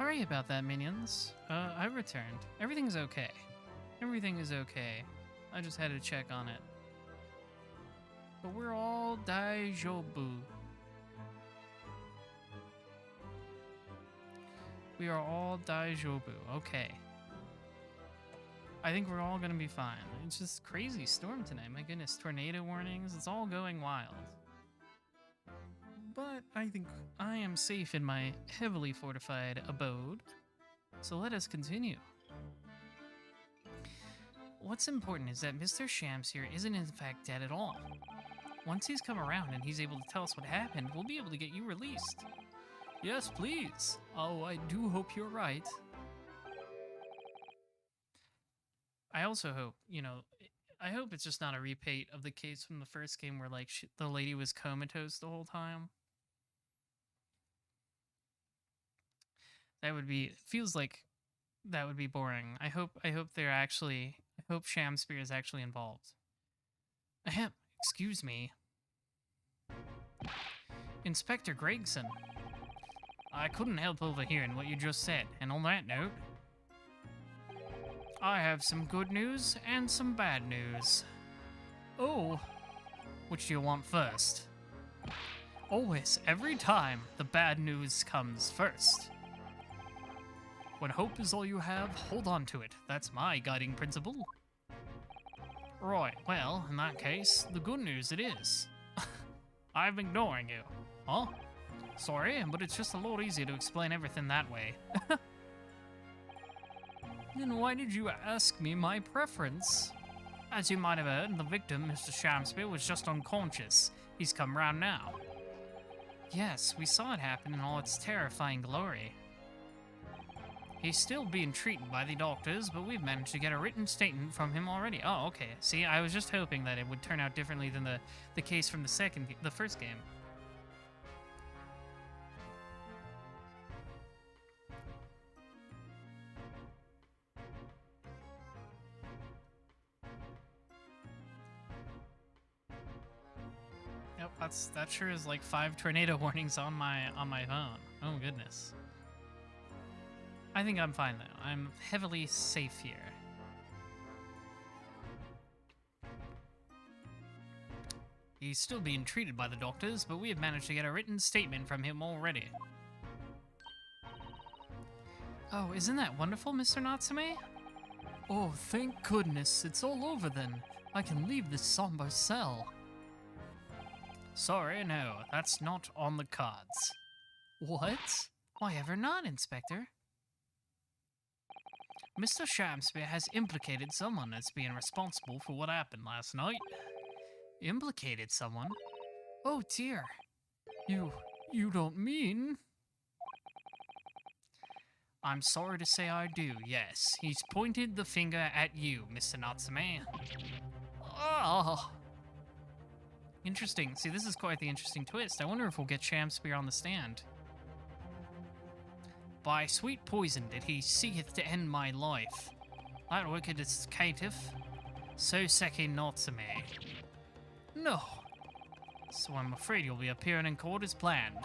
Sorry about that, minions. I returned. Everything's okay. Everything is okay. I just had to check on it. But we're all daijoubu. We are all daijoubu. Okay. I think we're all gonna be fine. It's just crazy storm tonight. My goodness, tornado warnings. It's all going wild. But I think I am safe in my heavily fortified abode. So let us continue. What's important is that Mr. Shams here isn't in fact dead at all. Once he's come around and he's able to tell us what happened, we'll be able to get you released. Yes, please. Oh, I do hope you're right. I also hope, I hope it's just not a repeat of the case from the first game where, like, the lady was comatose the whole time. That would be, feels like that would be boring. I hope Shamspear is actually involved. Ahem, excuse me. Inspector Gregson. I couldn't help overhearing what you just said, and on that note, I have some good news and some bad news. Oh, which do you want first? Always, every time, the bad news comes first. When hope is all you have, hold on to it. That's my guiding principle. Right, well, in that case, the good news it is. I'm ignoring you. Huh? Sorry, but it's just a lot easier to explain everything that way. Then why did you ask me my preference? As you might have heard, the victim, Mr. Shamspear, was just unconscious. He's come round now. Yes, we saw it happen in all its terrifying glory. He's still being treated by the doctors, but we've managed to get a written statement from him already. Oh, okay. See, I was just hoping that it would turn out differently than the case from the first game. Yep, that sure is like 5 tornado warnings on my phone. Oh goodness. I think I'm fine though. I'm heavily safe here. He's still being treated by the doctors, but we have managed to get a written statement from him already. Oh, isn't that wonderful, Mr. Natsume? Oh, thank goodness. It's all over then. I can leave this somber cell. Sorry, no, that's not on the cards. What? Why ever not, Inspector? Mr. Shamspear has implicated someone as being responsible for what happened last night. Implicated someone? Oh dear. You don't mean? I'm sorry to say I do, yes. He's pointed the finger at you, Mr. Natsume. Oh. Interesting. See, this is quite the interesting twist. I wonder if we'll get Shamspear on the stand. By sweet poison did he seeketh to end my life. That wicked is caitiff, Soseki Natsume. No. So I'm afraid you'll be appearing in court as planned.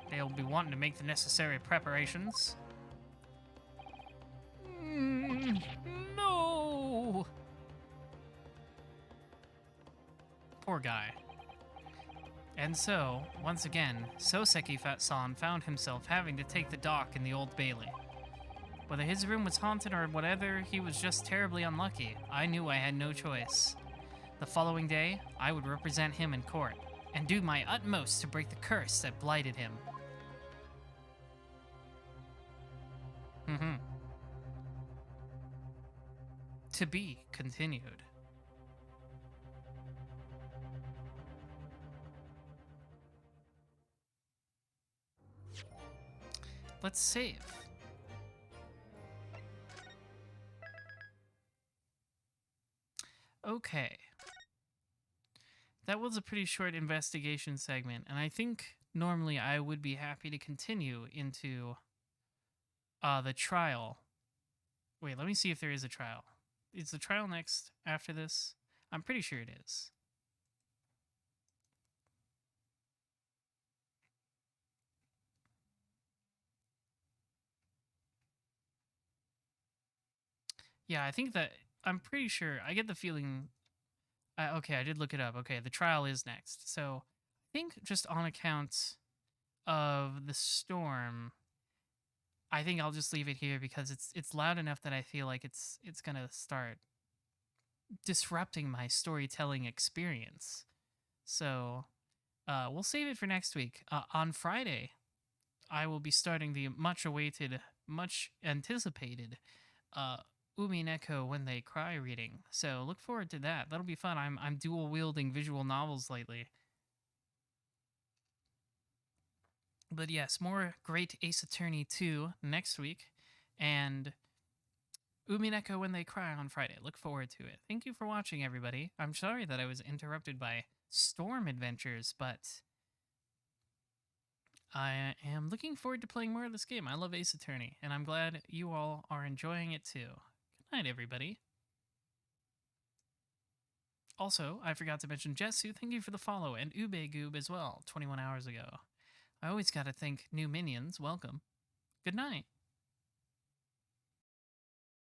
They'll be wanting to make the necessary preparations. No! Poor guy. And so, once again, Soseki-san found himself having to take the dock in the Old Bailey. Whether his room was haunted or whatever, he was just terribly unlucky. I knew I had no choice. The following day, I would represent him in court, and do my utmost to break the curse that blighted him. To be continued. Let's save. Okay. That was a pretty short investigation segment, and I think normally I would be happy to continue into the trial. Wait, let me see if there is a trial. Is the trial next after this? I'm pretty sure it is. Yeah, I think that I'm pretty sure. I get the feeling. Okay, I did look it up. Okay, the trial is next. So I think just on account of the storm, I think I'll just leave it here because it's loud enough that I feel like it's gonna start disrupting my storytelling experience. So we'll save it for next week. On Friday, I will be starting the much awaited, much anticipated uh, Umi Neko When They Cry reading. So look forward to that. That'll be fun. I'm dual wielding visual novels lately. But yes, more great Ace Attorney 2 next week, and Umineko When They Cry on Friday. Look forward to it. Thank you for watching, everybody. I'm sorry that I was interrupted by storm adventures, but I am looking forward to playing more of this game. I love Ace Attorney, and I'm glad you all are enjoying it too. Good night, everybody. Also, I forgot to mention Jessu, thank you for the follow, and Ube Goob as well, 21 hours ago. I always gotta thank new minions. Welcome. Good night.